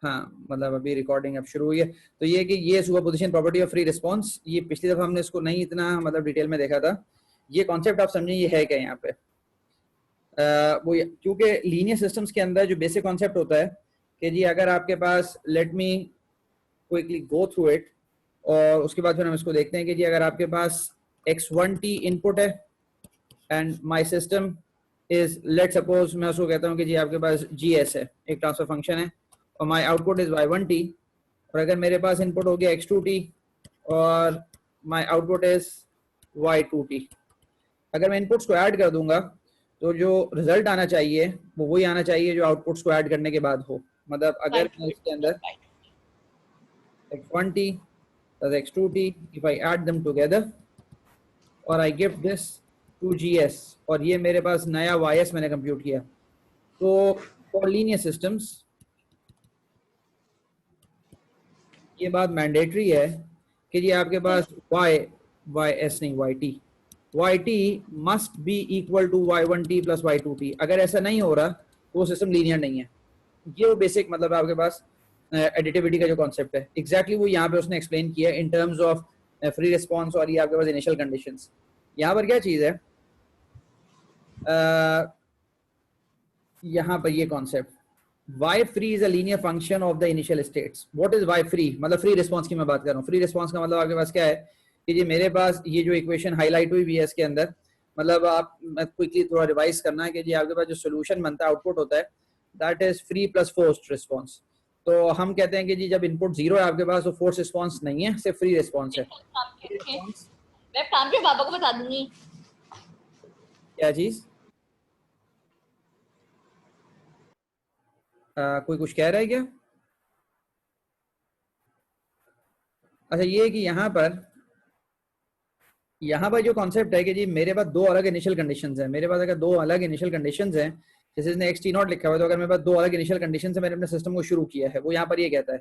हाँ मतलब अभी रिकॉर्डिंग अब शुरू हुई है। तो ये कि ये superposition property of free response, ये पिछली दफा हमने इसको नहीं इतना मतलब डिटेल में देखा था। ये कॉन्सेप्ट आप समझिए ये है क्या यहाँ पे। वो क्योंकि लीनियर सिस्टम्स के अंदर जो बेसिक कॉन्सेप्ट होता है कि जी अगर आपके पास, let me quickly go through it, और उसके बाद फिर हम इसको देखते हैं कि जी अगर आपके पास x1t इनपुट है and my system is, let suppose मैं उसको कहता हूँ कि जी आपके पास gs है, एक ट्रांसफर फंक्शन है, और माय आउटपुट इज y1t, और अगर मेरे पास इनपुट हो गया x2t और माय आउटपुट इज y2t, अगर मैं इनपुट्स को ऐड कर दूंगा तो जो रिजल्ट आना चाहिए वो वही आना चाहिए जो आउटपुट्स को ऐड करने के बाद हो। मतलब अगर मैं इसके अंदर x1t plus x2t, if I add them together और I give this to gs, और ये मेरे पास नया ys मैंने कंप्यूट किया, तो फॉर लीनियर सिस्टम्स ये बात मैंडेटरी है कि जी आपके पास ys नहीं yt must be equal to y1t plus y2t। अगर ऐसा नहीं हो रहा तो वो सिस्टम लीनियर नहीं है। ये वो बेसिक मतलब आपके पास एडिटिविटी का जो कॉन्सेप्ट है एग्जैक्टली वो यहाँ पे उसने एक्सप्लेन किया in terms of free response, और ये आपके पास इनिशियल कंडीशंस। यहाँ पर क्या चीज़ है, यहाँ पर ये concept y free is a linear function of the initial states. What is y free? मतलब फ्री रिस्पांस की मैं बात कर रहा हूँ। फ्री रिस्पांस का मतलब आपके पास क्या है कि जी मेरे पास ये जो इक्वेशन हाईलाइट हुई है इसके अंदर, मतलब आप क्विकली थोड़ा रिवाइज करना है कि जी आपके पास जो सोल्यूशन बनता है, आउटपुट होता है, that is free plus forced response. तो हम कहते हैं कि जी जब इनपुट जीरो है आपके पास तो फोर्स रिस्पांस नहीं है, सिर्फ फ्री रिस्पांस है। मैं काम के पापा को बता दूंगी। क्या चीज? कोई कुछ कह रहा है क्या? अच्छा ये है कि यहाँ पर जो कॉन्सेप्ट है कि जी मेरे पास दो अलग इनिशियल कंडीशंस हैं। मेरे पास अगर दो अलग इनिशियल कंडीशंस हैं, जैसे इसने xt0 लिखा हुआ है, तो अगर मेरे पास दो अलग इनिशियल कंडीशन से मैंने अपने सिस्टम को शुरू किया है, वो यहाँ पर ये कहता है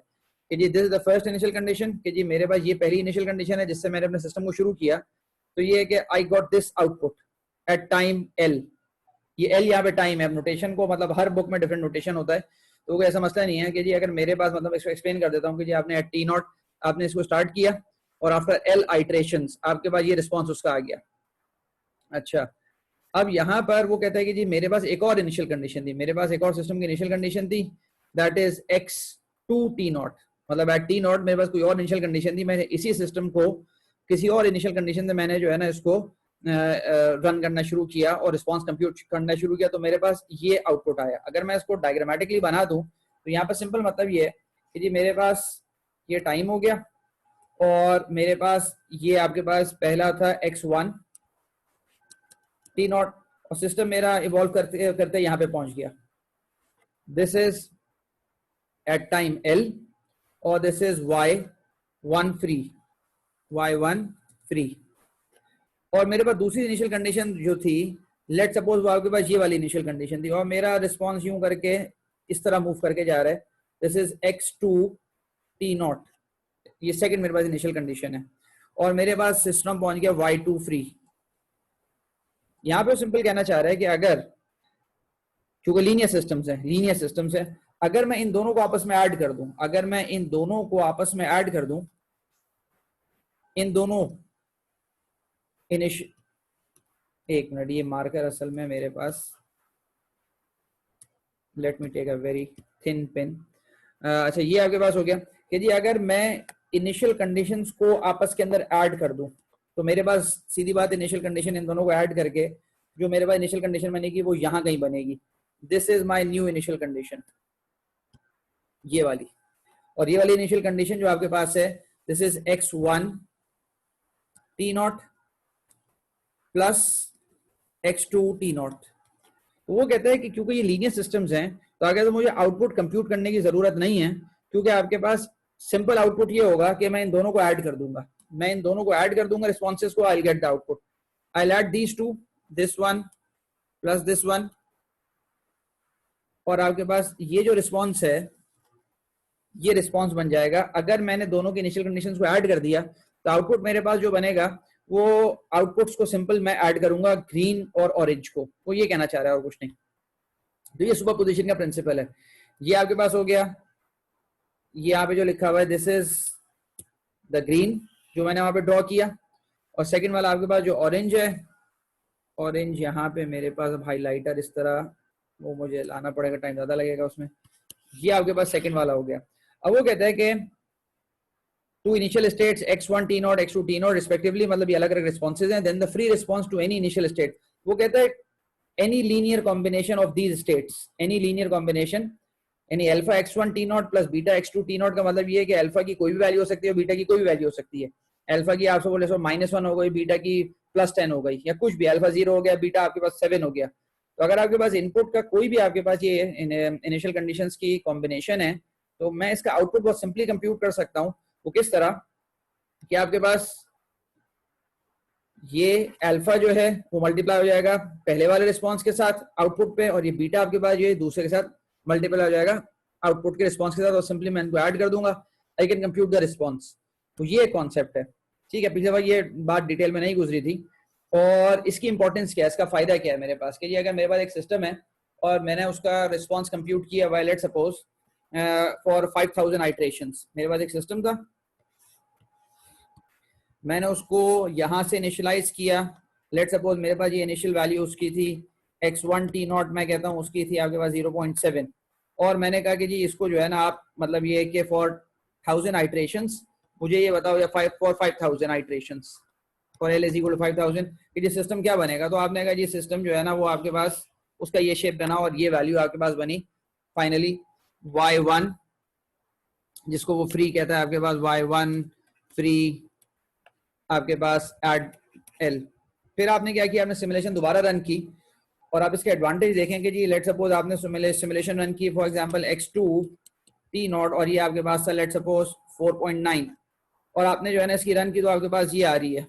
कि जी this is the first initial condition, कि जी मेरे पास ये पहली इनिशियल कंडीशन है जिससे मैंने अपने सिस्टम को शुरू किया। तो ये है कि I got this output at time l। ये l यहाँ पे टाइम है। नोटेशन को मतलब हर बुक में डिफरेंट नोटेशन होता है, तो कोई ऐसा मसला नहीं है कि जी अगर मेरे पास, मतलब इसको एक्सप्लेन कर देता हूँ कि जी आपने एट t0 आपने इसको स्टार्ट किया और आफ्टर l आइट्रेशंस आपके पास ये रिस्पॉन्स उसका आ गया। अच्छा अब यहाँ पर वो कहता है कि जी मेरे पास एक और इनिशियल कंडीशन थी, मेरे पास एक और सिस्टम की इनिशियल कंडीशन थी, दैट इज x2 t0। मतलब एट t0 मेरे पास कोई और इनिशियल कंडीशन थी, मैंने इसी सिस्टम को किसी और इनिशियल कंडीशन से मैंने जो है ना इसको रन करना शुरू किया और रिस्पांस कंप्यूट करना शुरू किया, तो मेरे पास ये आउटपुट आया। अगर मैं इसको डायग्रामेटिकली बना दूं तो यहाँ पर सिंपल मतलब ये है कि जी मेरे पास ये टाइम हो गया और मेरे पास ये आपके पास पहला था x1 t0 और सिस्टम मेरा इवॉल्व करते करते यहाँ पे पहुंच गया। This is at time l और दिस इज y1 फ्री। और मेरे पास दूसरी इनिशियल कंडीशन जो थी, लेट सपोज वो आपके पास ये वाली इनिशियल कंडीशन थी और मेरा रिस्पांस यूं करके इस तरह मूव करके जा रहा है, दिस इज x2 t0, ये सेकंड मेरे पास इनिशियल कंडीशन है, और मेरे पास सिस्टम पहुंच गया y2 फ्री। यहाँ पे सिंपल कहना चाह रहा है कि अगर चूंकि लीनियर सिस्टम्स है, अगर मैं इन दोनों को आपस में ऐड कर दूं, इन दोनों एक मिनट, ये मार्कर असल में मेरे पास, let me take a very thin pen. अच्छा ये आपके पास हो गया कि जी अगर मैं इनिशियल कंडीशंस को आपस के अंदर ऐड कर दूं तो मेरे पास सीधी बात इनिशियल कंडीशन इन दोनों को ऐड करके जो मेरे पास इनिशियल कंडीशन बनेगी वो यहाँ कहीं बनेगी। This is my new initial condition, ये वाली। और ये वाली इनिशियल कंडीशन जो आपके पास है, this is x1 t0 plus x2 t0। तो वो कहता है कि क्योंकि ये लीनियर सिस्टम्स हैं तो आगे तो मुझे आउटपुट कंप्यूट करने की जरूरत नहीं है, क्योंकि आपके पास सिंपल आउटपुट ये होगा कि मैं इन दोनों को ऐड कर दूंगा, रिस्पॉन्सेज को, I get the output, I add these two, this one plus this one, और आपके पास ये जो रिस्पॉन्स है ये रिस्पॉन्स बन जाएगा। अगर मैंने दोनों की इनिशियल कंडीशंस को ऐड कर दिया तो आउटपुट मेरे पास जो बनेगा वो आउटपुट्स को सिंपल मैं ऐड करूंगा ग्रीन और ऑरेंज को, वो ये कहना चाह रहा है और कुछ नहीं। तो ये सुपरपोजिशन का प्रिंसिपल है। ये आपके पास हो गया ये यहाँ पे जो लिखा हुआ है दिस इज द ग्रीन जो मैंने वहां पे ड्रॉ किया, और सेकंड वाला आपके पास जो ऑरेंज है, ऑरेंज यहाँ पे मेरे पास अब हाईलाइटर इस तरह, वो मुझे लाना पड़ेगा, टाइम ज्यादा लगेगा उसमें। ये आपके पास सेकंड वाला हो गया। अब वो कहता है कि two initial states x1 t naught x2 t naught respectively, मतलब ये अलग अलग रिस्पॉन्सेज हैं, then the free response to any initial state. वो कहता है any linear combination of these states, any linear combination, यानी alpha x1 t naught plus beta x2 t naught का मतलब ये है कि अल्फा की कोई भी वैल्यू हो सकती है, बीटा की कोई भी वैल्यू हो सकती है। अल्फा की आपसे बोले सो -1 हो गई, बीटा की +10 हो गई, या कुछ भी, अल्फा 0 हो गया, बीटा आपके पास 7 हो गया। तो अगर आपके पास इनपुट का कोई भी आपके पास ये इनिशियल कंडीशंस की कॉम्बिनेशन है, तो मैं इसका आउटपुट बहुत सिंपली कंप्यूट कर सकता हूँ। वो किस तरह कि आपके पास ये अल्फा जो है वो मल्टीप्लाई हो जाएगा पहले वाले रिस्पॉन्स के साथ आउटपुट पे, और ये बीटा आपके पास ये दूसरे के साथ मल्टीप्लाई हो जाएगा आउटपुट के रिस्पॉन्स के साथ, और सिंपली मैं इनको ऐड कर दूंगा, I can compute the response. तो ये कॉन्सेप्ट है, ठीक है। पिछले बार ये बात डिटेल में नहीं गुजरी थी। और इसकी इंपॉर्टेंस क्या है, इसका फायदा क्या है मेरे पास, कि अगर मेरे पास एक सिस्टम है और मैंने उसका रिस्पॉन्स कंप्यूट किया by let's suppose for 5000 iterations, मेरे पास एक सिस्टम था, मैंने उसको यहां से इनिशियलाइज किया, लेट सपोज मेरे पास ये इनिशियल वैल्यू उसकी थी x1 t नॉट, मैं कहता हूँ उसकी थी आपके पास 0.7, और मैंने कहा कि जी इसको जो है ना आप मतलब ये कि फॉर 1000 आइट्रेशंस मुझे ये बताओ, या 5000 iterations for l is equal to 5000, कि ये सिस्टम क्या बनेगा। तो आपने कहा जी सिस्टम जो है ना वो आपके पास उसका ये शेप बना और ये वैल्यू आपके पास बनी फाइनली y1, जिसको वो फ्री कहता है आपके पास, y1 फ्री आपके पास एड एल। फिर आपने क्या किया, आपने सिमुलेशन दोबारा रन की, और आप इसके एडवांटेज देखें कि जी लेट सपोज आपने सिमुलेशन रन की for example x2 t not, और ये आपके पास था लेट सपोज 4.9, और आपने जो है ना इसकी रन की तो आपके पास ये आ रही है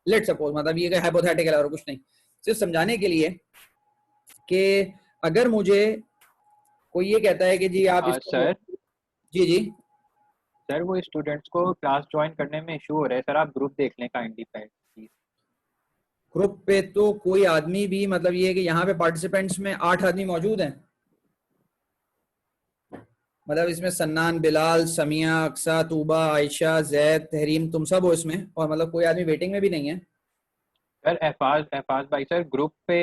लेट सपोज, मतलब ये हाइपोथेटिकल और कुछ नहीं, सिर्फ समझाने के लिए कि अगर मुझे कोई ये कहता है कि जी आप इसको, सर जी जी सर वो स्टूडेंट्स को क्लास ज्वाइन करने में इशू हो रहा है सर, आप ग्रुप देख लें काइंडली प्लीज। ग्रुप पे तो कोई आदमी भी, मतलब ये है कि यहाँ पे पार्टिसिपेंट्स में 8 आदमी मौजूद हैं, मतलब इसमें सन्नान, बिलाल, समिया, अक्सा, तूबा, आयशा, जैद, तहरीम, तुम सब हो इसमें, और मतलब कोई आदमी वेटिंग में भी नहीं है। सर एफाज भाई सर ग्रुप पे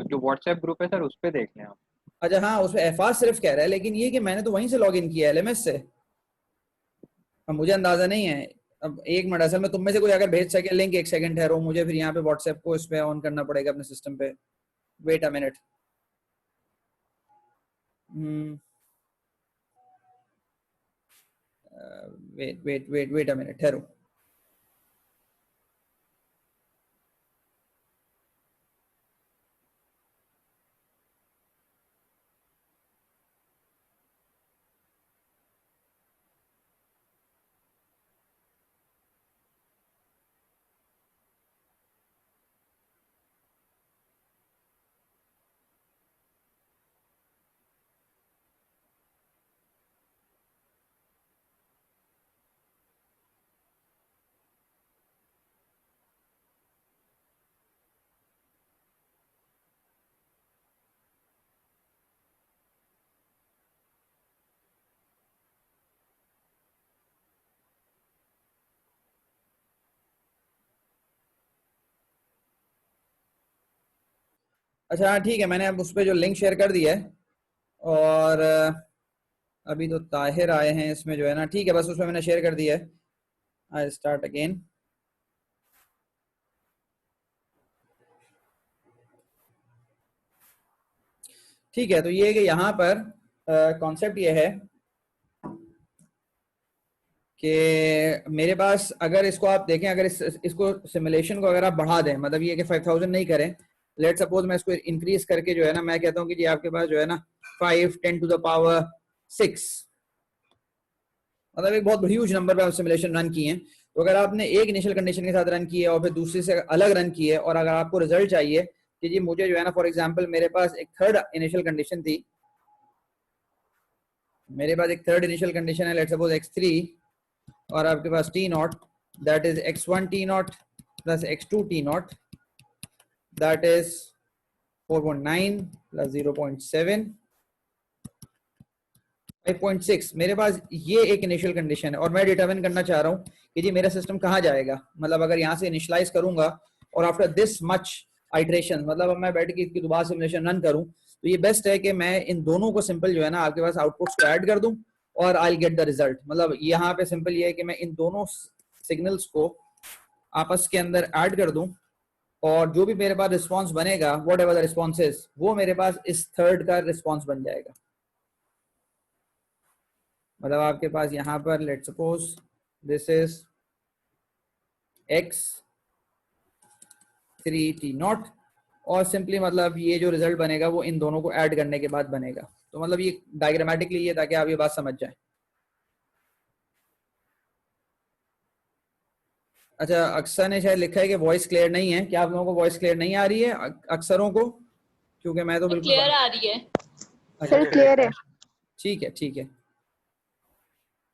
जो व्हाट्सएप ग्रुप है सर उस पे देख लें आप। अच्छा हाँ, उसमें एहफाज सिर्फ कह रहा है, लेकिन ये कि मैंने तो वहीं से लॉग इन किया है एलएमएस से, अब मुझे अंदाजा नहीं है। अब एक मिनट, असल में तुम में से कोई अगर भेज सके लिंक, एक सेकंड ठहरो, मुझे फिर यहाँ पे व्हाट्सएप को इस पे ऑन करना पड़ेगा अपने सिस्टम पे। Wait a minute, wait a minute, ठहरो। अच्छा हाँ ठीक है, मैंने अब उस पर जो लिंक शेयर कर दिया है, और अभी तो ताहिर आए हैं इसमें जो है ना, ठीक है, बस उसमें मैंने शेयर कर दिया है। I start again. ठीक है, तो ये है कि यहाँ पर कॉन्सेप्ट ये है कि मेरे पास अगर इसको आप देखें, अगर इसको सिमुलेशन को अगर आप बढ़ा दें, मतलब ये कि 5000 नहीं करें, लेट सपोज मैं इसको इंक्रीज करके जो है ना, मैं कहता हूँ कि जी आपके पास जो है ना 5 10 टू द पावर 6, मतलब एक बहुत ह्यूज नंबर पे आप सिमुलेशन रन किए हैं। तो अगर आपने एक इनिशियल कंडीशन के साथ रन की है और फिर दूसरे से अलग रन की है, और अगर आपको रिजल्ट चाहिए कि जी मुझे जो है ना, फॉर एग्जांपल मेरे पास एक थर्ड इनिशियल कंडीशन थी, मेरे पास एक थर्ड इनिशियल कंडीशन है लेट्स सपोज x3, और आपके पास t not, that is x1 t naught plus x2 t not, that is 4.9 plus 0.7, 5.6 मेरे पास ये एक इनिशियल कंडीशन है और मैं डिटरमिन करना चाह रहा हूँ कि जी मेरा सिस्टम कहाँ जाएगा, मतलब अगर यहाँ से इनिशियलाइज करूंगा और आफ्टर दिस मच आइट्रेशन, मतलब अब मैं बैठ के इसकी दोबारा सिमुलेशन रन करूँ, तो ये बेस्ट है कि मैं इन दोनों को सिंपल जो है ना आपके पास आउटपुट्स को ऐड कर दूं और आई गेट द रिजल्ट। मतलब यहाँ पे सिंपल ये है कि मैं इन दोनों सिग्नल्स को आपस के अंदर ऐड कर दूं और जो भी मेरे पास रिस्पॉन्स बनेगा, what ever the response is, वो मेरे पास इस थर्ड का रिस्पॉन्स बन जाएगा। मतलब आपके पास यहाँ पर let suppose this is x3t0 और सिंपली मतलब ये जो रिजल्ट बनेगा वो इन दोनों को ऐड करने के बाद बनेगा। तो मतलब ये डायग्रामेटिकली ये, ताकि आप ये बात समझ जाए। अच्छा, अक्सर ने शायद लिखा है कि वॉइस क्लियर नहीं है। क्या आप लोगों को वॉइस क्लियर नहीं आ रही है अक्सरों को? क्योंकि मैं तो बिल्कुल क्लियर आ रही है। अच्छा क्लियर है। ठीक है ठीक है।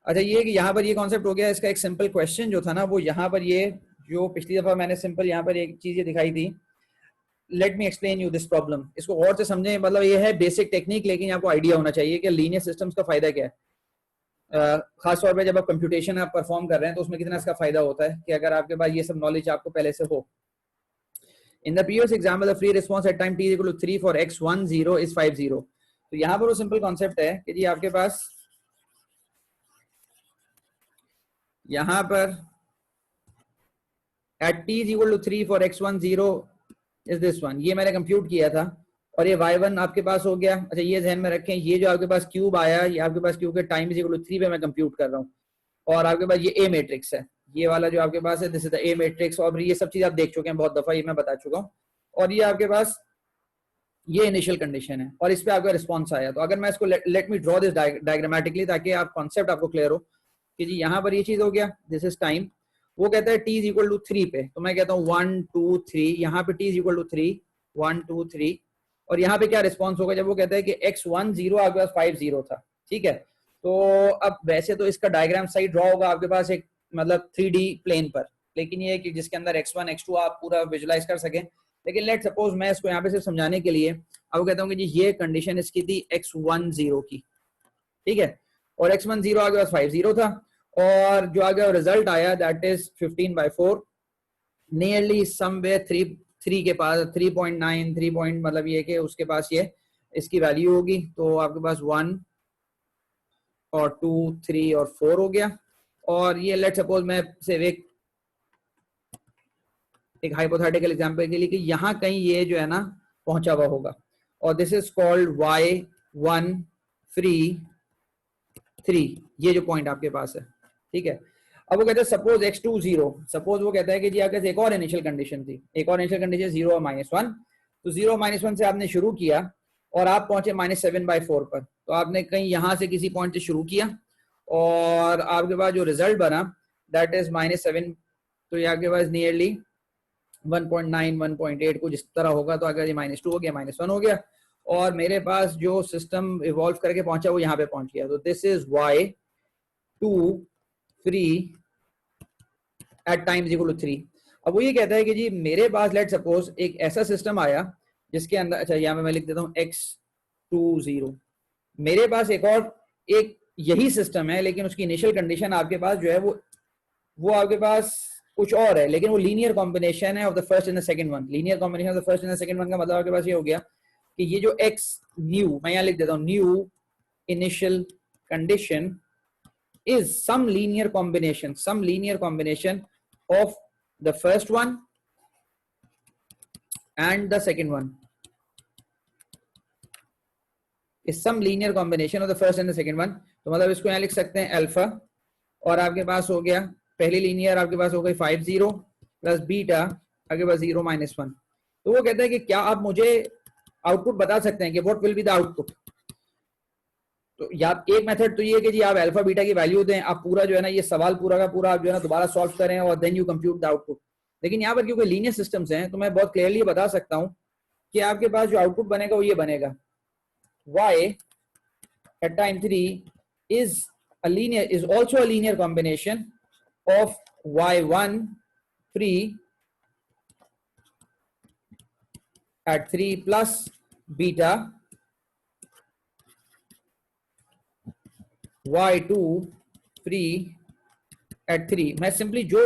अच्छा, ये कि यहाँ पर ये कॉन्सेप्ट हो गया। इसका एक सिंपल क्वेश्चन जो था ना, वो यहाँ पर ये जो पिछली दफा मैंने सिंपल यहाँ पर एक चीज ये दिखाई थी। Let me explain you this problem. इसको और से समझें, मतलब ये है बेसिक टेक्निक, लेकिन आपको आइडिया होना चाहिए कि लीनियर सिस्टम्स का फायदा क्या है। खास तौर पे जब आप कंप्यूटेशन आप परफॉर्म कर रहे हैं तो उसमें कितना इसका फायदा होता है कि अगर आपके पास ये सब नॉलेज आपको पहले से हो। In the previous example the free response at time t equal to 3 for x10 is 50। तो यहाँ पर वो सिंपल कॉन्सेप्ट है कि जी आपके पास यहाँ पर at t equal to 3 for x10 is this one. ये मैंने कंप्यूट किया था और ये y1 आपके पास हो गया। अच्छा, ये ध्यान में रखें, ये जो आपके पास क्यूब आया, ये आपके पास क्यूब के टाइम इज इक्वल टू 3 पे मैं कंप्यूट कर रहा हूँ। और आपके पास ये ए मैट्रिक्स है, ये वाला जो आपके पास है this is the A matrix. और ये सब चीज आप देख चुके हैं बहुत दफा, ये मैं बता चुका हूँ। और ये आपके पास ये इनिशियल कंडीशन है और इस पे आपका रिस्पॉन्स आया। तो अगर मैं इसको let me draw this diagrammatically, ताकि आप कॉन्सेप्ट आपको क्लियर हो कि जी यहाँ पर ये चीज हो गया, दिस इज टाइम। वो कहता है t इज इक्वल टू 3 पे, तो मैं कहता हूँ 1 2 3, यहाँ पे t इज इक्वल टू 3 1 2 3। और यहाँ पे क्या रिस्पॉन्स होगा जब वो कहता है कि x10 आपके पास 50 था। ठीक है, तो अब वैसे तो इसका डायग्राम सही ड्रॉ होगा आपके पास एक मतलब 3D प्लेन पर, लेकिन ये कि जिसके अंदर x1 x2 आप पूरा विजुलाइज कर सकें। लेकिन लेट सपोज मैं इसको यहाँ पे सिर्फ समझाने के लिए अब कहता हूँ कि जी ये कंडीशन इसकी थी x10 की, ठीक है, और x10 आगे पास 50 था और जो आगे रिजल्ट आया दैट इज 15/4, नियरली समवेयर 3 के पास 3.9 3 पॉइंट, मतलब ये कि उसके पास ये इसकी वैल्यू होगी। तो आपके पास 1 और 2 3 और 4 हो गया। और ये लेट सपोज मैं सिर्फ एक हाइपोथेटिकल एग्जांपल के लिए कि यहाँ कहीं ये जो है ना पहुंचा हुआ होगा और this is called y1 free 3, ये जो पॉइंट आपके पास है। ठीक है, अब वो कहते हैं सपोज x20, सपोज वो कहता है कि जी आपके पास एक और इनिशियल कंडीशन थी, एक और इनिशियल कंडीशन 0 और -1। तो 0 -1 से आपने शुरू किया और आप पहुंचे -7/4 पर। तो आपने कहीं यहां से किसी पॉइंट से शुरू किया और आपके पास जो रिजल्ट बना दैट इज -7। तो ये आपके पास नियरली 1.9 1.8 कुछ इस तरह होगा। तो अगर ये -2 हो गया -1 हो गया और मेरे पास जो सिस्टम इवॉल्व करके पहुंचा वो यहाँ पे पहुंच गया। तो this is y2 free at time equal to 3। अब वो ये कहता है कि जी मेरे पास लेट सपोज एक ऐसा सिस्टम आया जिसके अंदर, अच्छा यहाँ पे मैं लिख देता हूँ x20, मेरे पास एक और एक यही सिस्टम है लेकिन उसकी इनिशियल कंडीशन आपके पास जो है वो आपके पास कुछ और है, लेकिन वो लीनियर कॉम्बिनेशन है of the first and the second one. Linear combination of the first and the second one का मतलब आपके पास ये हो गया कि ये जो x न्यू, मैं यहाँ लिख देता हूँ new initial condition is some linear combination of the first one and the second one, is some linear combination of the first and the second one। तो मतलब इसको यहाँ लिख सकते हैं अल्फा और आपके पास हो गया पहली लीनियर आपके पास हो गई 50 प्लस बीटा आपके पास 0 -1। तो वो कहता है कि क्या आप मुझे आउटपुट बता सकते हैं कि what will be the output. तो या एक मेथड तो ये है कि जी आप अल्फा बीटा की वैल्यू दें, आप पूरा जो है ना ये सवाल पूरा का पूरा आप जो है ना दोबारा सॉल्व करें और then you compute the output. लेकिन यहाँ पर क्योंकि लीनियर सिस्टम्स हैं तो मैं बहुत क्लियरली बता सकता हूँ कि आपके पास जो आउटपुट बनेगा वो ये बनेगा y at time 3 is also a linear combination of y1 free at 3 plus beta y2 free eight 3। मैं सिंपली जो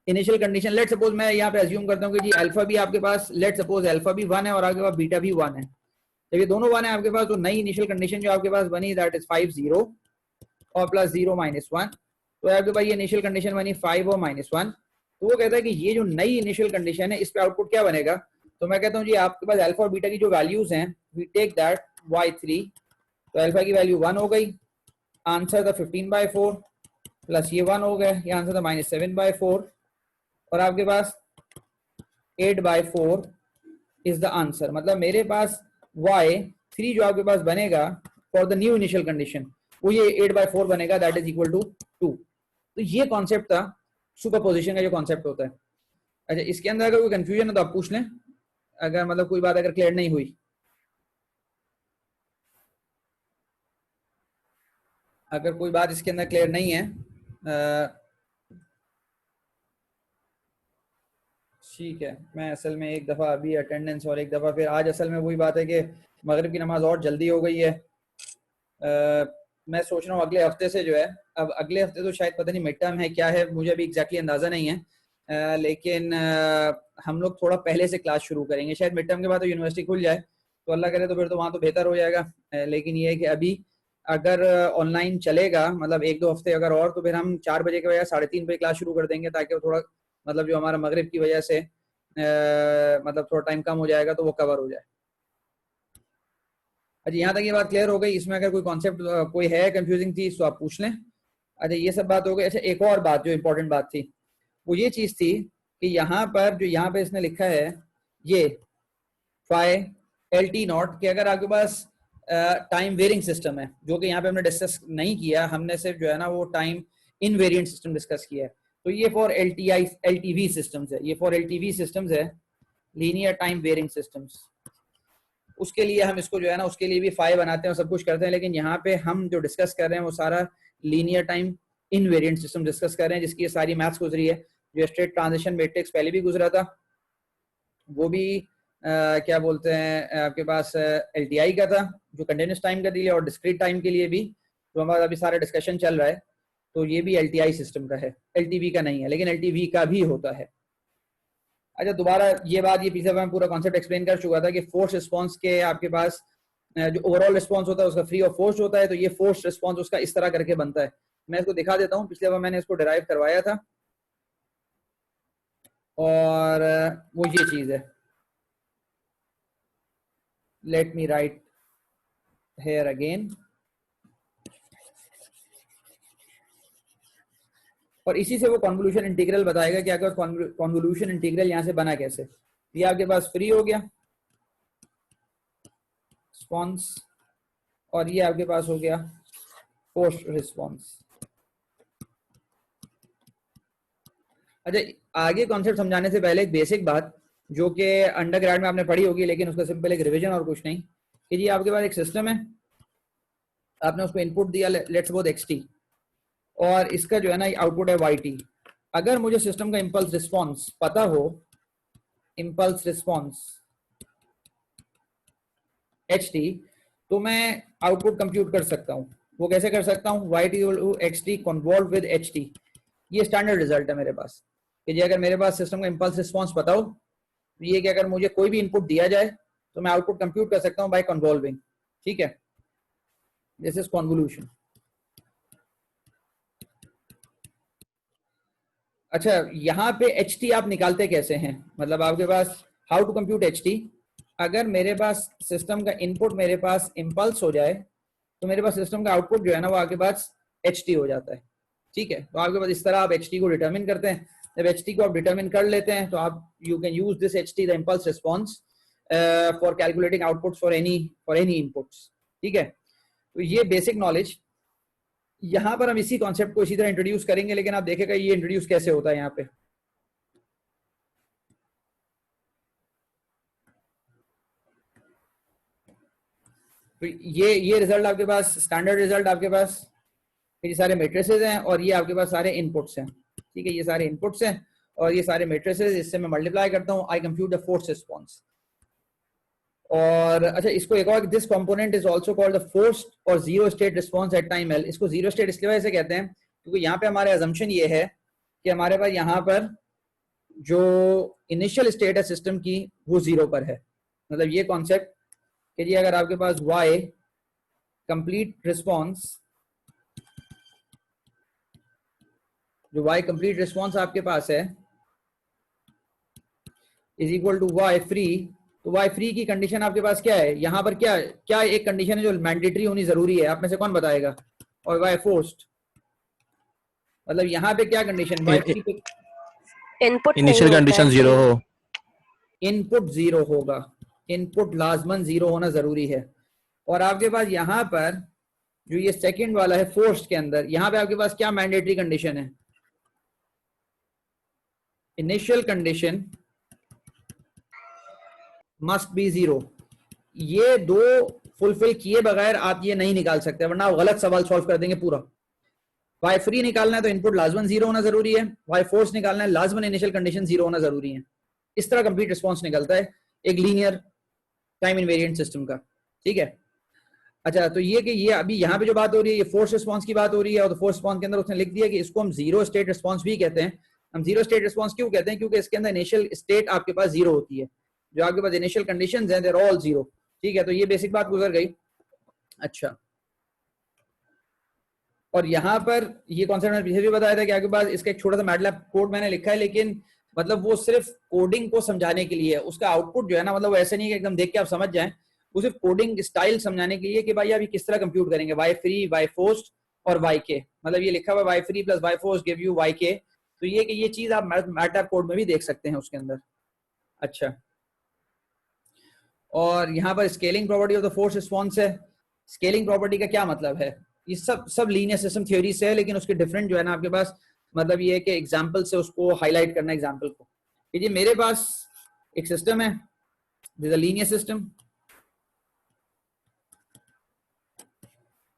इनिशियल कंडीशन, लेट सपोज मैं यहाँ पे अज्यूम करता हूँ कि जी अल्फा भी आपके पास, लेट सपोज अल्फा भी 1 है और आपके पास बीटा भी 1 है। जब ये दोनों 1 है आपके पास, तो नई इनिशियल कंडीशन जो आपके पास बनी दैट इज 5 0 और प्लस 0 -1। तो आपके पास ये इनिशियल कंडीशन बनी 5 और -1। तो वो कहता है कि ये जो नई इनिशियल कंडीशन है इस पे आउटपुट क्या बनेगा। तो मैं कहता हूँ जी आपके पास अल्फा और बीटा की जो वैल्यूज हैं, वी टेक दैट y3। तो अल्फा की वैल्यू 1 हो गई, आंसर था 15/4 प्लस ये 1 हो गया, ये आंसर था -7/4 और आपके पास 8/4 इज द आंसर। मतलब मेरे पास y3 जो आपके पास बनेगा for the new initial condition वो ये 8/4 बनेगा, दैट इज इक्वल टू 2। तो ये कॉन्सेप्ट था सुपरपोजिशन का जो कॉन्सेप्ट होता है। अच्छा, इसके अंदर अगर कोई कंफ्यूजन है तो आप पूछ लें, अगर मतलब कोई बात अगर क्लियर नहीं हुई। अगर कोई बात इसके अंदर क्लियर नहीं है ठीक है। मैं असल में एक दफ़ा अभी अटेंडेंस और एक दफ़ा फिर आज, असल में वही बात है कि मगरिब की नमाज और जल्दी हो गई है। मैं सोच रहा हूँ अगले हफ्ते से जो है, अब अगले हफ्ते तो शायद पता नहीं मिड टर्म है क्या है, मुझे अभी एग्जैक्टली अंदाज़ा नहीं है। लेकिन हम लोग थोड़ा पहले से क्लास शुरू करेंगे। शायद मिड टर्म के बाद तो यूनिवर्सिटी खुल जाए, तो अल्लाह करे तो फिर तो वहाँ तो बेहतर हो जाएगा। लेकिन ये है कि अभी अगर ऑनलाइन चलेगा, मतलब 1-2 हफ्ते अगर और, तो फिर हम 4 बजे के बजाय 3:30 बजे क्लास शुरू कर देंगे, ताकि वो थोड़ा मतलब जो हमारा मगरिब की वजह से मतलब थोड़ा टाइम कम हो जाएगा तो वो कवर हो जाए। अच्छा, यहाँ तक ये बात क्लियर हो गई। इसमें अगर कोई कॉन्सेप्ट कोई है कंफ्यूजिंग चीज तो आप पूछ लें। अच्छा, ये सब बात हो गई। अच्छा, एक और बात जो इंपॉर्टेंट बात थी वो ये चीज थी कि यहाँ पर जो यहाँ पे इसने लिखा है ये फाई एल टी नॉट, कि अगर आपके पास टाइम वेरिंग सिस्टम है, जो कि यहाँ पे हमने डिस्कस नहीं किया, हमने सिर्फ जो है ना वो टाइम इनवेरिएंट सिस्टम डिस्कस किया है। तो ये for L T V systems है, ये for L T V systems है, लीनियर टाइम वेरिंग सिस्टम्स। उसके लिए हम इसको जो है ना उसके लिए भी फाई बनाते हैं और सब कुछ करते हैं, लेकिन यहाँ पे हम जो डिस्कस कर रहे हैं वो सारा linear time invariant system discuss कर रहे हैं, जिसकी ये सारी मैथ्स गुजरी है। जो स्ट्रेट ट्रांजिशन मैट्रिक्स पहले भी गुजरा था, वो भी क्या बोलते हैं आपके पास एलटीआई का था, जो कंटिन्यूस टाइम का लिए, और डिस्क्रीट टाइम के लिए भी जो हमारा अभी सारा डिस्कशन चल रहा है, तो ये भी एलटीआई सिस्टम का है, एलटीवी का नहीं है, लेकिन एलटीवी का भी होता है। अच्छा, दोबारा ये बात, ये पीछे मैं पूरा कॉन्सेप्ट एक्सप्लेन कर चुका था कि फोर्स रिस्पांस के आपके पास जो ओवरऑल रिस्पांस होता है उसका फ्री ऑफ फोर्स होता है। तो ये फोर्स रिस्पांस उसका इस तरह करके बनता है। मैं इसको दिखा देता हूँ, पिछले बार मैंने इसको डिराइव करवाया था, और वो ये चीज है। Let me right here again, और इसी से वो कॉन्वोल्यूशन इंटीग्रल बताएगा कि अगर कॉन्वोल्यूशन इंटीग्रल यहाँ से बना कैसे। ये आपके पास फ्री हो गया रिस्पॉन्स, और ये आपके पास हो गया फोर्स रिस्पॉन्स। अच्छा, आगे कॉन्सेप्ट समझाने से पहले एक बेसिक बात जो कि अंडर ग्रेड में आपने पढ़ी होगी, लेकिन उसका सिंपल एक रिवीजन और कुछ नहीं, कि जी आपके पास एक सिस्टम है, आपने उसको इनपुट दिया लेट्स सपोज xt, और इसका जो है ना आउटपुट है yt। अगर मुझे सिस्टम का इंपल्स रिस्पॉन्स पता हो, इंपल्स रिस्पॉन्स ht, तो मैं आउटपुट कंप्यूट कर सकता हूँ। वो कैसे कर सकता हूँ, yt xt convolve with ht। ये स्टैंडर्ड रिजल्ट है मेरे पास, कि जी अगर मेरे पास सिस्टम का इंपल्स रिस्पॉन्स पता हो, तो ये कि अगर मुझे कोई भी इनपुट दिया जाए तो मैं आउटपुट कंप्यूट कर सकता हूँ बाय कन्वॉल्विंग। ठीक है, दिस इज कन्वोल्यूशन। अच्छा, यहाँ पे ht आप निकालते कैसे हैं, मतलब आपके पास हाउ टू कंप्यूट ht। अगर मेरे पास सिस्टम का इनपुट मेरे पास इंपल्स हो जाए, तो मेरे पास सिस्टम का आउटपुट जो है ना वो आपके पास ht हो जाता है। ठीक है, तो आपके पास इस तरह आप ht को डिटरमिन करते हैं। जब ht को आप डिटरमिन कर लेते हैं तो आप you can use this ht the impulse response for calculating outputs for any inputs. ठीक है, तो ये बेसिक नॉलेज। यहाँ पर हम इसी कॉन्सेप्ट को इसी तरह इंट्रोड्यूस करेंगे, लेकिन आप देखेगा ये इंट्रोड्यूस कैसे होता है यहाँ पे। तो ये रिजल्ट आपके पास, स्टैंडर्ड रिजल्ट आपके पास, ये सारे मैट्रिसेस हैं और ये आपके पास सारे इनपुट्स हैं। ठीक है, ये सारे इनपुट्स हैं और ये सारे मैट्रिसेस, इससे मैं मल्टीप्लाई करता हूँ, I compute the force response. और अच्छा इसको एक और, this component is also called the forced और zero state response at time L. इसको जीरो स्टेट इसलिए वजह से कहते हैं क्योंकि यहाँ पे हमारे अजम्पशन ये है कि हमारे पास यहाँ पर जो इनिशियल स्टेट है सिस्टम की वो जीरो पर है। मतलब ये कॉन्सेप्ट कि जी अगर आपके पास y कंप्लीट रिस्पांस, जो y कंप्लीट रिस्पांस आपके पास है is equal to y free, तो y फ्री की कंडीशन आपके पास क्या है, यहाँ पर क्या क्या एक कंडीशन है जो मैंडेटरी होनी जरूरी है, आप में से कौन बताएगा? और y फोर्स्ड, मतलब यहाँ पे क्या कंडीशन y फ्री पे इनपुट इनिशियल कंडीशन जीरो हो, इनपुट जीरो होगा, इनपुट लाजमन जीरो होना जरूरी है। और आपके पास यहाँ पर जो ये सेकंड वाला है फोर्स्ड के अंदर, यहाँ पे आपके पास क्या मैंडेटरी कंडीशन है? Initial condition must be zero. ये दो फुलफिल किए बगैर आप ये नहीं निकाल सकते, वरना आप गलत सवाल सॉल्व कर देंगे पूरा। वाई फ्री निकालना है तो इनपुट लाजमन जीरो होना जरूरी है, वाई फोर्स निकालना है लाजमन इनिशियल कंडीशन जीरो होना जरूरी है। इस तरह कंप्लीट रिस्पांस निकलता है एक लीनियर टाइम इनवेरिएंट सिस्टम का, ठीक है। अच्छा तो ये कि ये अभी यहाँ पे जो बात हो रही है ये फोर्स रिस्पांस की बात हो रही है, और फोर्स रिस्पांस के अंदर उसने लिख दिया कि इसको हम जीरो स्टेट रिस्पांस भी कहते हैं। हम जीरो स्टेट रिस्पांस क्यों कहते हैं? क्योंकि इसके अंदर इनिशियल स्टेट आपके पास जीरो होती है, जो आपके पास इनिशियल कंडीशंस हैं देयर ऑल जीरो, ठीक है। तो ये बेसिक बात गुजर गई। अच्छा और यहाँ पर ये कॉन्सेप्ट मैंने पीछे भी बताया था कि आपके पास इसका एक छोटा सा मैटलैब कोड मैंने लिखा है, लेकिन मतलब वो सिर्फ कोडिंग को समझाने के लिए है। उसका आउटपुट जो है ना, मतलब वो ऐसे नहीं है कि एकदम देख के आप समझ जाएं, वो सिर्फ कोडिंग स्टाइल समझाने के लिए कि भाई आप ये किस तरह कंप्यूट करेंगे वाई फ्री, वाई फोर्स्ड और वाई के। मतलब ये लिखा हुआ Y free plus Y forced give you Y K, तो ये कि ये चीज आप मैटलैब कोड में भी देख सकते हैं उसके अंदर। अच्छा और यहाँ पर scaling property of the force response है। स्केलिंग प्रॉपर्टी का क्या मतलब है? ये सब लीनियर सिस्टम थ्योरी से है, लेकिन उसके डिफरेंट जो है ना आपके पास, मतलब ये है कि एग्जांपल से उसको हाईलाइट करना एग्जांपल को। कि जी मेरे पास एक सिस्टम है, दिस अ लीनियर सिस्टम,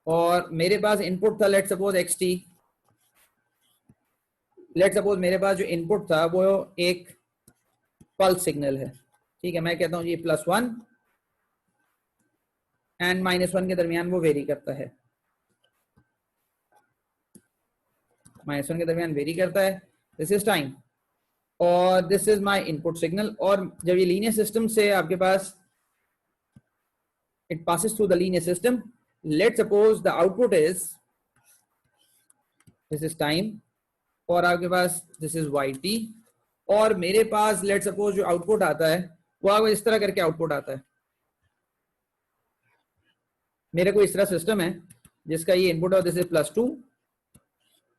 और मेरे पास इनपुट था let suppose xt। Let suppose मेरे पास जो इनपुट था वो एक पल्स सिग्नल है, ठीक है। मैं कहता हूँ ये +1 एंड -1 के दरमियान वो वेरी करता है, -1 के दरमियान वेरी करता है। दिस इज टाइम और this is my input signal. और जब ये लीनियर सिस्टम से आपके पास it passes through the linear system, let suppose the output is this is time और आपके पास दिस इज yt, और मेरे पास लेट सपोज जो आउटपुट आता है वो आपको इस तरह करके आउटपुट आता है। मेरे को इस तरह सिस्टम है जिसका ये इनपुट है, this is +2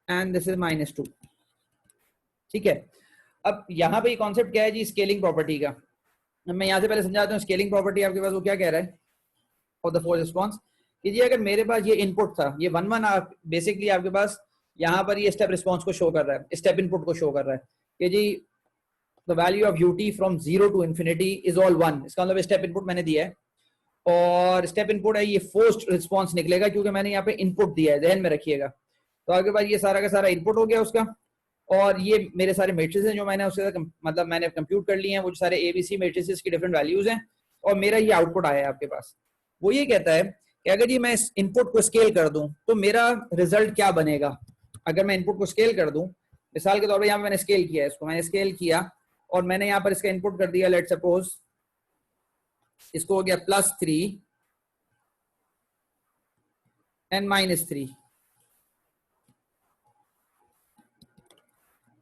and this is -2, ठीक है। अब यहाँ पे ये कॉन्सेप्ट क्या है जी, स्केलिंग प्रॉपर्टी का। मैं यहाँ से पहले समझाता हूँ स्केलिंग प्रॉपर्टी आपके पास वो क्या कह रहा है और द फोर्स रिस्पांस। कि जी अगर मेरे पास ये इनपुट था, ये 1 1 बेसिकली आपके पास यहाँ पर ये स्टेप रिस्पांस को शो कर रहा है, स्टेप इनपुट को शो कर रहा है कि जी the value of ut from 0 to infinity is all 1। इसका मतलब स्टेप इनपुट मैंने दिया है, और स्टेप इनपुट है ये फोर्स्ड रिस्पांस निकलेगा क्योंकि मैंने यहाँ पे इनपुट दिया है, ध्यान में रखिएगा। तो आपके पास ये सारा का सारा इनपुट हो गया उसका, और ये मेरे सारे मैट्रिसेस हैं जो मैंने उसके साथ मतलब मैंने कंप्यूट कर लिए हैं, वो सारे ABC मैट्रिसेस की डिफरेंट वैल्यूज हैं, और मेरा ये आउटपुट आया है आपके पास। वो ये कहता है कि अगर जी मैं इस इनपुट को स्केल कर दूं तो मेरा रिजल्ट क्या बनेगा। अगर मैं इनपुट को स्केल कर दूं, मिसाल के तौर पर यहाँ पे मैंने स्केल किया है, इसको मैंने स्केल किया और मैंने यहाँ पर इसका इनपुट कर दिया, लेट सपोज इसको हो गया +3 एंड -3,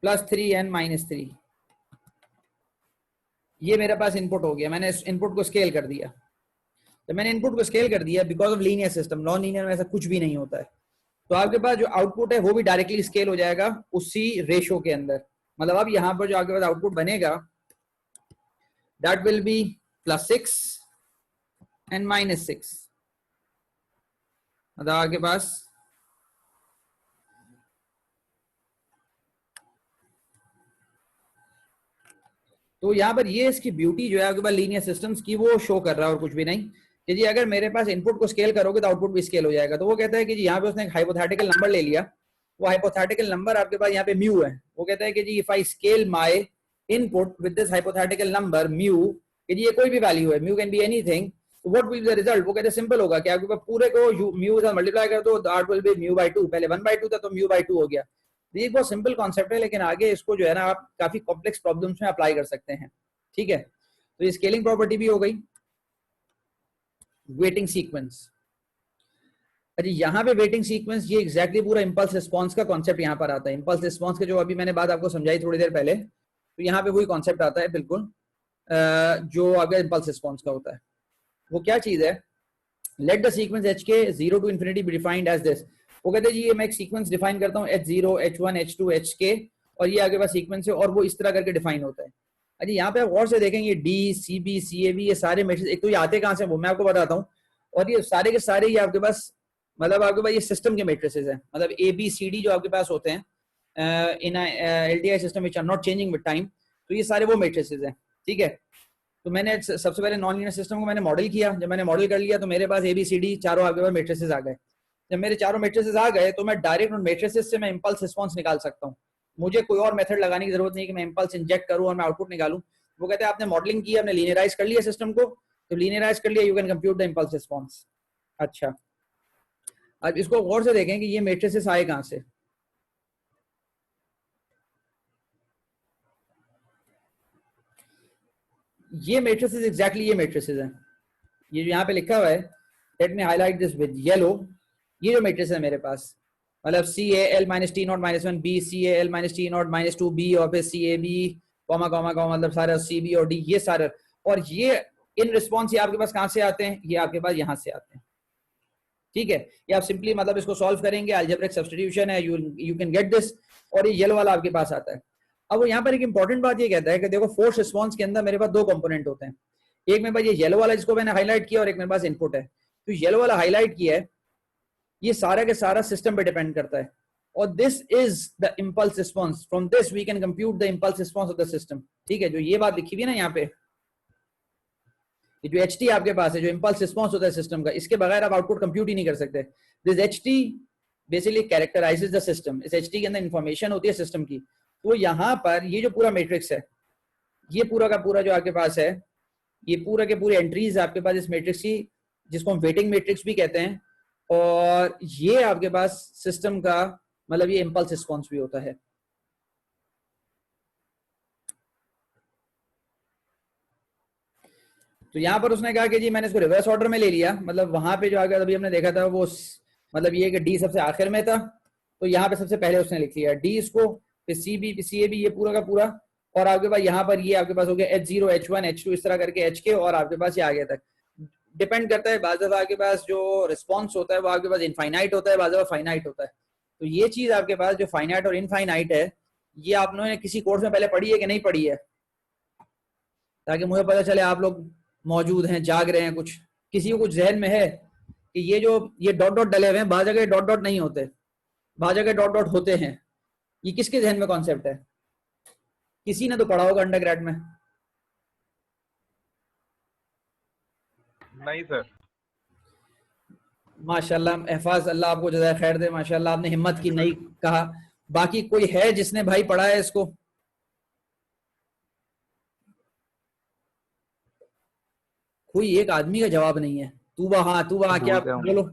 +3 एंड -3, ये मेरे पास इनपुट हो गया। मैंने इस इनपुट को स्केल कर दिया। तो मैंने इनपुट को स्केल कर दिया because of linear system, non linear में ऐसा कुछ भी नहीं होता है। तो आपके पास जो आउटपुट है वो भी डायरेक्टली स्केल हो जाएगा उसी रेशो के अंदर। मतलब अब यहाँ पर जो आपके पास आउटपुट बनेगा दैट विल बी +6 एंड -6। मतलब आपके पास तो यहाँ पर ये इसकी ब्यूटी जो है आपके पास लीनियर सिस्टम्स की वो शो कर रहा है और कुछ भी नहीं। कि जी अगर मेरे पास इनपुट को स्केल करोगे तो आउटपुट भी स्केल हो जाएगा। तो वो कहता है कि जी यहाँ पे उसने एक हाइपोथेटिकल नंबर ले लिया, वो हाइपोथेटिकल नंबर आपके पास यहाँ पे म्यू है। वो कहता है कि जी if I scale my input with this hypothetical number mu कि ये कोई भी वैल्यू है, mu can be anything, what will be the result? वो कहते सिंपल होगा कि आपके पास पूरे को म्यू से मल्टीप्लाई कर दो, that will be mu by 2, पहले 1/2 था तो म्यू बाय 2 हो गया। ये एक बहुत सिंपल कॉन्सेप्ट है, लेकिन आगे इसको जो है ना आप काफी कॉम्प्लेक्स प्रॉब्लम्स में अप्लाई कर सकते हैं, ठीक है। तो ये स्केलिंग प्रॉपर्टी भी हो गई। वेटिंग सीक्वेंस, अरे यहाँ पे वेटिंग सीक्वेंस, ये एग्जैक्टली पूरा इंपल्स रिस्पॉन्स का कॉन्सेप्ट यहाँ पर आता है। इंपल्स रिस्पॉन्स के जो अभी मैंने बात आपको समझाई थोड़ी देर पहले, तो यहाँ पे वही कॉन्सेप्ट आता है बिल्कुल, जो अगर इंपल्स रिस्पॉन्स का होता है। वो क्या चीज है? लेट द सीक्वेंस एच के 0 to infinity be defined as this। वो कहते हैं जी ये मैं एक सीक्वेंस डिफाइन करता हूँ h0, h1, h2, hk, और ये आगे पास सीक्वेंस है और वो इस तरह करके डिफाइन होता है। अरे यहाँ पे आप गौर से देखेंगे D, C B, C A B, ये सारे मैट्रिक्स, एक तो ये आते कहाँ से वो मैं आपको बताता हूँ, और ये सारे के सारे ये आपके पास मतलब आपके पास ये सिस्टम के मैट्रिसेस हैं, मतलब ए बी सी डी जो आपके पास होते हैं इन LTI system which are not changing with time, तो ये सारे वो मैट्रिसेस हैं, ठीक है। तो मैंने सबसे पहले नॉन लीनियर सिस्टम को मैंने मॉडल किया, जब मैंने मॉडल कर लिया तो मेरे पास ए बी सी डी चारों आपके पास मैट्रिसेस आ गए। जब मेरे चारों मैट्रिसेस आ गए तो मैं डायरेक्ट उन मैट्रिसेस से मैं इंपल्स रिस्पॉन्स निकाल सकता हूँ, मुझे कोई और मेथड लगाने की जरूरत नहीं कि मैं इंपल्स इंजेक्ट करूँ और मैं आउटपुट निकालूं। वो कहते हैं आपने मॉडलिंग की, आपने लीनियराइज कर लिया सिस्टम को, तो लीनियराइज कर लिया, you can compute the impulse response. अच्छा, अब इसको गौर से देखें कि ये मैट्रिसेस आए कहां से। ये मैट्रिसेस एग्जैक्टली ये मैट्रिसेस हैं, ये जो यहाँ पे लिखा हुआ है, let me highlight this with yellow, ये जो मैट्रिस है मेरे पास, मतलब C A L minus T naught minus 1 B, C A L minus T naught minus 2 B, और फिर C A B comma comma comma, मतलब सारा सी बी और डी, ये सारे, और ये इन रिस्पॉन्स ये आपके पास कहां से आते हैं? ये आपके पास यहाँ से आते हैं, ठीक है। ये आप सिंपली मतलब इसको सॉल्व करेंगे, अलजेब्रिक सब्स्टिट्यूशन है, यू कैन गेट दिस, और ये येलो वाला आपके पास आता है। अब वो यहाँ पर एक इंपॉर्टेंट बात ये कहता है कि देखो फोर्स रिस्पॉन्स के अंदर मेरे पास दो कंपोनेंट होते हैं, एक मेरे पास ये येलो वाला जिसको मैंने हाईलाइट किया, और एक मेरे पास इनपुट है। तो येलो वाला हाईलाइट किया है, ये सारा के सारा सिस्टम पे डिपेंड करता है, और this is the impulse response, from this we can compute the impulse response of the system, ठीक है। जो ये बात लिखी हुई है ना यहाँ पे, ये जो एच टी आपके पास है, जो इंपल्स रिस्पॉन्स होता है सिस्टम का, इसके बगैर आप आउटपुट कंप्यूट ही नहीं कर सकते। This H T basically कैरेक्टराइजेस the system, इस एच टी के अंदर इंफॉर्मेशन होती है सिस्टम की। तो यहाँ पर ये जो पूरा मैट्रिक्स है, ये पूरा का पूरा जो आपके पास है, ये पूरा के पूरे एंट्रीज आपके पास इस मैट्रिक्स की, जिसको हम वेटिंग मैट्रिक्स भी कहते हैं, और ये आपके पास सिस्टम का मतलब ये इंपल्स रिस्पॉन्स भी होता है। तो यहाँ पर उसने कहा कि जी मैंने इसको रिवर्स ऑर्डर में ले लिया, मतलब वहां पे जो आगे अभी हमने देखा था वो मतलब ये कि डी सबसे आखिर में था, तो यहाँ पे सबसे पहले उसने लिख लिया डी इसको, फिर सी बी, सी ए बी, ये पूरा का पूरा, और आपके पास यहाँ पर ये आपके पास हो गया H0, H1, H2, इस तरह करके HK, और आपके पास ये आगे तक डिपेंड करता है। बाज़ दफा आपके पास जो रिस्पॉन्स होता है वो आपके पास इनफाइनाइट होता है, बाज़ दफा फाइनाइट होता है। तो ये चीज आपके पास जो फाइनाइट और इनफाइनाइट है, ये आपने किसी कोर्स में पहले पढ़ी है कि नहीं पढ़ी है, ताकि मुझे पता चले आप लोग मौजूद हैं, जाग रहे हैं, कुछ किसी को कुछ जहन में है कि ये जो ये डॉट डॉट डले हुए हैं, बाज़ जगह डॉट डॉट नहीं होते, बाज़ जगह डॉट डॉट होते हैं, ये किसके जहन में कॉन्सेप्ट है? किसी ने तो पढ़ा होगा अंडरग्रेड में। नहीं सर। माशाल्लाह, एहफाज, अल्लाह आपको जज़ाए खैर दे, माशाल्लाह आपने हिम्मत की, नहीं कहा। बाकी कोई है जिसने भाई पढ़ा है इसको? कोई एक आदमी का जवाब नहीं है। तूबा, हाँ तूबा, क्या बोलो।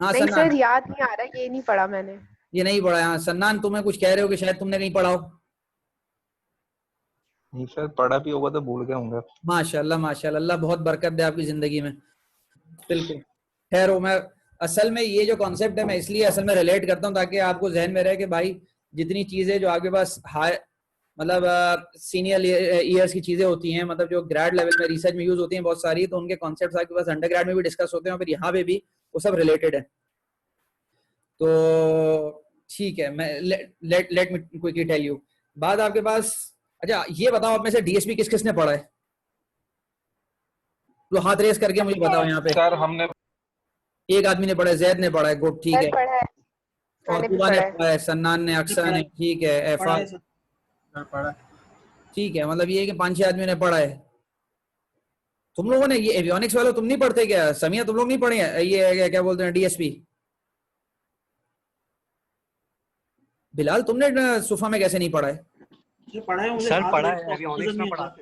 हाँ नहीं सन्नान, सर, याद नहीं आ रहा, ये नहीं पढ़ा मैंने। ये नहीं पढ़ा। हाँ सन्नान, तुम्हें कुछ कह रहे हो कि शायद तुमने कहीं पढ़ा हो। नहीं सर, पढ़ा भी होगा तो भूल गया होंगे। माशाल्लाह माशाल्लाह, अल्लाह बहुत बरकत दे आपकी जिंदगी में। बिल्कुल खैर हो। मैं असल में ये जो कॉन्सेप्ट है मैं इसलिए असल में रिलेट करता हूँ ताकि आपको जहन में रहे कि भाई जितनी चीजें जो आपके पास हाई मतलब सीनियर ईयर्स की चीजें होती हैं, मतलब जो ग्रेड लेवल में रिसर्च में यूज होती हैं बहुत सारी, तो उनके कॉन्सेप्ट्स आपके पास अंडर ग्रेड में भी डिस्कस होते हैं और फिर यहाँ पे भी वो सब रिलेटेड है। तो ठीक है, मैं let me quickly tell you. बात आपके पास, अच्छा ये बताओ आप में से डीएसपी किस किसने पढ़ा है? तो हाथ रेस करके मुझे बताओ यहाँ पे। सर हमने, एक आदमी ने पढ़ा है, जैद ने पढ़ा है, गुड, ठीक है। पढ़ा है, और मैंने भी तुबा ने पढ़ा है। पढ़ा है, सन्नान ने, अक्सर ने, ठीक है, एफाज, ठीक है। मतलब ये है कि 5-6 आदमी ने पढ़ा है। तुम लोगों ने ये एवियोनिक्स वालों तुम नहीं पढ़ते क्या? समिया तुम लोग नहीं पढ़े हैं ये क्या बोलते हैं डीएसपी? बिलाल तुमने सुफा में कैसे नहीं पढ़ा है? जो पढ़ा है मुझे सर हाथ पढ़ा रेस है, का अभी ऑप्शन ऑनिक्स नजर में नहीं आ पढ़ा रहा।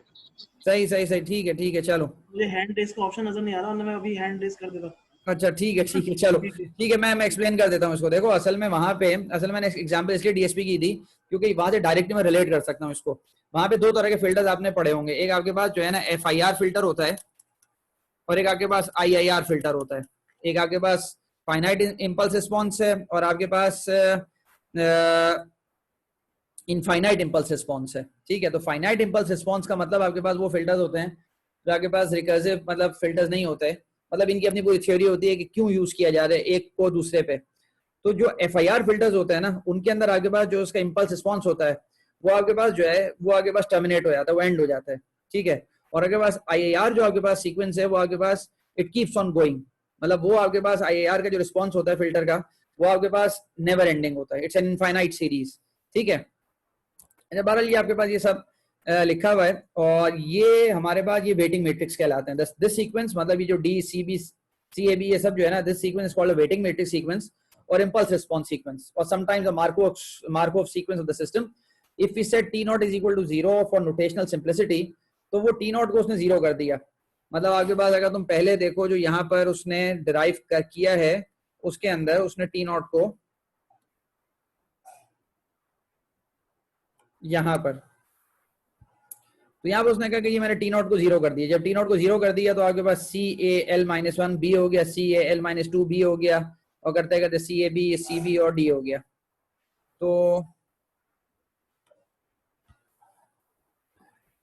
सही सही सही, ठीक है चलो। मुझे हैंड रेस का ऑप्शन नजर नहीं आ रहा, वरना मैं अभी हैंड रेस कर देता। अच्छा ठीक है चलो ठीक है, मैं एक्सप्लेन कर देता हूँ इसको। देखो असल में वहां पे, असल में मैंने एग्जांपल इसलिए डीएसपी की थी क्योंकि वहां से डायरेक्टली मैं रिलेट कर सकता हूँ इसको। वहां पे दो तरह के फिल्टर्स आपने पढ़े होंगे, एक आपके पास जो है ना FIR फिल्टर होता है और एक आपके पास IIR फिल्टर होता है। एक आपके पास फाइनाइट इम्पल्स रिस्पॉन्स है और आपके पास इनफाइनाइट इम्पल्स रिस्पॉन्स है। ठीक है, तो फाइनाइट इम्पल्स रिस्पॉन्स का मतलब आपके पास वो फिल्टर्स होते हैं जो आपके पास रिकर्सिव मतलब फिल्टर्स नहीं होते, मतलब इनकी अपनी पूरी थ्योरी होती है कि क्यों यूज किया जा रहा है एक को दूसरे पे। तो जो FIR फिल्टर्स होते हैं ना, उनके अंदर आपके पास जो उसका इम्पल्स रिस्पॉन्स होता है वो आपके पास जो है वो आपके पास टर्मिनेट हो जाता है, वो एंड हो जाता है। ठीक है, और आपके पास IIR जो आपके पास सीक्वेंस है वो आपके पास इट कीप्स ऑन गोइंग, मतलब वो आपके पास IIR का जो रिस्पॉन्स होता है फिल्टर का वो आपके पास नेवर एंडिंग होता है, इट्स एन इनफाइनाइट सीरीज। ठीक है, बहरहाल ये आपके पास ये सब लिखा हुआ है और ये हमारे पास ये वेटिंग मैट्रिक्स कहलाते हैं। दिस सीक्वेंस मतलब ये जो DCB CAB ये सब जो है ना, this sequence is called a waiting matrix sequence और impulse response sequence or sometimes a Markov sequence of the system. If we set T naught is equal to 0 for notational simplicity, तो वो T naught को उसने 0 कर दिया। मतलब आपके पास अगर तुम पहले देखो जो यहाँ पर उसने डिराइव किया है उसके अंदर उसने T naught को यहाँ पर, तो यहाँ पर उसने कहा कि ये मैंने T naught को 0 कर दिया। जब T naught को 0 कर दिया तो आपके पास CAL-1 B हो गया, CAL-2 B हो गया और करते करते CAB CB और D हो गया। तो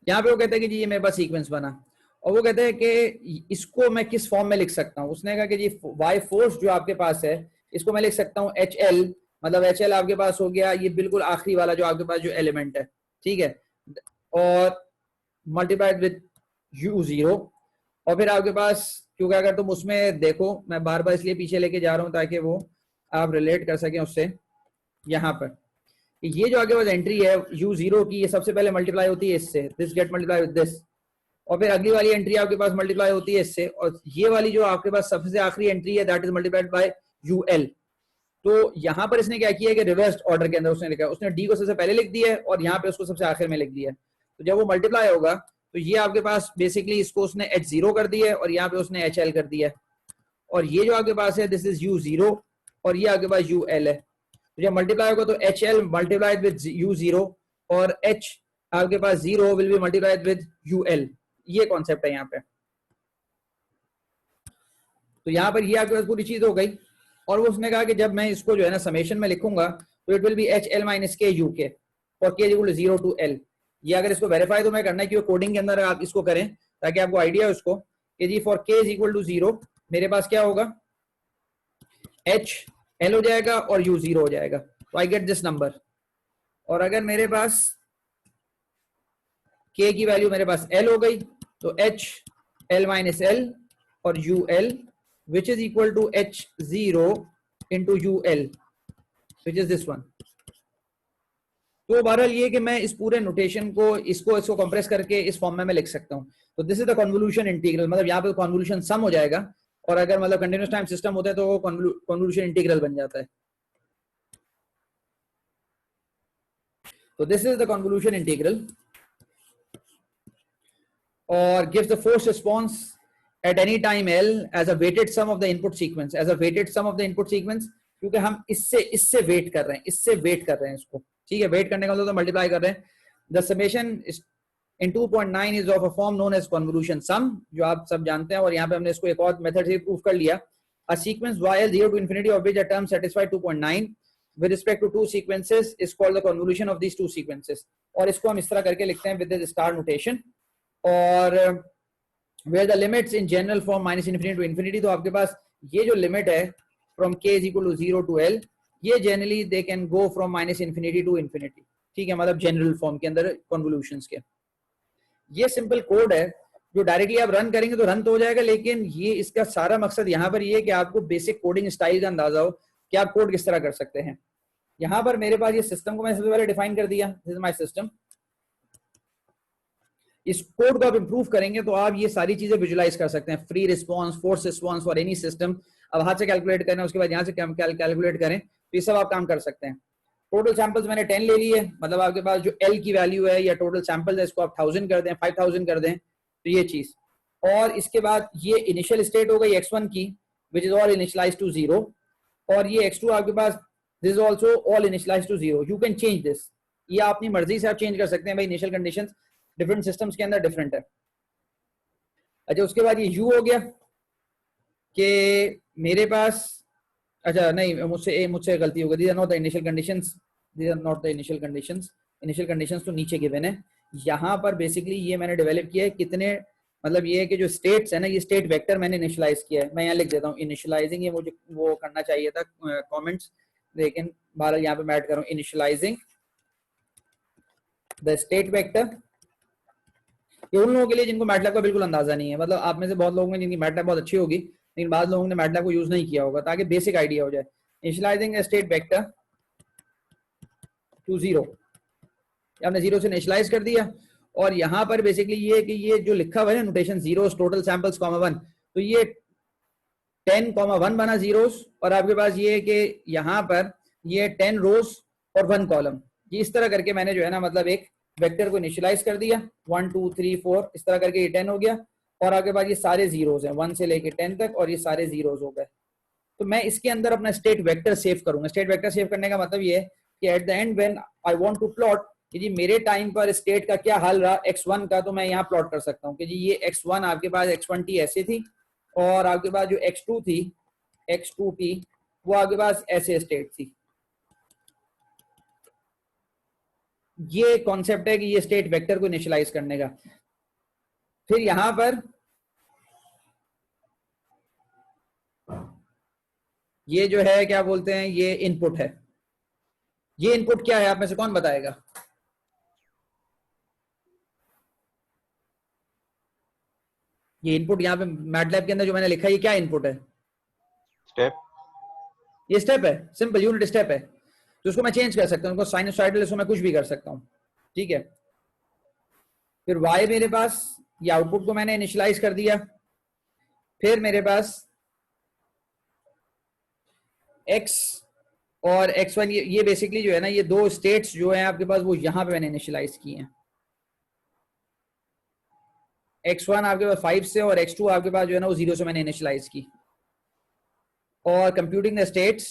यहाँ पे वो कहते हैं कि जी ये मेरे पास सीक्वेंस बना और वो कहते हैं कि इसको मैं किस फॉर्म में लिख सकता हूँ। उसने कहा कि जी वाई फोर्स जो आपके पास है इसको मैं लिख सकता हूँ HL, मतलब HL आपके पास हो गया ये बिल्कुल आखिरी वाला जो आपके पास जो एलिमेंट है। ठीक है, और मल्टीप्लाइड विद U0 और फिर आपके पास, क्योंकि अगर तुम उसमें देखो, मैं बार बार इसलिए पीछे लेके जा रहा हूं ताकि वो आप रिलेट कर सकें उससे। यहाँ पर ये जो आगे पास एंट्री है U0 की, ये सबसे पहले मल्टीप्लाई होती है इससे, this get multiply with this, और फिर अगली वाली एंट्री आपके पास मल्टीप्लाई होती है इससे, और ये वाली जो आपके पास सबसे आखिरी एंट्री है that is multiplied by UL। तो यहाँ पर इसने क्या किया है कि रिवर्स ऑर्डर के अंदर उसने लिखा है, उसने D को सबसे पहले लिख दिया है और यहाँ पे उसको सबसे आखिर में लिख दिया है। तो जब वो मल्टीप्लाई होगा तो ये आपके पास बेसिकली इसको उसने H0 कर दिया है और यहाँ पे उसने HL कर दिया है, और ये जो आपके पास है दिस इज U0 और ये आपके पास UL है। तो जब मल्टीप्लाई होगा तो HL मल्टीप्लाइड विद U0 और H आपके पास 0 will be multiplied with UL। ये कॉन्सेप्ट है यहाँ पे। तो यहाँ पर ये आपके पास पूरी चीज हो गई और वो उसने कहा कि जब मैं इसको जो है ना समेशन में लिखूंगा तो it will be HL minus K UK for K equal to 0 to L। ये अगर इसको वेरीफाई तो मैं करना है कि कोडिंग के अंदर आप इसको करें ताकि आपको आइडिया हो उसको कि जी for K is equal to 0 मेरे पास क्या होगा, H L हो जाएगा और U 0 हो जाएगा, तो आई गेट दिस नंबर। और अगर मेरे पास K की वैल्यू मेरे पास L हो गई तो H L माइनस L और UL which is equal to H0 into UL which is this one। तो बहरहाल ये कि मैं इस पूरे नोटेशन को इसको कंप्रेस करके इस फॉर्म में मैं लिख सकता हूं। तो this is the convolution integral, मतलब यहाँ पे कन्वोल्यूशन सम हो जाएगा और अगर मतलब कंटिन्यूअस टाइम सिस्टम होता है तो वो कन्वोल्यूशन इंटीग्रल बन जाता है। तो this is the convolution integral और gives the force response at any time L as a weighted sum of the input sequence, as a weighted sum of the input sequence, क्योंकि हम इससे wait कर रहे हैं, इससे वेट कर रहे हैं इसको। ठीक है, वेट करने का मतलब तो मल्टीप्लाई कर रहे हैं। The summation in 2.9 is of a form known as convolution sum, जो आप सब जानते हैं, और यहाँ पे हमने इसको एक और मेथड से प्रूव कर लिया। A sequence YL 0 to infinity of which a term satisfy 2.9 with respect to two sequences is called the convolution of these two sequences। और इसको हम इस तरह करके लिखते हैं with this star notation, और where the limits in general form minus infinity to infinity। तो आपके पास ये जो लिमिट है from K is equal to 0 to L, ये generally they can go from minus infinity to infinity। ठीक है, मतलब जनरल फॉर्म के अंदर कन्वोल्यूशंस के। ये सिंपल कोड है जो डायरेक्टली आप रन करेंगे तो रन तो हो जाएगा, लेकिन ये इसका सारा मकसद यहाँ पर ये है कि आपको बेसिक कोडिंग स्टाइल का अंदाजा हो कि आप कोड किस तरह कर सकते हैं। यहाँ पर मेरे पास ये सिस्टम को मैं सबसे पहले डिफाइन कर दिया, दिस इज माय सिस्टम। इस कोड को आप इंप्रूव करेंगे तो आप ये सारी चीजें विजुलाइज कर सकते हैं, free response, force response for any system. अब हाथ से कैलकुलेट करें, उसके बाद यहाँ से कैलकुलेट करें, तो ये सब आप काम कर सकते हैं। टोटल सैंपल्स मैंने 10 ले लिए, मतलब आपके पास जो L की वैल्यू है या टोटल सैंपल्स है इसको आप 1000 कर दें, 5000 कर दें, तो ये चीज। और इसके बाद ये इनिशियल स्टेट हो गई x1 की which is all initialized to 0, और ये x2 आपके पास this is also all initialized to 0। You can change this, ये अपनी मर्जी से आप चेंज कर सकते हैं भाई, इनिशियल कंडीशंस डिफरेंट सिस्टम्स के अंदर डिफरेंट है। अच्छा उसके बाद ये u हो गया कि मेरे पास, अच्छा नहीं मुझसे गलती हो गई, these are not the initial conditions, these are not the initial conditions, initial conditions तो नीचे गिवन है। यहाँ पर बेसिकली ये मैंने डेवलप किया है कितने, मतलब ये है कि जो स्टेट्स है ना, ये स्टेट वेक्टर मैंने इनिशियलाइज किया है। मैं यहाँ लिख देता हूँ इनिशियलाइजिंग, ये मुझे वो करना चाहिए था कमेंट्स, लेकिन बहरहाल यहाँ पे मैं ऐड कर रहा हूँ इनिशियलाइजिंग द स्टेट वेक्टर। ये उन लोगों के लिए जिनको मैटलैब का बिल्कुल अंदाजा नहीं है, मतलब आप में से बहुत लोग हैं जिनकी मैटलैब बहुत अच्छी होगी लेकिन बाद लोगों ने मैटलैब को यूज नहीं किया होगा, ताकि बेसिक आइडिया हो जाए। Initializing the state vector to 0, आपने 0 से इनिशियलाइज कर दिया, और यहाँ पर बेसिकली ये है कि ये जो लिखा हुआ है notation zeros total samples comma 1, तो ये 10,1 बना जीरोस, और आपके पास ये है कि यहाँ पर ये 10 रोज और 1 कॉलम, ये इस तरह करके मैंने जो है ना मतलब एक वेक्टर को इनिशियलाइज कर दिया 1 2 3 4 इस तरह करके ये 10 हो गया, और आपके पास ये सारे जीरोस हैं 1 से लेके 10 तक, और ये सारे जीरोस हो गए। तो मैं इसके अंदर अपना स्टेट वेक्टर सेव करूंगा। स्टेट वेक्टर सेव करने का मतलब ये है कि at the end when I want to plot कि जी मेरे टाइम पर स्टेट का क्या हाल रहा x1 का, तो मैं यहाँ प्लॉट कर सकता हूँ कि जी ये x1 आपके पास x1t ऐसे थी, और आपके पास जो x2 थी x2t वो आपके पास ऐसे स्टेट थी। ये कॉन्सेप्ट है कि ये स्टेट वेक्टर को इनिशियलाइज करने का। फिर यहां पर ये जो है क्या बोलते हैं, ये इनपुट है। ये इनपुट क्या है आप में से कौन बताएगा? ये इनपुट यहाँ पे मैटलैब के अंदर जो मैंने लिखा है ये क्या इनपुट है? स्टेप। ये स्टेप है, सिंपल यूनिट स्टेप है, तो उसको मैं चेंज कर सकता हूँ, उनको साइनसॉइडल इसको मैं कुछ भी कर सकता हूँ, ठीक है। फिर y मेरे पास, ये आउटपुट को मैंने इनिशियलाइज कर दिया। फिर मेरे पास x और x1, ये बेसिकली जो है ना ये दो स्टेट्स जो हैं आपके पास वो यहां पे मैंने इनिशियलाइज किए हैं। x1 आपके पास 5 से और x2 आपके पास जो है ना वो 0 से मैंने इनिशियलाइज की। और कंप्यूटिंग द स्टेट्स,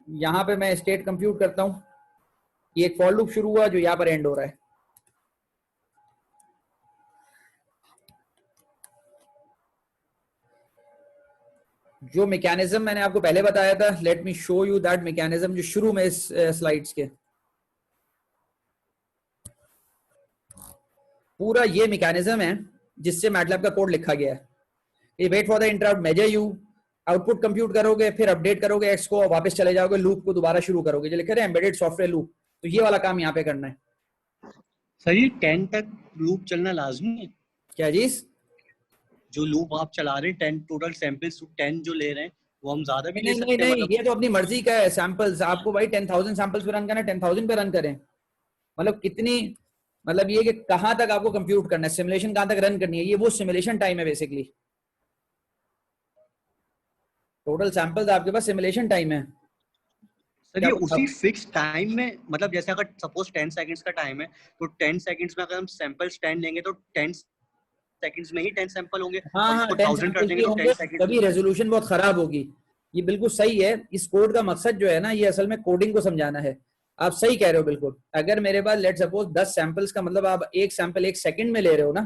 यहां पे मैं स्टेट कंप्यूट करता हूं। ये एक फॉर लूप शुरू हुआ जो यहां पर एंड हो रहा है। जो मैकेनिज्म मैंने आपको पहले बताया था, let me show you that mechanism, जो शुरू में इस स्लाइड्स के पूरा ये मैकेनिज्म है जिससे मैटलैब का कोड लिखा गया है। ये wait for the interrupt, measure U, output compute करोगे, फिर अपडेट करोगे एक्स को, वापस चले जाओगे, लूप को दोबारा शुरू करोगे, जो लिखे रहे एम्बेडेड सॉफ्टवेयर लूप। तो ये वाला काम यहाँ पे करना है। सर ये 10 तक लूप चलना लाजमी है? क्या चीज? जो लूप आप चला रहे हैं 10 टोटल सैंपल्स 10 जो ले रहे हैं वो हम ज्यादा भी ले नहीं सकते नहीं हैं? नहीं, ये तो अपनी मर्जी का है। सैंपल्स आपको भाई 10,000 सैंपल्स पे रन करना है, 10,000 पे रन करें। मतलब कितनी, मतलब ये कि कहां तक आपको कंप्यूट करना है, सिमुलेशन कहां तक रन करनी है, ये वो सिमुलेशन टाइम है बेसिकली। टोटल सैंपल्स आपके पास सिमुलेशन टाइम है। सर ये उसी फिक्स टाइम में, मतलब जैसे अगर सपोज 10 सेकंड्स का टाइम है तो 10 सेकंड्स में अगर हम सैंपल्स 10 लेंगे तो 10 सेकंड्स में ही 10 सैंपल होंगे। हाँ हाँ, 10 कर देंगे तो 10 सेकंड्स, तभी रेजोल्यूशन बहुत खराब होगी। ये बिल्कुल सही है। इस कोड का मकसद जो है ना ये असल में कोडिंग को समझाना है। आप सही कह रहे हो बिल्कुल। अगर मेरे पास लेट सपोज 10 सैंपल्स का मतलब आप एक सैंपल 1 सेकंड में ले रहे हो ना,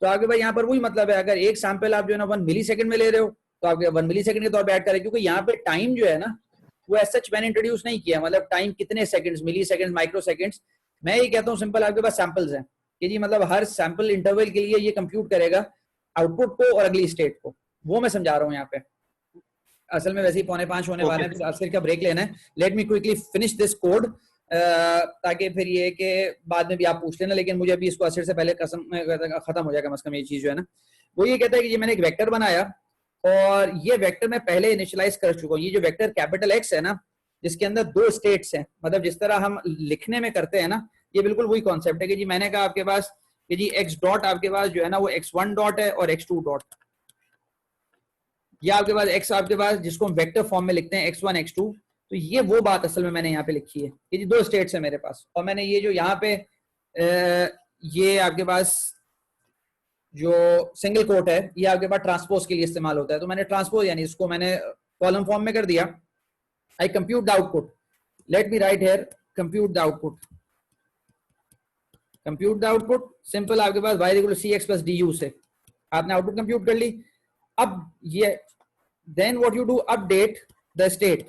तो आगे भाई यहाँ पर वही मतलब है। अगर एक सैंपल आप जो है ना 1 मिली सेकंड में ले रहे हो तो आपके 1 मिली सेकंड के तौर पे ऐड करें, क्योंकि यहाँ पे टाइम जो है ना वो एज सच मैंने इंट्रोड्यूस नहीं किया। मतलब टाइम कितने सेकंड्स, मिली सेकंड्स, माइक्रो सेकंड्स, मैं ये कहता हूँ सिंपल आपके पास सैंपल्स हैं कि जी मतलब हर सैंपल इंटरवल के लिए ये कंप्यूट करेगा आउटपुट को और अगली स्टेट को। वो मैं समझा रहा हूँ यहाँ पे। असल में वैसे ही 4:45 होने वाले हैं, अस्सर का ब्रेक लेना है। Let me quickly finish this code, ताकि फिर ये कि बाद में भी आप पूछ लेना, लेकिन मुझे अभी इसको असर से पहले खत्म हो जाएगा कम से कम ये चीज जो है ना। वो ये कहता है कि ये मैंने एक वेक्टर बनाया और ये वेक्टर मैं पहले इनिशियलाइज कर चुका हूँ। ये जो वेक्टर कैपिटल एक्स है ना, जिसके अंदर 2 स्टेट्स हैं, मतलब जिस तरह हम लिखने में करते हैं ना, ये बिल्कुल वही कॉन्सेप्ट है कि जी मैंने कहा आपके पास कि जी एक्स डॉट आपके पास जो है ना वो x1 डॉट है और x2 डॉट, या आपके पास x आपके पास जिसको हम वेक्टर फॉर्म में लिखते हैं x1 x2, तो ये वो बात असल में मैंने यहाँ पे लिखी है। ये जी 2 स्टेट्स है मेरे पास, और मैंने ये जो यहाँ पे ये आपके पास जो सिंगल कोट है ये आपके पास ट्रांसपोज के लिए इस्तेमाल होता है, तो मैंने ट्रांसपोज यानी इसको मैंने कॉलम फॉर्म में कर दिया। I compute the output, let me write here compute the output, compute the output simple आपके पास y equal to cx plus du से आपने आउटपुट कंप्यूट कर ली। अब ये then what you do, update the state,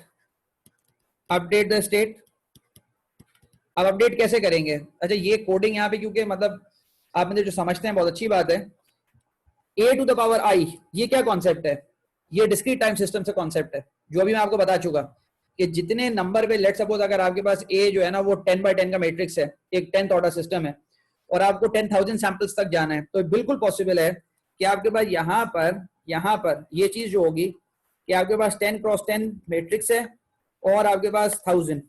update the state. अब update कैसे करेंगे? अच्छा ये कोडिंग यहाँ पे क्योंकि मतलब आप मुझे जो समझते हैं बहुत अच्छी बात है। a to the power i ये क्या कॉन्सेप्ट है? ये डिस्क्रीट टाइम सिस्टम से कॉन्सेप्ट है जो अभी मैं आपको बता चुका कि जितने नंबर पे लेट सपोज अगर आपके पास a जो है ना वो 10 बाय 10 का मैट्रिक्स है, एक 10th ऑर्डर सिस्टम है और आपको 10,000 सैंपल्स तक जाना है, तो बिल्कुल पॉसिबल है कि आपके पास यहाँ पर ये चीज जो होगी कि आपके पास 10 क्रॉस 10 मैट्रिक्स है और आपके पास 1000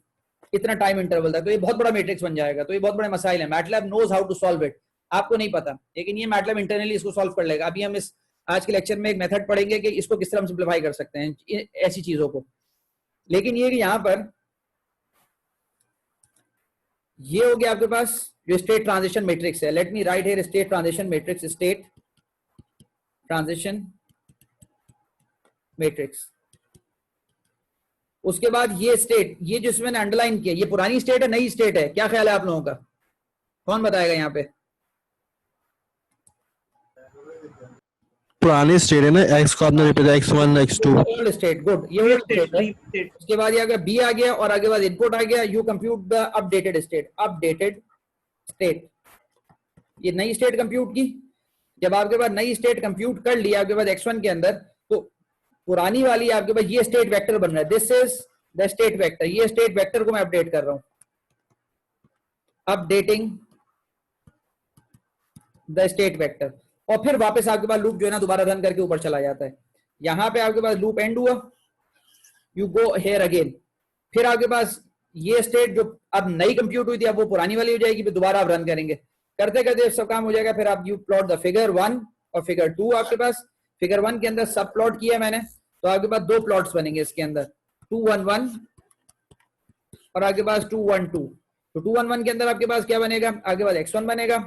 इतना टाइम इंटरवल था, तो ये बहुत बड़ा मैट्रिक्स बन जाएगा। तो ये बहुत बड़े मसाइल है। MATLAB knows how to solve it, आपको नहीं पता, लेकिन ये मैटलैब इंटरनली इसको सॉल्व कर लेगा। अभी हम इस आज के लेक्चर में एक मेथड पढ़ेंगे कि इसको किस तरह हम सिंप्लीफाई कर सकते हैं ऐसी चीजों को। लेकिन ये कि यहाँ पर ये हो गया आपके पास जो स्टेट ट्रांजिशन मैट्रिक्स है। Let me write here state transition matrix, state transition matrix. उसके बाद ये स्टेट, ये जिसमें मैंने अंडरलाइन किया, ये पुरानी स्टेट है नई स्टेट है? क्या ख्याल है आप लोगों का? कौन बताएगा यहाँ पे? पुरानी स्टेट है ना, x को आपने represent x1 x2 old state, good, ये ओल्ड स्टेट है। उसके बाद ये आ गया b आ गया और आगे बाद इनपुट आ गया, you compute the updated state, updated state. ये नई स्टेट कंप्यूट की। जब आपके पास नई स्टेट कंप्यूट कर लिया आपके पास x1 के अंदर, तो पुरानी वाली आपके पास ये स्टेट वेक्टर बन रहा है, this is the state vector. ये स्टेट वेक्टर को मैं अपडेट कर रहा हूं, अपडेटिंग द स्टेट वेक्टर। और फिर वापस आपके पास लूप जो है ना दोबारा रन करके ऊपर चला जाता है। यहां पे आपके पास लूप एंड हुआ, यू गो हेयर अगेन, फिर आपके पास ये स्टेट जो अब नई कंप्यूट हुई थी अब वो पुरानी वाली हो जाएगी, फिर दोबारा आप रन करेंगे, करते करते सब काम हो जाएगा। फिर आप यू प्लॉट द फिगर 1 और फिगर 2। आपके पास फिगर 1 के अंदर सब प्लॉट किया मैंने, तो आपके पास 2 प्लॉट्स बनेंगे इसके अंदर, 211 और आपके पास 212। तो 211 के अंदर आपके पास क्या बनेगा? आपके पास x1 बनेगा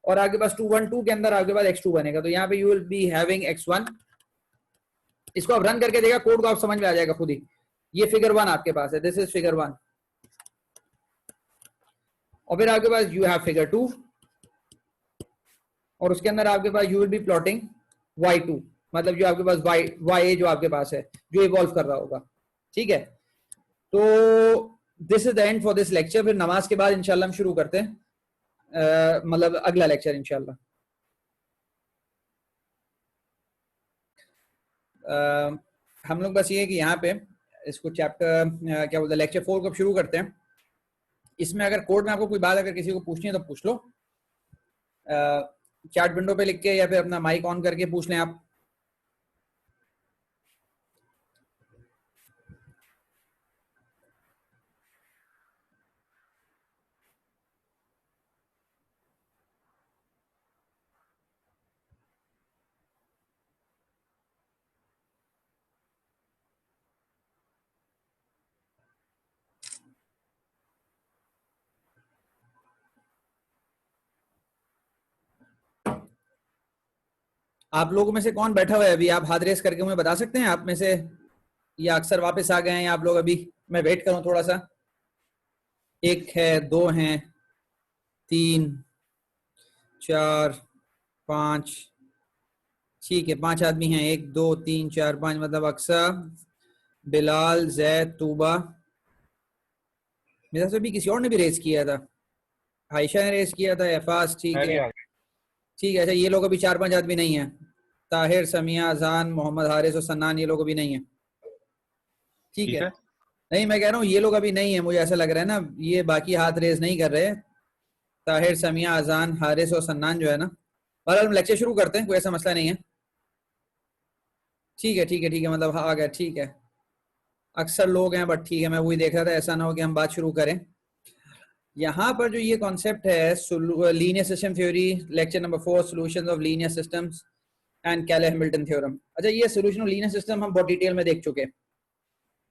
और आपके पास 212 के अंदर आपके पास x2 बनेगा। तो यहाँ पे you will be having x1। इसको आप रन करके देखा, कोड को आप समझ में आ जाएगा खुद ही। ये फिगर 1 आपके पास है, दिस इज फिगर 1। और फिर आपके पास यू हैव फिगर 2 और उसके अंदर आपके पास you will be plotting y2, मतलब जो आपके पास y जो आपके पास है जो इवॉल्व कर रहा होगा। ठीक है, तो this is the end for this lecture. फिर नमाज के बाद इंशाल्लाह हम शुरू करते हैं मतलब अगला लेक्चर इंशाल्लाह। हम लोग बस ये है कि यहाँ पे इसको चैप्टर क्या बोलते हैं लेक्चर 4 को शुरू करते हैं। इसमें अगर कोड में आपको कोई बात अगर किसी को पूछनी है तो पूछ लो, चैट विंडो पे लिख के या फिर अपना माइक ऑन करके पूछ लें आप। आप लोगों में से कौन बैठा हुआ है अभी? आप हाथ रेस करके मुझे बता सकते हैं आप में से, या अक्सर वापस आ गए हैं आप लोग? अभी मैं वेट करूं थोड़ा सा। 1 है, 2 हैं, 3 4 5, ठीक है 5 आदमी हैं। 1 2 3 4 5, मतलब अक्सा, बिलाल, जैद, तूबा, मेरा से भी किसी और ने भी रेस किया था, आयशा ने रेस किया था, एफास, ठीक है ठीक है। अच्छा ये लोग अभी 4-5 आदमी नहीं है, ताहिर, समिया, अजान, मोहम्मद हारिस और सन्नान, ये लोग अभी नहीं है। ठीक है, नहीं मैं कह रहा हूँ ये लोग अभी नहीं है, मुझे ऐसा लग रहा है ना, ये बाकी हाथ रेस नहीं कर रहे। ताहिर, समिया, अजान, हारिस और सन्नान जो है ना। और हम लेक्चर शुरू करते हैं, कोई ऐसा मसला नहीं है। ठीक है ठीक है ठीक है, मतलब आ गया, ठीक है अक्सर लोग हैं, बट ठीक है मैं वही देख रहा था, ऐसा ना हो कि हम बात शुरू करें। यहाँ पर जो ये कॉन्सेप्ट है linear system theory, lecture number 4, solutions of linear systems and Cayley Hamilton theorem. अच्छा ये सॉल्यूशन ऑफ लीनियर सिस्टम हम बहुत डिटेल में देख चुके हैं,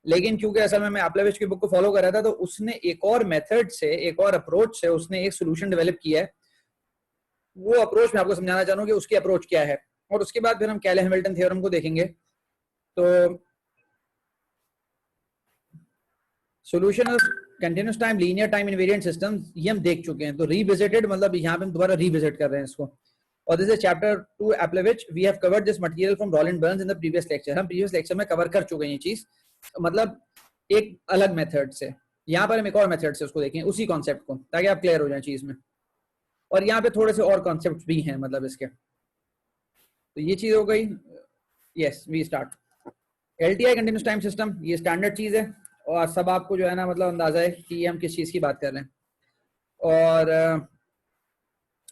लेकिन क्योंकि असल में मैं एप्लेविच की बुक को फॉलो कर रहा था, तो उसने एक और मेथड से, एक और अप्रोच से उसने एक सोल्यूशन डेवलप किया है। वो अप्रोच मैं आपको समझाना चाह रहा हूँ कि उसकी अप्रोच क्या है, और उसके बाद फिर हम कैले हैमिल्टन थ्योरम को देखेंगे। तो solution of continuous time linear time invariant systems ये हम देख चुके हैं, तो रिविजिटेड मतलब यहाँ पे हम दोबारा रिविजिट कर रहे हैं इसको। और this is chapter 2 Applevich, we have covered this material from Roland Burns in the previous lecture. हम प्रीवियस लेक्चर में कवर कर चुके हैं ये चीज, मतलब एक अलग मेथड से। यहाँ पर हम एक और मेथड से उसको देखें, उसी कॉन्सेप्ट को, ताकि आप क्लियर हो जाए चीज में। और यहाँ पे थोड़े से और कॉन्सेप्ट भी हैं मतलब इसके। तो ये चीज हो गई। Yes, we start. LTI continuous time system, ये स्टैंडर्ड चीज है, और सब आपको जो है ना मतलब अंदाजा है कि ये हम किस चीज की बात कर रहे हैं। और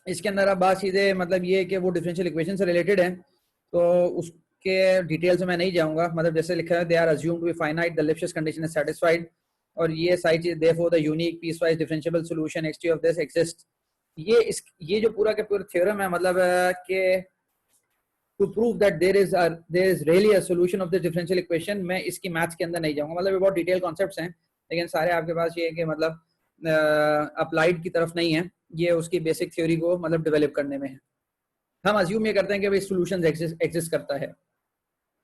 इसके अंदर अब बात सीधे मतलब ये है कि वो डिफरेंशियल इक्वेशन से रिलेटेड है, तो उसके डिटेल्स में मैं नहीं जाऊंगा। मतलब जैसे लिखा है, they are assumed to be finite, the Lipschitz condition is satisfied, और ये सारी चीज therefore the unique piecewise differentiable solution xt of this exist. ये जो पूरा का पूरा थ्योरम है, मतलब कि to prove that there is really a solution of the differential equation, मैं इसकी मैथ्स के अंदर नहीं जाऊंगा। मतलब ये बहुत डिटेल कॉन्सेप्ट्स हैं, लेकिन सारे आपके पास ये है कि मतलब अप्लाइड की तरफ नहीं है, ये उसकी बेसिक थ्योरी को मतलब डेवलप करने में है। हम अज्यूम ये करते हैं कि भाई सॉल्यूशंस एग्जिस्ट करता है।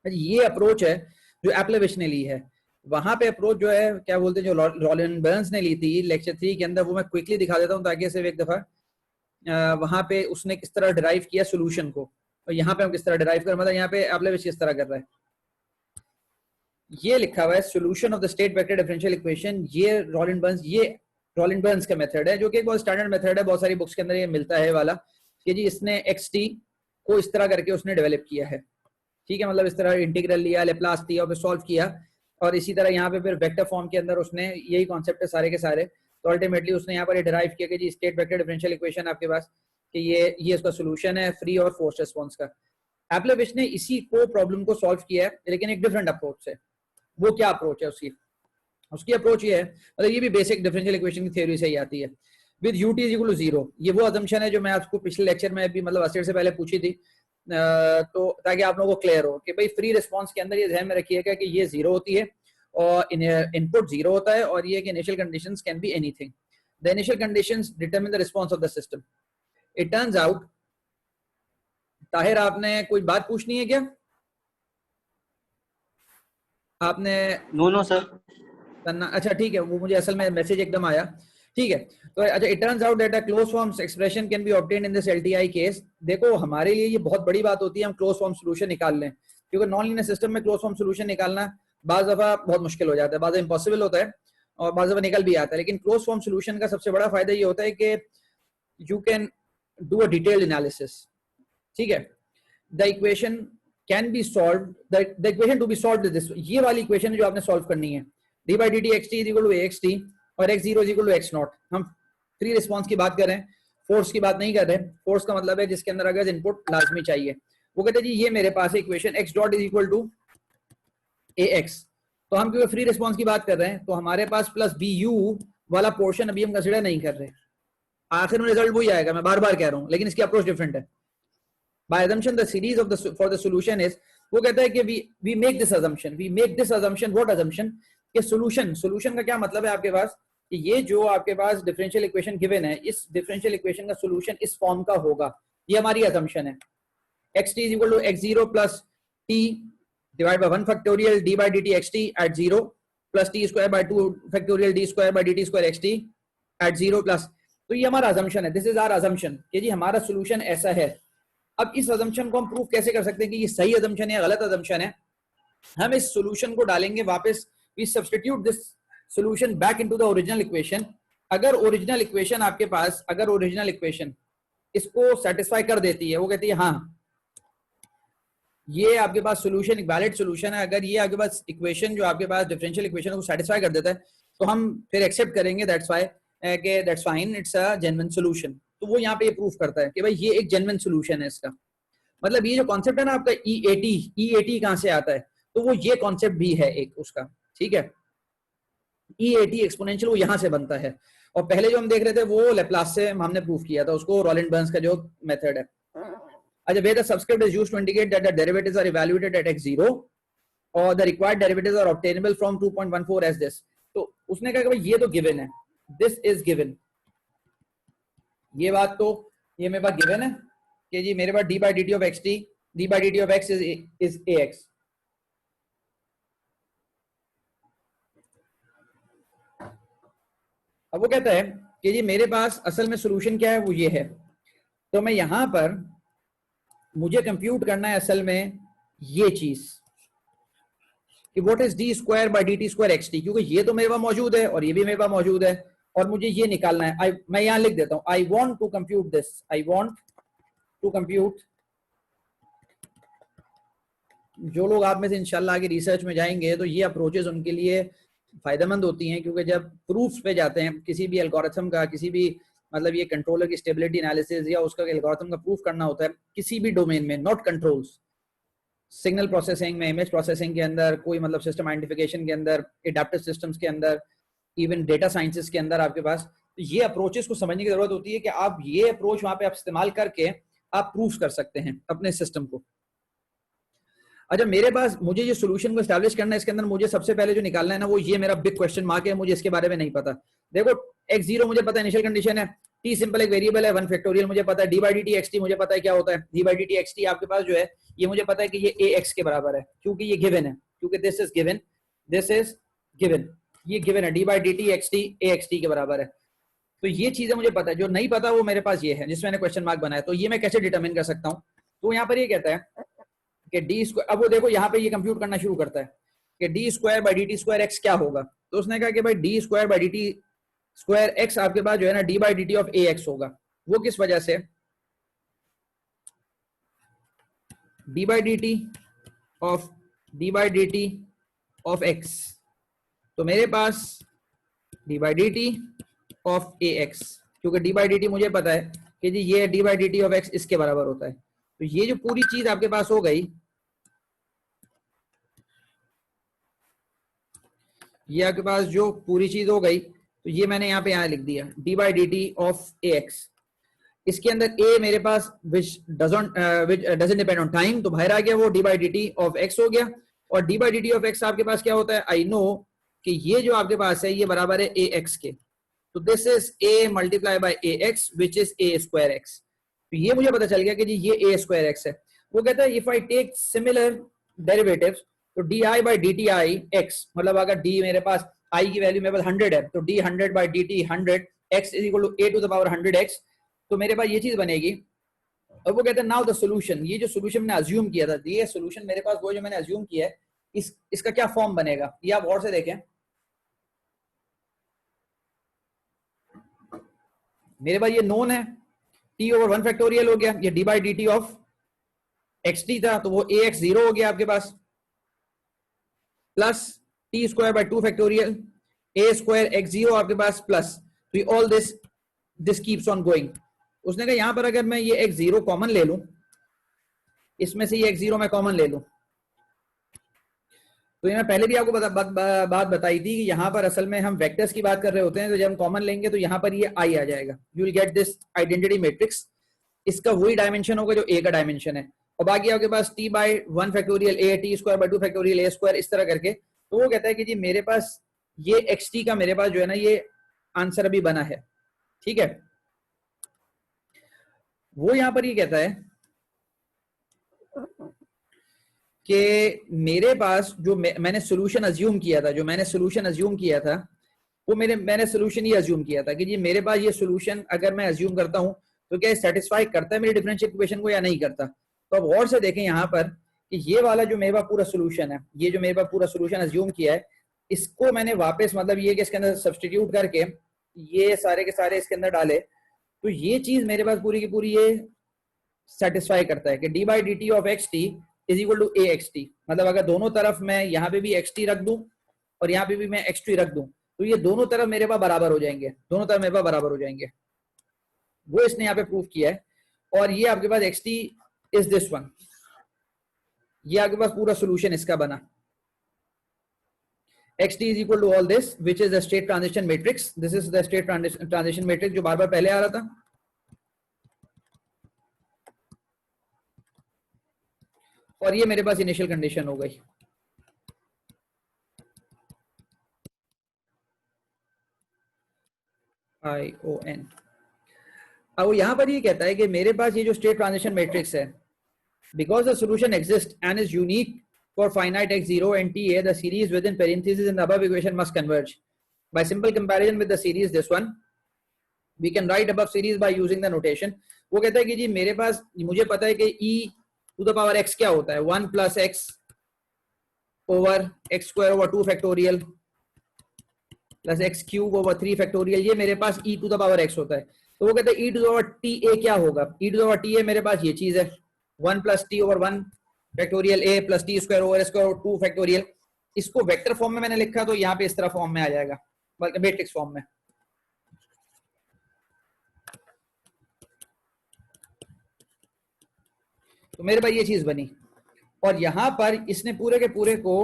ये अप्रोच है जो एप्लेविच ने ली है। वहां पे अप्रोच जो है क्या बोलते हैं, जो रॉलिंड बर्न्स ने ली थी लेक्चर 3 के अंदर, वो मैं क्विकली दिखा देता हूँ ताकि सिर्फ एक दफा वहां पे उसने किस तरह डिराइव किया सोल्यूशन को, और यहाँ पे हम किस तरह डिराइव कर, मतलब यहाँ पे एप्लेविच किस तरह कर रहा है। ये लिखा हुआ है solution of the state vector differential equation. ये रॉलिंड बर्न्स का मेथड है, जो कि एक बहुत स्टैंडर्ड मेथड है, बहुत सारी बुक्स के अंदर ये मिलता है वाला, कि जी इसने xt को इस तरह करके उसने डेवलप किया है। ठीक है, मतलब इस तरह इंटीग्रल लिया, लेप्लास दिया और फिर सॉल्व किया, और इसी तरह यहाँ पे फिर वेक्टर फॉर्म के अंदर उसने यही कॉन्सेप्ट है सारे के सारे। तो अल्टीमेटली उसने यहाँ पर डिराइव किया कि जी स्टेट वेक्टर डिफरेंशियल इक्वेशन आपके पास कि ये इसका सोल्यूशन है फ्री और फोर्स्ड रिस्पांस का। एप्लेविच ने इसी को प्रॉब्लम को सॉल्व किया है, लेकिन एक डिफरेंट अप्रोच से। वो क्या अप्रोच है उसकी अप्रोच ये है, मतलब ये भी बेसिक डिफरेंशियल इक्वेशन की थ्योरी से ही आती है। With ut is equal to 0, ये वो अजम्पशन है जो मैं आपको पिछले लेक्चर में भी मतलब 80 से पहले पूछी थी, तो ताकि आप लोगों को क्लियर हो कि भाई फ्री रिस्पांस के अंदर ये ध्यान में रखिएगा कि ये 0 होती है और इनपुट 0 होता है, और ये कि initial conditions can be anything. The initial conditions determine the response of the system. It turns out, Tahir आपने कोई बात पूछनी है क्या? आपने नो सर करना, अच्छा ठीक है, वो मुझे असल में मैसेज एकदम आया। ठीक है, तो अच्छा, it turns out that a close forms expression can be obtained in this LTI case. देखो हमारे लिए ये बहुत बड़ी बात होती है हम क्लोज फॉर्म सॉल्यूशन निकाल लें, क्योंकि नॉन लीनियर सिस्टम में क्लोज फॉर्म सॉल्यूशन निकालना बाज़ दफा बहुत मुश्किल हो जाता है, बाज़ इम्पॉसिबल होता है और बाज़ दफा निकल भी आता है। लेकिन क्लोज फॉर्म सॉल्यूशन का सबसे बड़ा फायदा ये होता है कि you can do a detailed analysis. ठीक है, the equation can be solved, the equation to be solved this, ये वाली इक्वेशन जो आपने सॉल्व करनी है, d by dt xt is equal to axt और x0 is equal to x naught। हम फ्री रिस्पांस की बात कर रहे हैं, फोर्स की बात नहीं कर रहे। फोर्स का मतलब है जिसके अंदर अगर इनपुट लाजमी चाहिए। वो कहते हैं जी ये मेरे पास है equation x dot is equal to ax, तो हम क्योंकि फ्री रिस्पांस की बात कर रहे हैं तो हमारे पास प्लस bu वाला पोर्शन अभी हम कंसीडर नहीं कर रहे। आखिर में रिजल्ट वही आएगा, मैं बार बार कह रहा हूँ, लेकिन इसकी अप्रोच डिफरेंट है। By assumption the series of the for the solution is, वो कहता है कि we make this assumption what assumption कि सॉल्यूशन का क्या मतलब है आपके पास कि ये जो आपके पास डिफरेंशियल इक्वेशन गिवन है, इस डिफरेंशियल इक्वेशन का सॉल्यूशन इस फॉर्म का होगा, ये हमारी assumption है। xt is equal to x0 plus t divided by 1 factorial d by dt xt at 0 plus t square by 2 factorial d square by dt square xt at 0 plus, तो ये हमारा assumption है, this is our assumption कि जी हमारा solution ऐसा है। अब इस assumption को हम प्रूव कैसे कर सकते हैं कि ये सही assumption है या गलत assumption है? हम इस सॉल्यूशन को डालेंगे वापस, we substitute this solution back into the original equation। अगर ओरिजिनल इक्वेशन आपके पास, अगर ओरिजिनल इक्वेशन इसको सेटिस्फाई कर देती है, वो कहती है हाँ ये आपके पास सॉल्यूशन एक वैलिड सॉल्यूशन है, अगर ये आपके पास इक्वेशन जो आपके पास डिफरेंशियल इक्वेशन को सेटिस्फाई कर देता है तो हम फिर एक्सेप्ट करेंगे, that's fine, it's a genuine solution. तो वो यहाँ पे ये प्रूफ करता है कि भाई ये एक जेन्युइन सॉल्यूशन है इसका। मतलब ये जो कॉन्सेप्ट है ना आपका EAT कहाँ से आता है, तो वो ये कॉन्सेप्ट भी है एक उसका। ठीक है, EAT एक्सपोनेंशियल वो यहाँ से बनता है, और पहले जो हम देख रहे थे वो लेप्लास से हमने प्रूफ किया था उसको, रॉलिंड बर्न्स का जो मेथड है। अच्छा, where the subscript is used to indicate that the derivatives are evaluated at x0 और the required derivatives are obtainable from 2.14 as this. तो उसने कहा कि भाई ये तो गिवन है, दिस इज गिवन, ये बात तो ये मेरे पास गिवन है कि जी मेरे पास D by D T of X T, D by D T of X is A X. अब वो कहता है कि जी मेरे पास असल में सोल्यूशन क्या है, वो ये है। तो मैं यहां पर मुझे कंप्यूट करना है असल में ये चीज कि what is D square by D T square x T, क्योंकि ये तो मेरे पास मौजूद है और ये भी मेरे पास मौजूद है और मुझे ये निकालना है। मैं यहां लिख देता हूं, I want to compute this, I want to compute. जो लोग आप में से इंशाल्लाह आगे रिसर्च में जाएंगे तो ये अप्रोचेस उनके लिए फायदेमंद होती हैं, क्योंकि जब प्रूफ्स पे जाते हैं किसी भी एल्गोरिथम का, किसी भी मतलब ये कंट्रोलर की स्टेबिलिटी एनालिसिस या उसका एल्गोरिथम का प्रूफ करना होता है किसी भी डोमेन में, नॉट कंट्रोल्स, सिग्नल प्रोसेसिंग में, इमेज प्रोसेसिंग के अंदर, कोई मतलब सिस्टम आइडेंटिफिकेशन के अंदर, एडाप्टिव सिस्टम्स के अंदर, इवन डेटा साइंसेस के अंदर आपके पास तो ये अप्रोचेस को समझने की जरूरत होती है कि आप ये अप्रोच वहां पे आप इस्तेमाल करके आप प्रूफ कर सकते हैं अपने सिस्टम को। अच्छा मेरे पास मुझे ये सोल्यूशन को एस्टैब्लिश करना है, इसके अंदर मुझे सबसे पहले जो निकालना है ना वो ये मेरा बिग क्वेश्चन मार्क है, मुझे इसके बारे में नहीं पता। देखो x0 मुझे पता है इनिशियल कंडीशन है, t सिंपल एक वेरिएबल है, 1 फैक्टोरियल मुझे पता है, d by D T x T मुझे पता है क्या होता है, d by D T x T आपके पास जो है ये मुझे पता है कि ये ax के बराबर है क्योंकि ये गिवन है, क्योंकि this is given, this is given, ये गिवन है, d by D T x T ax t के बराबर है। तो ये चीजें मुझे पता है, जो नहीं पता वो मेरे पास ये है जिसमें मैंने क्वेश्चन मार्क बनाया। तो ये मैं कैसे डिटरमिन कर सकता हूँ, तो यहाँ पर ये कहता है कि डी स्क्वायर, अब वो देखो यहाँ पे ये कंप्यूट करना शुरू करता है कि D square by D T square X क्या होगा। तो उसने कहा कि भाई D square by D T square X आपके पास जो है ना D by D T of A X होगा। वो किस वजह से, D by D T of X, तो मेरे पास D by D T of A X, क्योंकि डी बाई डी टी मुझे पता है कि जी ये D by D T of x इसके बराबर होता है। तो ये जो पूरी चीज आपके पास हो गई, ये आपके पास जो पूरी चीज हो गई, तो ये मैंने यहाँ पे यहाँ लिख दिया D by D T of A X. इसके अंदर ए मेरे पास which doesn't depend on time, तो बाहर आ गया वो D by D T of X हो गया। और D by D T of X आपके पास क्या होता है, आई नो कि ये जो आपके पास है ये बराबर है ए एक्स के, तो this is A multiply by A x which is a square x. तो ये मुझे पता चल गया कि जी ये ए स्क्वायर एक्स है। वो कहता है if I take similar derivatives तो D I by D T I X, मतलब अगर डी मेरे पास आई की वैल्यू मेरे पास 100 है तो D 100 by D T 100 X is equal to A to the power 100 X, तो मेरे पास ये चीज बनेगी। और वो कहते हैं नाउ द सोल्यूशन, ये जो सोल्यूशन मैंने अज्यूम किया था, ये सोल्यूशन मेरे पास वो जो मैंने अज्यूम किया है इसका क्या फॉर्म बनेगा, ये आप गौर से देखें। मेरे पास ये नोन है t ओवर 1 फैक्टोरियल हो गया, ये d by D T of X T था तो वो ए एक्स 0 हो गया आपके पास, plus T square by 2 factorial A square X 0 आपके पास प्लस, तो all this keeps on going. उसने कहा यहां पर अगर मैं ये एक्स 0 कॉमन ले लूं, इसमें से ये एक्स 0 मैं कॉमन ले लूं, तो ये मैं पहले भी आपको बात बताई थी कि यहाँ पर असल में हम वेक्टर्स की बात कर रहे होते हैं, तो जब हम कॉमन लेंगे तो यहाँ पर ये आई आ जाएगा, you will get this identity matrix, इसका वही डायमेंशन होगा जो ए का डायमेंशन है, और बाकी आपके पास T by 1 factorial A, T square by 2 factorial A square, इस तरह करके। तो वो कहता है कि जी मेरे पास ये एक्स टी का मेरे पास जो है ना ये आंसर अभी बना है, ठीक है। वो यहाँ पर ये कहता है कि मेरे पास जो मैंने सोल्यूशन अज्यूम किया था, वो मैंने सोल्यूशन ये अज्यूम किया था कि जी मेरे पास ये सोल्यूशन अगर मैं अज्यूम करता हूं तो क्या सेटिस्फाई करता है मेरी डिफरेंशियल इक्वेशन को या नहीं करता। तो अब और से देखें यहाँ पर कि ये वाला जो मेरे पास पूरा सोल्यूशन है, ये जो मेरे पास पूरा सोल्यूशन अज्यूम किया है, इसको मैंने वापस मतलब ये कि इसके अंदर सब्सटीट्यूट करके ये सारे के सारे इसके अंदर डाले, तो ये चीज मेरे पास पूरी की पूरी ये सेटिस्फाई करता है कि D by D T of X T is equal to A X T. मतलब अगर दोनों तरफ मैं यहाँ पे भी एक्स टी रख दूं और यहाँ पे भी मैं एक्स टी रख दूं तो ये दोनों तरफ मेरे पास बराबर हो जाएंगे, दोनों तरफ मेरे पास बराबर हो जाएंगे। वो इसने यहाँ पे प्रूव किया है। और ये आपके पास X T is this one, ये आपके पास पूरा सोल्यूशन इसका बना, X T is equal to all this which is the state transition matrix, this is the state transition matrix जो बार बार पहले आ रहा था। और ये मेरे पास इनिशियल कंडीशन हो गई। ION। अब वो यहाँ पर ये कहता है कि मेरे पास ये जो स्टेट ट्रांजिशन मैट्रिक्स है, because the solution exists and is unique for finite x0 and ta, the series within parentheses in the above equation must converge. By simple comparison with the series, this one, we can write above series by using the notation. वो कहता है कि जी मेरे पास, मुझे पता है कि e to the power x क्या होता है, 1 plus x over x square over 2 factorial plus x cube over 3 factorial, ये मेरे पास e to the power x होता है। तो वो कहते हैं e to the power ta क्या होगा, e to the power ta मेरे पास ये चीज है 1 plus t over 1 factorial a plus t square over s square over 2 factorial। इसको वेक्टर फॉर्म में मैंने लिखा तो यहाँ पे इस तरह फॉर्म में आ जाएगा, बल्कि मैट्रिक्स फॉर्म में। तो मेरे पास ये चीज बनी, और यहां पर इसने पूरे के पूरे को,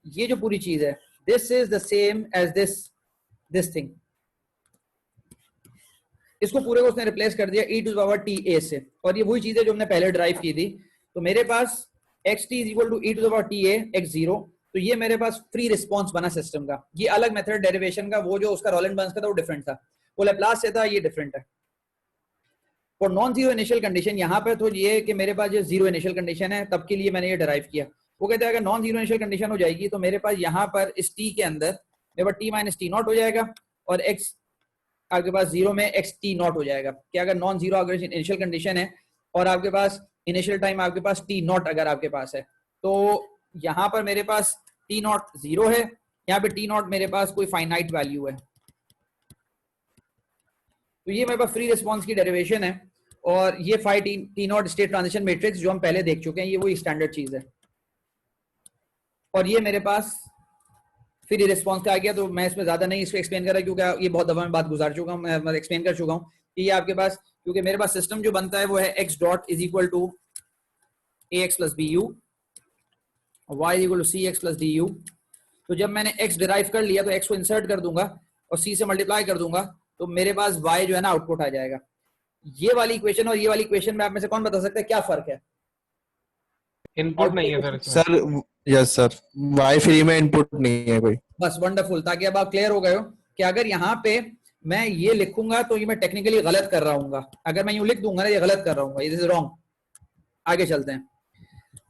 ये जो पूरी चीज है, this is the same as this thing, इसको पूरे को उसने रिप्लेस कर दिया e to the power ta से, और ये वही चीज है जो हमने पहले ड्राइव की थी। तो मेरे पास xt is equal to e to the power ta x0, तो ये मेरे पास फ्री रिस्पॉन्स बना सिस्टम का। ये अलग मेथड डेरिवेशन का, वो जो उसका रोलेंड बर्न्स का था वो डिफरेंट था, वो लैप्लास से था, ये डिफरेंट है। और नॉन जीरो इनिशियल कंडीशन यहाँ पे तो ये कि मेरे पास जो जीरो इनिशियल कंडीशन है तब के लिए मैंने ये डिराइव किया। वो कहते हैं अगर नॉन जीरो इनिशियल कंडीशन हो जाएगी तो मेरे पास यहाँ पर इस t के अंदर मेरे पास t माइनस टी नॉट हो जाएगा, और x आपके पास जीरो में x t नॉट हो जाएगा। क्या अगर नॉन जीरो अगर इनिशियल कंडीशन है और आपके पास इनिशियल टाइम आपके पास t नॉट अगर आपके पास है, तो यहाँ पर मेरे पास t नॉट जीरो है, यहाँ पे t नॉट मेरे पास कोई फाइनाइट वैल्यू है। तो ये मेरे पास फ्री रिस्पॉन्स की डेरिवेशन है, और ये five T not state transition matrix जो हम पहले देख चुके हैं, ये वही स्टैंडर्ड चीज है। और ये मेरे पास फ्री रिस्पॉन्स का आ गया, तो मैं इसमें ज्यादा नहीं इसको एक्सप्लेन कर रहा क्योंकि ये बहुत दफा मैं बात गुजार चुका हूँ, मैं एक्सप्लेन कर चुका हूँ कि ये आपके पास, क्योंकि मेरे पास सिस्टम जो बनता है वो है x dot is equal to ax plus bu, y is equal to cx plus du। तो जब मैंने x डिराइव कर लिया तो x को इंसर्ट कर दूंगा और c से मल्टीप्लाई कर दूंगा, तो मेरे पास y जो है ना आउटपुट आ जाएगा। ये वाली इक्वेशन और ये वाली इक्वेशन में आप में से कौन बता सकता है क्या फर्क है? इनपुट नहीं है sir. Sir yes sir, Y free में इनपुट नहीं है कोई। बस वंडरफुल, ताकि अब आप क्लियर हो गए हो कि अगर यहाँ पे मैं ये लिखूंगा तो ये मैं टेक्निकली गलत कर रहा हूँ, अगर मैं यूं लिख दूंगा ना ये गलत कर रहा हूँ, दिस इज रॉन्ग। आगे चलते हैं।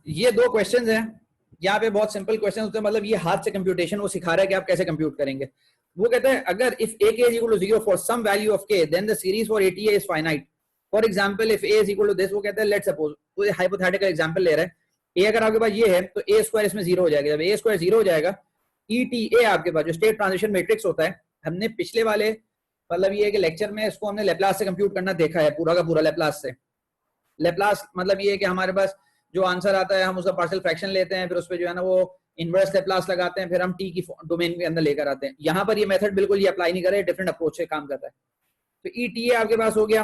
ये दो क्वेश्चंस हैं, यहाँ पे बहुत सिंपल क्वेश्चन होते हैं, मतलब ये हाथ से कंप्यूटेशन वो सिखा रहा है कि आप कैसे कंप्यूट करेंगे। वो कहते हैं अगर if a k is equal to 0 for some value of k, then the series for ATA is finite. For example, if a is equal to this, वो कहते हैं let's suppose, वो हाइपोथेटिकल एग्जांपल ले रहा है, a अगर आपके पास ये है तो a स्क्वायर इसमें 0 हो जाएगा। जब a स्क्वायर 0 हो जाएगा, ETA आपके पास जो स्टेट ट्रांजिशन मैट्रिक्स होता है, हमने पिछले वाले मतलब ये है कि लेक्चर में इसको हमने लेप्लास से कंप्यूट करना देखा है, पूरा का पूरा लेप्लास से। लेप्लास मतलब ये है कि हमारे पास जो आंसर आता है हम उसका पार्शियल फ्रैक्शन लेते हैं, फिर उस पर जो है ना वो इनवर्स लेप्लास लगाते हैं, फिर हम टी की डोमेन के अंदर लेकर आते हैं। यहाँ पर ये मेथड बिल्कुल ये अप्लाई नहीं कर रहे, डिफरेंट अप्रोच से काम करता है। तो ETA आपके पास हो गया।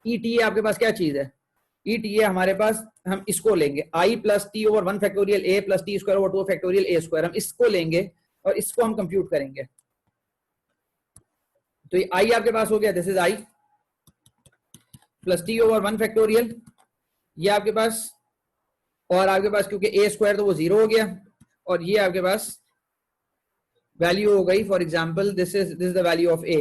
ETA आपके पास क्या चीज है? ETA हमारे पास, हम इसको लेंगे i plus T over 1 factorial a plus T square over 2 factorial a square, हम इसको लेंगे और इसको हम कंप्यूट करेंगे। तो ये i आपके पास हो गया, this is i plus T over 1 factorial, ये आपके पास, और आपके पास क्योंकि a स्क्वायर तो वो 0 हो गया, और ये आपके पास वैल्यू हो गई, for example this is the value of a।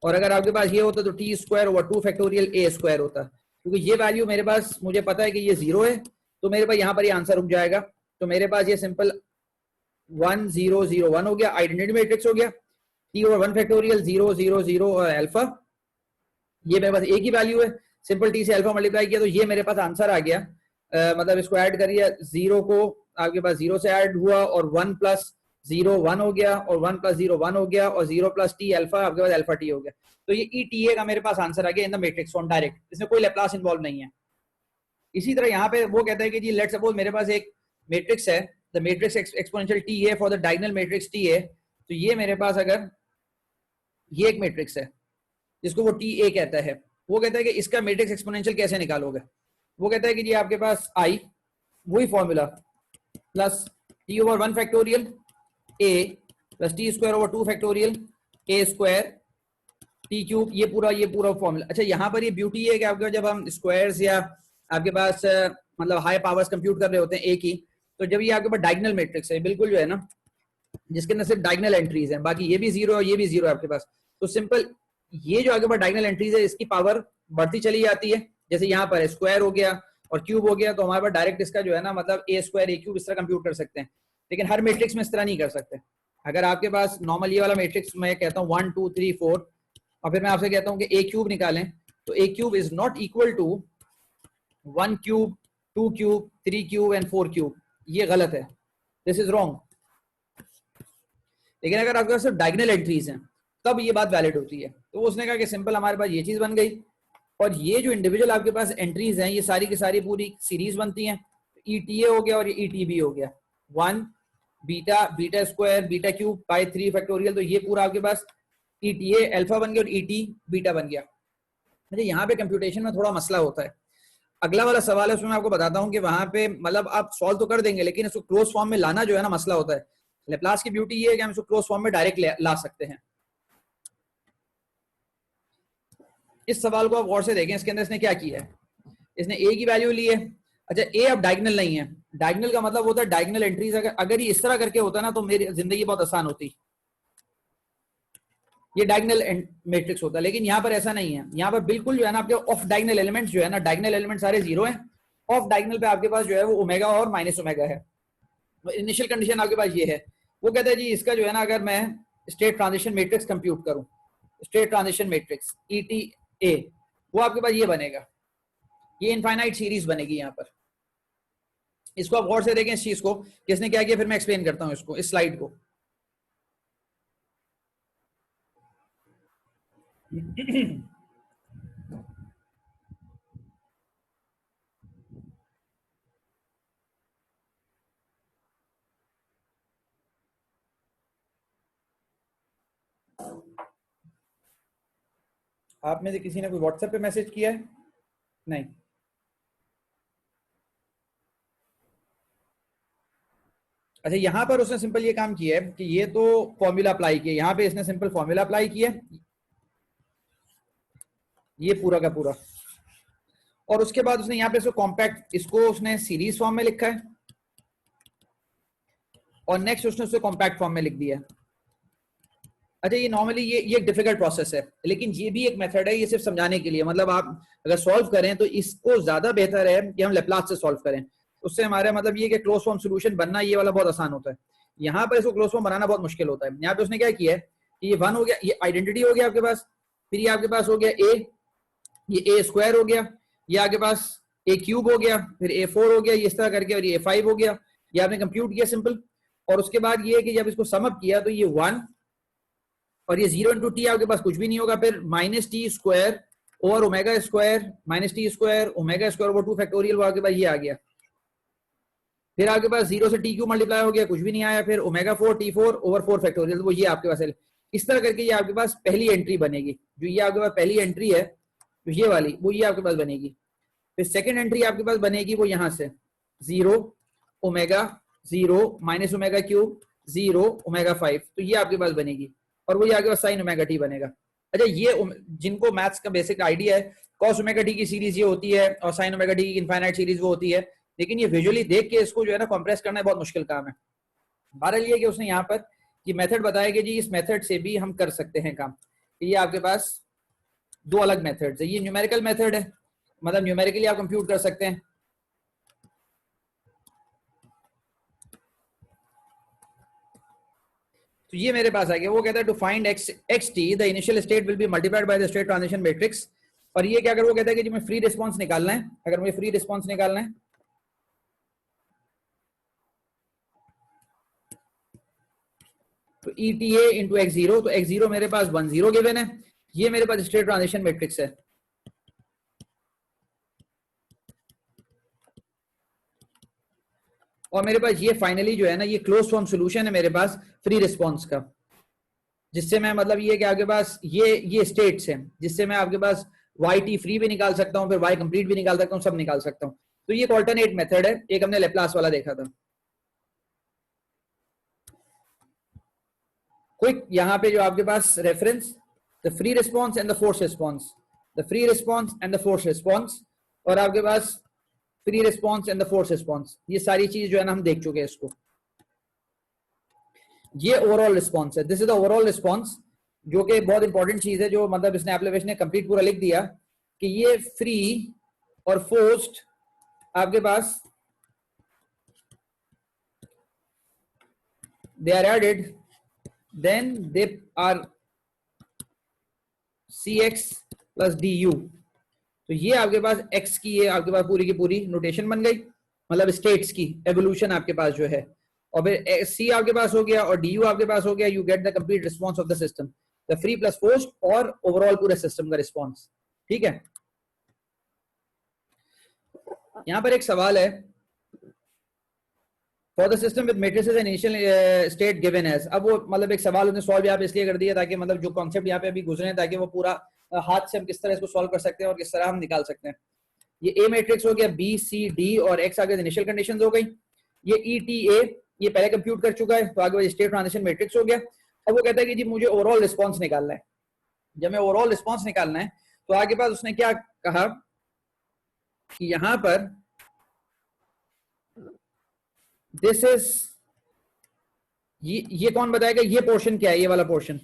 और अगर आपके पास ये होता तो T square over 2 factorial a square होता, क्योंकि ये वैल्यू मेरे पास, मुझे पता है कि ये 0 है, तो मेरे पास यहाँ पर ये आंसर रुक जाएगा। तो मेरे पास ये सिंपल 1 0 0 1 हो गया, आइडेंटिटी मैट्रिक्स हो गया। टी ओवर 1 फैक्टोरियल 0 0 0 और अल्फा, ये मेरे पास a की वैल्यू है, सिंपल t से अल्फा मल्टीप्लाई किया तो ये मेरे पास आंसर आ गया। मतलब इसको ऐड करिए, 0 को आपके पास 0 से ऐड हुआ और 1 प्लस 0 1 हो गया, और 1 प्लस 0 1 हो गया, और 0 प्लस टी अल्फा आपके पास अल्फा टी हो गया। तो ये ETA का मेरे पास आंसर आ गया in the matrix form direct, इसमें कोई लैप्लास इन्वॉल्व नहीं है। इसी तरह यहाँ पे वो कहता है कि जी लेट्स सपोज मेरे पास एक मैट्रिक्स है, the matrix exponential TA for the diagonal matrix TA। तो ये मेरे पास अगर ये एक मैट्रिक्स है जिसको वो TA कहता है, वो कहता है कि इसका मैट्रिक्स एक्सपोनेंशियल कैसे निकालोगे? वो कहता है कि जी आपके पास i, वही formula, plus T over 1 factorial a plus T square over 2 factorial a square T cube, ये पूरा फॉर्मूला। अच्छा, यहाँ पर ये ब्यूटी है कि आपके जब हम स्क्वायर्स या आपके पास मतलब हाई पावर्स कंप्यूट कर रहे होते हैं a की, तो जब ये आपके पास डायगोनल मैट्रिक्स है बिल्कुल जो है ना, जिसके अंदर सिर्फ डायगोनल एंट्रीज हैं, बाकी ये भी 0 और ये भी 0 है आपके पास, तो सिंपल ये जो आगे पर डायगोनल एंट्रीज है इसकी पावर बढ़ती चली जाती है। जैसे यहाँ पर स्क्वायर हो गया और क्यूब हो गया, तो हमारे पास डायरेक्ट इसका जो है ना मतलब ए स्क्वायर ए क्यूब इस तरह कंप्यूट कर सकते हैं, लेकिन हर मैट्रिक्स में इस तरह नहीं कर सकते। अगर आपके पास नॉर्मल ये वाला मैट्रिक्स मैं कहता हूँ 1 2 3 4 और फिर मैं आपसे कहता हूँ कि ए क्यूब निकालें, तो A cube is not equal to 1 cube 2 cube 3 cube and 4 cube, ये गलत है, दिस इज रॉन्ग। लेकिन अगर आपके पास सिर्फ डायगोनल एंट्रीज हैं तब ये बात वैलिड होती है। तो उसने कहा कि सिंपल हमारे पास ये चीज बन गई, और ये जो इंडिविजुअल आपके पास एंट्रीज हैं ये सारी की सारी पूरी सीरीज बनती हैं। ETA हो गया और ये ETB हो गया, 1 beta beta square beta cube by 3 factorial, तो ये पूरा आपके पास ETA अल्फा बन गया और ET बीटा बन गया। मुझे यहाँ पे कंप्यूटेशन में थोड़ा मसला होता है। अगला वाला सवाल है उसमें मैं आपको बताता हूँ कि वहां पे मतलब आप सॉल्व तो कर देंगे लेकिन इसको क्लोज फॉर्म में लाना जो है ना मसला होता है। लेप्लास की ब्यूटी ये है कि हम इसको क्लोज फॉर्म में डायरेक्ट ला सकते हैं। इस सवाल को आप गौर से देखें, इसके अंदर इसने क्या किया है, इसने ए की वैल्यू ली है। अच्छा ए अब डायगोनल नहीं है, डायगोनल का मतलब होता है डायगोनल एंट्रीज अगर ये इस तरह करके होता ना तो मेरी जिंदगी बहुत आसान होती, ये डायगोनल मैट्रिक्स होता है। लेकिन यहाँ पर ऐसा नहीं है, यहाँ पर बिल्कुल जो है ना आपके ऑफ डायगोनल एलिमेंट्स जो है ना, डायगोनल एलिमेंट सारे जीरो हैं, ऑफ डायगोनल पे आपके पास जो है वो ओमेगा और माइनस ओमेगा है। इनिशियल कंडीशन आपके पास ये है, वो कहता है जी इसका जो है ना अगर मैं स्टेट ट्रांजिशन मैट्रिक्स कंप्यूट करूं, स्टेट ट्रांजिशन मैट्रिक्स ETA, वो आपके पास ये बनेगा, ये इनफाइनाइट सीरीज बनेगी। यहाँ पर इसको आप गौर से देखें इस चीज को, किसने क्या किया, फिर मैं एक्सप्लेन करता हूं इसको, इस स्लाइड को। आप में से किसी ने कोई व्हाट्सएप पे मैसेज किया है? नहीं। अच्छा यहाँ पर उसने सिंपल ये काम किया है कि ये तो फॉर्मूला अप्लाई किया, यहाँ पे इसने सिंपल फॉर्मूला अप्लाई किया ये पूरा का पूरा, और उसके बाद उसने यहाँ पे इसको कॉम्पैक्ट, इसको उसने सीरीज फॉर्म में लिखा है और नेक्स्ट उसने उसको कॉम्पैक्ट फॉर्म में लिख दिया। अच्छा ये नॉर्मली ये एक डिफिकल्ट प्रोसेस है, लेकिन ये भी एक मेथड है, ये सिर्फ समझाने के लिए, मतलब आप अगर सॉल्व करें तो इसको ज्यादा बेहतर है कि हम लेप्लास से सॉल्व करें, उससे हमारा मतलब ये कि क्लोज फॉर्म सॉल्यूशन बनना ये वाला बहुत आसान होता है। यहाँ पर इसको क्लोज फॉर्म बनाना बहुत मुश्किल होता है। यहाँ पे उसने क्या किया है कि ये 1 हो गया, ये आइडेंटिटी हो गया आपके पास, फिर ये आपके पास हो गया A, ये A स्क्वायर हो गया, ये आपके पास A क्यूब हो गया, फिर A4 हो गया, ये इस तरह करके, और ये A5 हो गया, ये आपने कंप्यूट किया सिंपल। और उसके बाद ये कि जब इसको सम अप किया तो ये 1 और ये 0 इंटू टी आपके पास कुछ भी नहीं होगा, फिर minus T square over omega square minus T square omega square over 2 factorial, वो आपके पास ये आ गया। फिर आपके पास 0 से टी क्यू मल्टीप्लाई हो गया, कुछ भी नहीं आया, फिर ओमेगा 4 T4 ओवर 4 फैक्टोरियल, वो ये आपके पास है। इस तरह करके ये आपके पास पहली एंट्री बनेगी, जो ये आपके पास पहली एंट्री है तो ये वाली, वो ये आपके पास बनेगी। फिर सेकंड एंट्री आपके पास बनेगी वो यहाँ से 0 omega 0 minus omega cube 0 omega 5, तो ये आपके पास बनेगी, और वो ये आपके पास साइन ओमेगा टी बनेगा। अच्छा ये जिनको मैथ्स का बेसिक आइडिया है, कॉस ओमेगा टी की सीरीज ये होती है और साइन ओमेगा टी की इनफाइनाइट सीरीज वो होती है, लेकिन ये विजुअली देख के इसको जो है ना कंप्रेस करना बहुत मुश्किल काम है। बहरहाल ये कि उसने यहाँ पर ये मेथड बताया कि जी इस मेथड से भी हम कर सकते हैं काम। ये आपके पास 2 अलग मेथड्स है, ये न्यूमेरिकल मेथड है, मतलब न्यूमेरिकली आप कंप्यूट कर सकते हैं। तो ये मेरे पास आ गया, वो कहता है to find xt the initial state will be multiplied by the state transition matrix. और ये क्या, अगर वो कहता है कि जी मैं फ्री रिस्पांस निकालना है, अगर मुझे फ्री रिस्पांस निकालना है तो ETA इंटू x0, तो x0 मेरे पास 1 0 गिवन है, ये मेरे पास स्टेट ट्रांजिशन मैट्रिक्स है। और मेरे पास ये फाइनली जो है ना ये क्लोज फॉर्म सॉल्यूशन है मेरे पास फ्री रिस्पांस का, जिससे मैं मतलब ये कि आपके पास ये स्टेट्स हैं जिससे मैं आपके पास YT फ्री भी निकाल सकता हूं, फिर Y कंप्लीट भी निकाल सकता हूं, सब निकाल सकता हूं। तो ये एक ऑल्टरनेट मेथड है, एक हमने लेप्लास वाला देखा था। क्विक यहाँ पे जो आपके पास reference, the free response and the force response, the free response and the force response, और आपके पास free response and the force response, ये सारी चीज जो है ना हम देख चुके हैं इसको। ये ओवरऑल रिस्पांस है, this is the overall response. जो कि बहुत इंपॉर्टेंट चीज है, जो मतलब इसने एप्लीकेशन ने कंप्लीट पूरा लिख दिया कि ये फ्री और फोर्स्ड आपके पास they are added, then they are cx plus du. तो ये आपके पास x की ये आपके पास पूरी की पूरी नोटेशन बन गई, मतलब स्टेट्स की एवोल्यूशन आपके पास जो है, और फिर c आपके पास हो गया और du आपके पास हो गया. You get the complete response of the system, the free plus forced और ओवरऑल पूरे सिस्टम का रिस्पॉन्स. ठीक है. यहां पर एक सवाल है, for the system with matrices and initial state given as. अब वो मतलब एक सवाल उसने सॉल्व यहाँ पे इसलिए कर दिया ताकि मतलब जो कॉन्सेप्ट यहाँ पे अभी गुजरे हैं ताकि वो पूरा हाथ से हम किस तरह इसको सॉल्व कर सकते हैं और किस तरह हम निकाल सकते हैं. ये ए मैट्रिक्स हो गया, बी सी डी और एक्स आगे इनिशियल कंडीशंस हो गई. ये ई टी ए ये पहले कंप्यूट कर चुका है, तो आगे स्टेट ट्रांजिशन मैट्रिक्स हो गया. अब वो कहता है कि जी मुझे ओवरऑल रिस्पॉन्स निकालना है. जब मैं ओवरऑल रिस्पॉन्स निकालना है तो आगे पास उसने क्या कहा कि यहां पर दिस इज ये कौन बताएगा ये पोर्शन क्या है, ये वाला पोर्शन,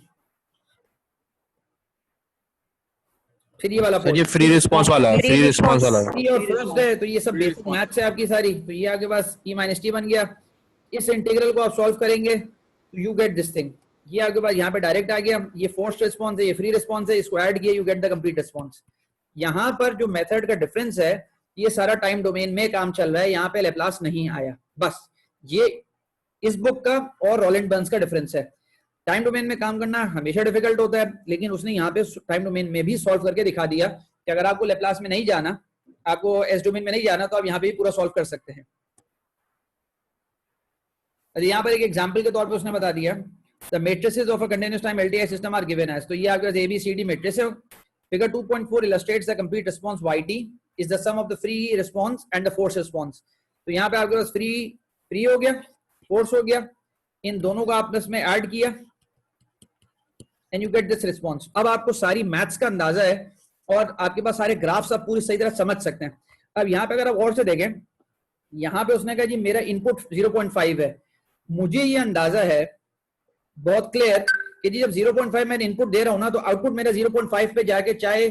फिर ये वाला सर ये फ्री रिस्पांस वाला है, फ्री रिस्पांस वाला है. फ्री और फोर्स्ड है. तो ये सब बेसिक मैथ्स है आपकी सारी. तो ये आपके पास e माइनस टी बन गया. इस इंटीग्रल को आप सॉल्व करेंगे तो यू गेट दिस थिंग. ये आपके पास यहाँ पे डायरेक्ट आ गया. ये फोर्स्ड रिस्पांस है, ये फ्री रिस्पांस है, इसको ऐड किया, you get the complete response. यहाँ पर जो मेथड का डिफरेंस है, ये सारा टाइम डोमेन में काम चल रहा है, यहाँ पे लैप्लास नहीं आया. बस ये इस बुक का और रोलैंड बर्न्स का डिफरेंस है. टाइम डोमेन में काम करना हमेशा डिफिकल्ट होता है, लेकिन उसने यहाँ पे टाइम डोमेन में भी सॉल्व करके दिखा दिया कि अगर आपको लैप्लास में नहीं जाना, आपको एस डोमेन में नहीं जाना, तो आप यहाँ पे भी पूरा सॉल्व कर सकते हैं. यहाँ पर एक एग्जांपल के तौर पे उसने बता दिया the matrices of a continuous time LTI system are given as. तो ये आपके पास एबीसीडी मैट्रिक्स है. Figure 2.4 illustrates the complete response yt is the sum of the free response and the force response. तो यहाँ पे आपके पास फ्री हो गया, फोर्स हो गया, इन दोनों को आपने इसमें ऐड किया and you get this response. अब आपको सारी मैथ्स का अंदाजा है और आपके पास सारे ग्राफ्स आप पूरी सही तरह समझ सकते हैं. अब यहाँ पे अगर आप और से देखें, यहाँ पे उसने कहा जी मेरा इनपुट 0.5 है. मुझे ये अंदाजा है बहुत क्लियर कि जी जब 0.5 मैं इनपुट दे रहा हूं ना, तो आउटपुट मेरा 0.5 पे जाके चाहे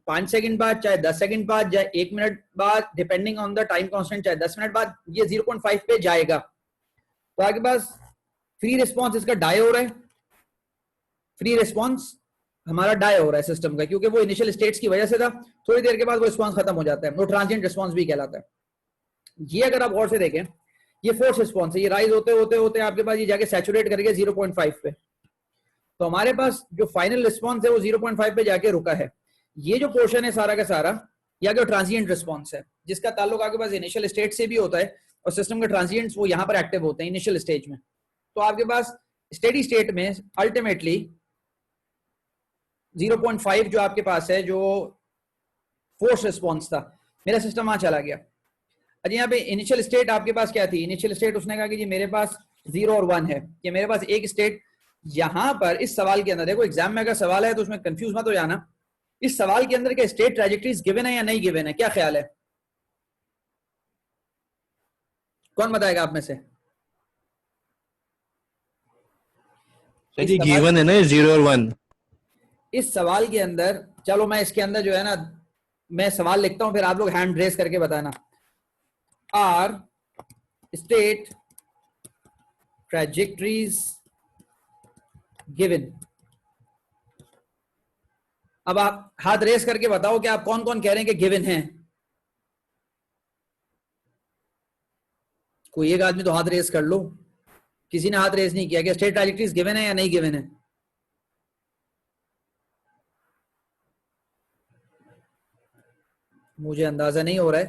5 सेकंड बाद, चाहे 10 सेकंड बाद, चाहे 1 मिनट बाद, depending on the time constant, चाहे 10 मिनट बाद, ये 0.5 पे जाएगा. तो आपके पास फ्री रिस्पांस इसका डाई हो रहा है. फ्री रिस्पांस हमारा डाई हो रहा है सिस्टम का, क्योंकि वो इनिशियल स्टेट्स की वजह से था. थोड़ी देर के बाद वो रिस्पांस खत्म हो जाता है, वो ट्रांजिएंट रिस्पांस भी कहलाता है. ये अगर आप और से देखें, ये फोर्स रिस्पांस है, ये राइज होते होते होते आपके पास ये जाके सैचुरेट कर गया 0.5 पे. तो हमारे पास जो फाइनल रिस्पांस है वो 0.5 पे जाके रुका है. ये जो पोर्शन है सारा का सारा, या जो ट्रांजिएंट रिस्पांस है, जिसका ताल्लुक आपके पास इनिशियल स्टेट से भी होता है, और सिस्टम के ट्रांजिएंट्स वो यहाँ पर एक्टिव होते हैं इनिशियल स्टेज में. तो आपके पास स्टेडी स्टेट में अल्टीमेटली 0.5 जो आपके पास है, जो फोर्स रिस्पांस था, मेरा सिस्टम वहां चला गया. अच्छा, यहाँ पे इनिशियल स्टेट आपके पास क्या थी? इनिशियल स्टेट उसने कहा कि जी मेरे पास 0 और 1 है, कि मेरे पास एक स्टेट यहां पर इस सवाल के अंदर, देखो एग्जाम में अगर सवाल है तो उसमें कंफ्यूज मत हो जाना. इस सवाल के अंदर क्या स्टेट ट्रैजेक्टरीज गिवन है या नहीं गिवन है? क्या ख्याल है, कौन बताएगा आप में से? जी गिवन है ना 0 और 1. इस सवाल के अंदर, चलो मैं इसके अंदर जो है ना, मैं सवाल लिखता हूं, फिर आप लोग हैंड रेस करके बताना. Are state trajectories given. अब आप हाथ रेस करके बताओ कि आप कौन कौन कह रहे हैं कि गिवन है. कोई एक आदमी तो हाथ रेस कर लो. किसी ने हाथ रेस नहीं किया कि स्टेट ट्रैजेक्टरीज गिवन है या नहीं गिवन है. मुझे अंदाजा नहीं हो रहा है.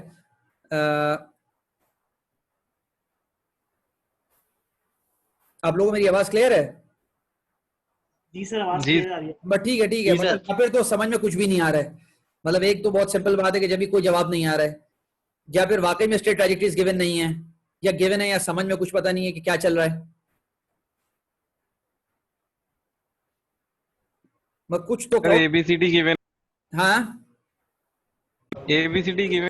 आप लोगों को मेरी आवाज क्लियर है? जी सर, आवाज जी। क्लियर आ रही है. बट ठीक है जी मतलब या फिर तो समझ में कुछ भी नहीं आ रहा है. मतलब एक तो बहुत सिंपल बात है कि जब भी कोई जवाब नहीं आ रहा है, या फिर वाकई में स्टेट ट्रैजेक्टरीज गिवन नहीं है, या गिवन है या समझ में कुछ पता नहीं है कि क्या चल रहा है. मैं कुछ तो कहो. एबीसीडी गिवन, हाँ एबीसीडी गिवन.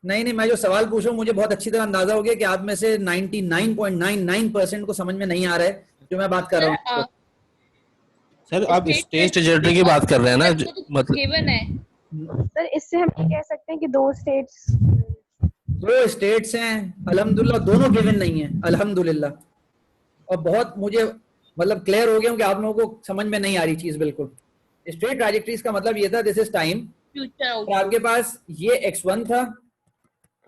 नहीं, मैं जो सवाल पूछ रहा हूँ मुझे बहुत अच्छी तरह अंदाजा हो गया कि आप में से 99.99% को समझ में नहीं आ रहा है जो मैं बात कर रहा हूँ. सर आप स्टेट ट्रेजेक्टरी की बात कर रहे हैं ना मतलब गिवन है। सर इससे हम ये कह सकते हैं कि दो स्टेट्स हैं अल्हम्दुलिल्लाह, दोनों गिवन नहीं है अल्हम्दुलिल्लाह। और बहुत मुझे मतलब क्लियर हो गया हूं कि आप लोगों को समझ में नहीं आ रही चीज बिल्कुल। स्ट्रेट ट्रैजेक्टरीज का मतलब ये था दिस इज टाइम, फ्यूचर और आपके पास ये x1 था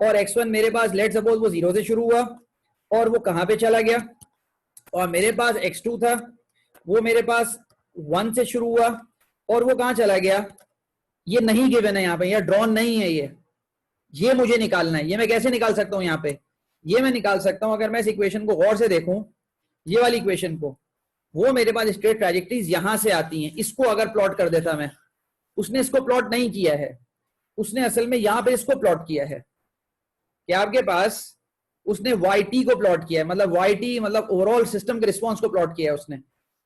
और x1 मेरे पास लेट सपोज वो 0 से शुरू हुआ और वो कहां पे चला गया, और मेरे पास x2 था वो मेरे पास 1 से शुरू हुआ और वो कहां चला गया, ये नहीं गिवन है यहाँ पे, ये ड्रॉन नहीं है, ये मुझे निकालना है। ये मैं कैसे निकाल सकता हूँ यहाँ पे, ये मैं निकाल सकता हूँ अगर मैं इस इक्वेशन को गौर से देखूं, ये वाली इक्वेशन को, वो मेरे पास स्ट्रेट ट्रैजेक्टरीज यहां से आती हैं। इसको अगर प्लॉट कर देता मैं, उसने इसको प्लॉट नहीं किया है, उसने असल में यहां पे इसको प्लॉट किया है कि आपके पास उसने YT को प्लॉट किया है, मतलब YT मतलब ओवरऑल सिस्टम के रिस्पॉन्स को प्लॉट किया है उसने।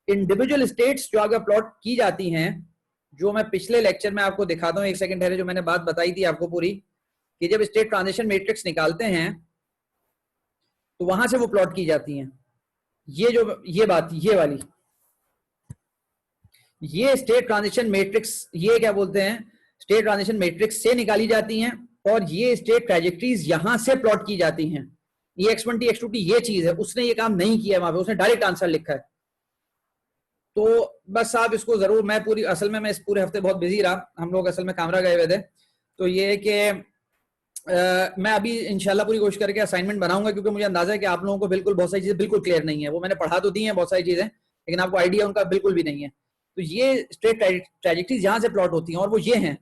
इंडिविजुअल स्टेट्स जो अगर प्लॉट की जाती हैं, जो मैं पिछले लेक्चर में आपको दिखाता हूँ, एक सेकंड ठहरे, जो मैंने बात बताई थी आपको पूरी, कि जब स्टेट ट्रांजिशन मैट्रिक्स निकालते हैं तो वहां से वो प्लॉट की जाती हैं। ये बात, ये वाली, ये स्टेट ट्रांजिशन मैट्रिक्स, ये क्या बोलते हैं, स्टेट ट्रांजिशन मैट्रिक्स से निकाली जाती हैं, और ये स्टेट ट्रैजेक्टरीज यहां से प्लॉट की जाती हैं। ये x1t x2t ये चीज है, उसने ये काम नहीं किया वहां पे, उसने डायरेक्ट आंसर लिखा है। तो बस आप इसको जरूर, मैं पूरी असल में मैं इस पूरे हफ्ते बहुत बिजी रहा, हम लोग असल में कामरा गए हुए थे, तो ये कि मैं अभी इंशाल्लाह पूरी कोशिश करके असाइनमेंट बनाऊंगा, क्योंकि मुझे अंदाजा है कि आप लोगों को बिल्कुल बहुत सारी चीजें बिल्कुल क्लियर नहीं है। वो मैंने पढ़ा तो दी है बहुत सारी चीजें, लेकिन आपको आइडिया उनका बिल्कुल भी नहीं है। तो ये स्ट्रेट ट्रैजेक्टरीज जहां से प्लॉट होती हैं, और वो ये हैं,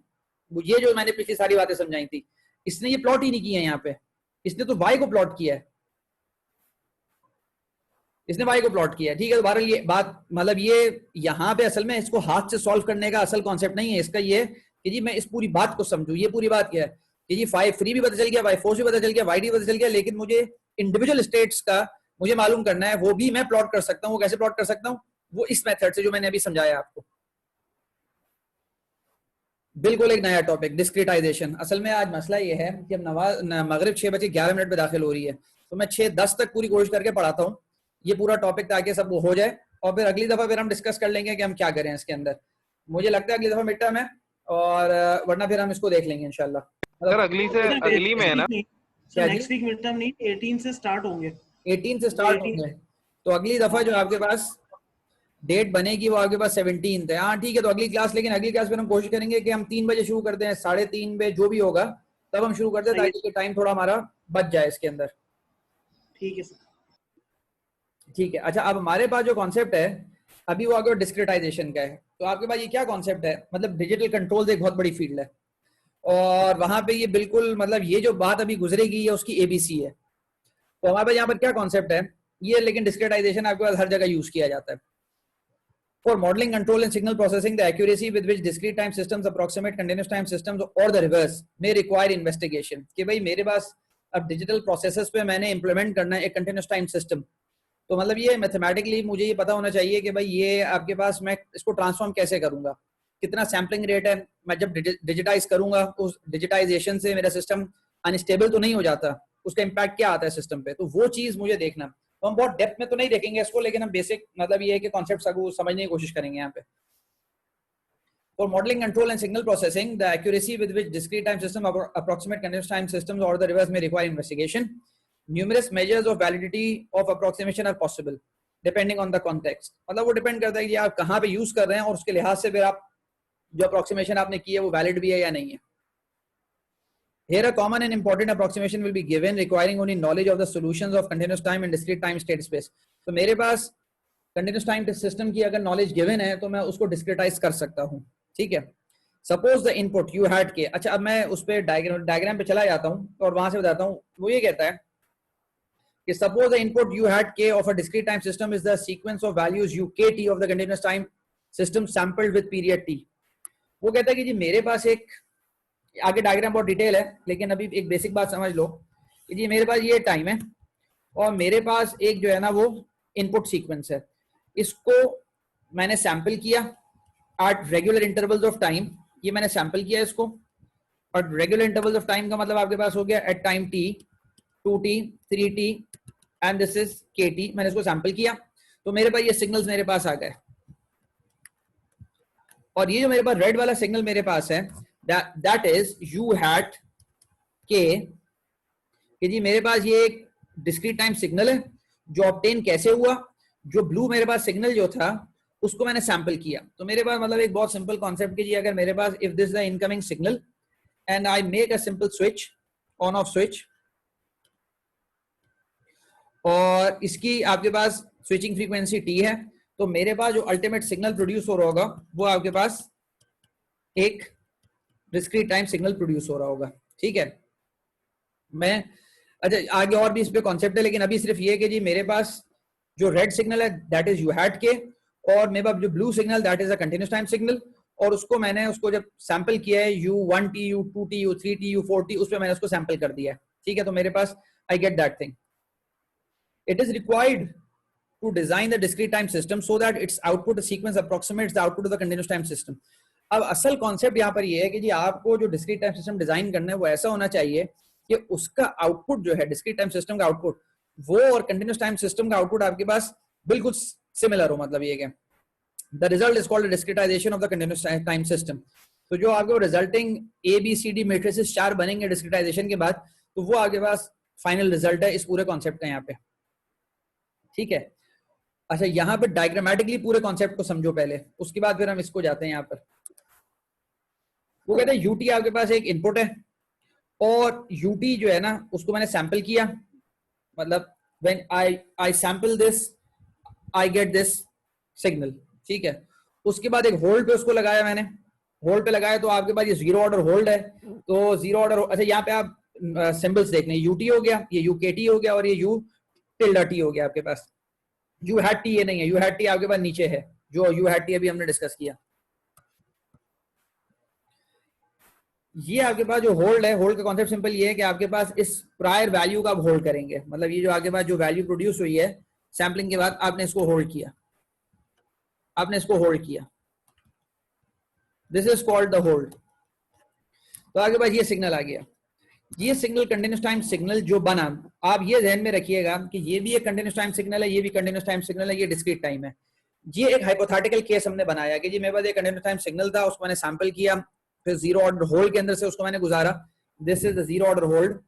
वो ये जो मैंने पिछली सारी बातें समझाई थी, इसने ये प्लॉट ही नहीं किया है यहाँ पे, इसने तो वाई को प्लॉट किया है, इसने वाई को प्लॉट किया है। ठीक है, तो बहरहाल ये बात, मतलब ये यहाँ पे असल में इसको हाथ से सॉल्व करने का असल कॉन्सेप्ट नहीं है इसका, ये कि जी मैं इस पूरी बात को समझूं। ये पूरी बात क्या है कि जी फाई फ्री भी पता चल गया, वाई फोर्स भी पता चल गया, वाई डी पता चल गया, लेकिन मुझे इंडिविजुअल स्टेट्स का मुझे मालूम करना है, वो भी मैं प्लॉट कर सकता हूँ। वो कैसे प्लॉट कर सकता हूँ, वो इस मेथड से जो मैंने अभी समझाया आपको। बिल्कुल एक नया टॉपिक, डिस्क्रिटाइजेशन। असल में आज मसला ये है कि अब मगरिब 6:11 पे दाखिल हो रही है, तो मैं 6:10 तक पूरी कोशिश करके पढ़ाता हूँ ये पूरा टॉपिक, ताकि सब वो हो जाए, और फिर अगली दफा फिर हम डिस्कस कर लेंगे कि हम क्या करें इसके अंदर। मुझे लगता है अगली दफा मिड टर्म है, और वरना फिर हम इसको देख लेंगे इंशाल्लाह। सर अगली में है ना? नेक्स्ट वीक मिड टर्म नहीं, 18 से स्टार्ट होंगे। 18 से स्टार्ट होंगे, तो अगली दफा जो आपके पास डेट बनेगी वो आपके पास 17 है। हाँ ठीक है, तो अगली क्लास, लेकिन अगली क्लास फिर हम कोशिश करेंगे कि हम 3 बजे शुरू करते हैं, 3:30 बजे जो भी होगा तब हम शुरू करते हैं, ताकि टाइम थोड़ा हमारा बच जाए इसके अंदर। ठीक है सर, ठीक है। अच्छा, अब हमारे पास जो कॉन्सेप्ट है अभी वो आगे डिस्क्रिटाइजेशन का है। तो आपके पास ये क्या कॉन्सेप्ट है, मतलब डिजिटल कंट्रोल एक बहुत बड़ी फील्ड है, और वहां पे ये बिल्कुल मतलब ये जो बात अभी गुजरेगी है उसकी ABC है। तो हमारे पास यहाँ पर क्या कॉन्सेप्ट है ये, लेकिन डिस्क्रिटाइजेशन आपके पास हर जगह यूज किया जाता है। For modeling, control and signal processing, the accuracy with which discrete time systems approximate continuous time systems or the reverse may require investigation। कि भाई मेरे पास अब डिजिटल प्रोसेसेस पे मैंने इंप्लीमेंट करना है एक कंटिन्यूस टाइम सिस्टम, तो मतलब ये मैथमेटिकली मुझे ये पता होना चाहिए कि भाई ये आपके पास मैं इसको ट्रांसफॉर्म कैसे करूंगा, कितना सैम्पलिंग रेट है, मैं जब डिजिटाइज करूंगा उस डिजिटाइजेशन से मेरा सिस्टम अनस्टेबल तो नहीं हो जाता, उसका इम्पैक्ट क्या आता है सिस्टम पे, तो वो चीज मुझे देखना। तो हम बहुत डेप्थ में तो नहीं देखेंगे इसको, लेकिन हम बेसिक मतलब ये है कि कॉन्सेप्ट समझने की कोशिश करेंगे यहाँ पे। For modeling, control and signal processing, the accuracy with which discrete time systems approximate continuous time systems or the reverse may require investigation. Numerous measures of validity of approximation are possible depending on the context। मतलब वो depend करता है कि आप कहाँ पे use कर रहे हैं, और उसके लिहाज से फिर आप जो अप्रोक्सीमेशन आपने की है वो वैलिड भी है या नहीं है। Here a common and important approximation will be given requiring only knowledge of the solutions of continuous time and discrete time state space। तो मेरे पास continuous time system की अगर knowledge given है तो मैं उसको discretize कर सकता हूँ। ठीक है, suppose the input you had के, अच्छा अब मैं उस पर डायग्राम पे चला जाता हूँ और वहां से बताता हूँ। वो ये कहता है कि suppose the input you had k of a discrete time system is the sequence of values ukt of the continuous time system sampled with period t। वो कहता है कि जी मेरे पास एक, आगे डायग्राम बहुत डिटेल है लेकिन अभी एक बेसिक बात समझ लो कि जी मेरे पास ये टाइम है और मेरे पास एक जो है ना वो इनपुट सीक्वेंस है, इसको मैंने सैंपल किया at regular intervals of time. ये मैंने सैंपल किया इसको, और रेगुलर इंटरवल्स ऑफ टाइम का मतलब आपके पास हो गया at time t, 2t, 3t and this is kt। मैंने इसको सैंपल किया तो मेरे पास ये सिग्नल्स मेरे पास आ गए। और ये जो मेरे पास रेड वाला सिग्नल मेरे पास है दैट इज यू हैट के, कि जी मेरे पास ये एक डिस्क्रीट टाइम सिग्नल है जो ऑब्टेन कैसे हुआ, जो ब्लू मेरे पास सिग्नल जो था उसको मैंने सैंपल किया। तो मेरे पास मतलब एक बहुत सिंपल कॉन्सेप्ट कि जी अगर मेरे पास if this the incoming signal and I make a simple switch on off switch, और इसकी आपके पास स्विचिंग फ्रीक्वेंसी टी है, तो मेरे पास जो अल्टीमेट सिग्नल प्रोड्यूस हो रहा होगा वो आपके पास एक डिस्क्रीट टाइम सिग्नल प्रोड्यूस हो रहा होगा। ठीक है, मैं अच्छा आगे और भी इस पे कॉन्सेप्ट है, लेकिन अभी सिर्फ ये कि जी मेरे पास जो रेड सिग्नल है दैट इज यू हैट के, और मेरे पास जो blue signal that is a continuous time signal, और उसको मैंने उसको जब सैंपल किया है U1T, U2T, U3T, U4T, उस पे मैंने उसको सैंपल कर दिया है। ठीक है, तो मेरे पास I get that thing. It is required to design the discrete time system so that its output sequence approximates the output of the continuous time system. अब असल कॉन्सेप्ट यहाँ पर ये है कि जी आपको जो डिस्क्रीट टाइम सिस्टम डिजाइन करना है वो ऐसा होना चाहिए कि उसका आउटपुट जो है डिस्क्रीट टाइम सिस्टम का आउटपुट वो और कंटिन्यूस टाइम सिस्टम का आउटपुट आपके पास बिल्कुल सिमिलर हो। मतलब ये कि the result is called discretization of the continuous time system. तो जो आपके रिजल्टिंग ABCD मैट्रिसेस 4 बनेंगे डिस्क्रीटाइजेशन के बाद, तो वो आपके पास फाइनल रिजल्ट है इस पूरे कॉन्सेप्ट का यहाँ पे। ठीक है, अच्छा यहाँ पे डायग्रामेटिकली पूरे कॉन्सेप्ट को समझो पहले, उसके बाद फिर हम इसको जाते हैं यहाँ पर। वो कहते हैं UT आपके पास एक इनपुट है, और UT जो है ना उसको मैंने सैंपल किया, मतलब when I sample this I get this signal. ठीक है, उसके बाद एक होल्ड पे उसको लगाया मैंने, होल्ड पे लगाया तो आपके पास ये जीरो ऑर्डर होल्ड है, तो जीरो ऑर्डर। अच्छा यहाँ पे आप सिंबल्स देख लें, UT हो गया, ये UKT हो गया, और ये U टिल्डा T हो गया आपके पास। यू हैड टी ये नहीं है, यू हैड टी आपके पास नीचे है, जो यू हैड टी अभी हमने डिस्कस किया। ये आपके पास जो होल्ड है, होल्ड का कॉन्सेप्ट सिंपल ये है कि आपके पास इस प्रायर वैल्यू का आप होल्ड करेंगे, मतलब ये जो आपके पास जो वैल्यू प्रोड्यूस हुई है सैम्पलिंग के बाद आपने इसको होल्ड किया, आपने इसको होल्ड किया, this is called the hold. तो आपके पास ये सिग्नल आ गया, ये सिग्नल कंटिन्यूस टाइम सिग्नल जो बना, आप ये ध्यान में रखिएगा कि ये भी एक कंटिन्यूस टाइम सिग्नल है, ये भी कंटिन्यूस टाइम सिग्नल है, ये डिस्क्रीट टाइम है। ये एक हाइपोथेटिकल केस हमने बनाया कि जी मेरे पास एक कंटिन्यूस टाइम सिग्नल था, उसको मैंने सैंपल किया, फिर जीरो ऑर्डर होल्ड के अंदर से उसको मैंने गुजारा, this is the zero order hold,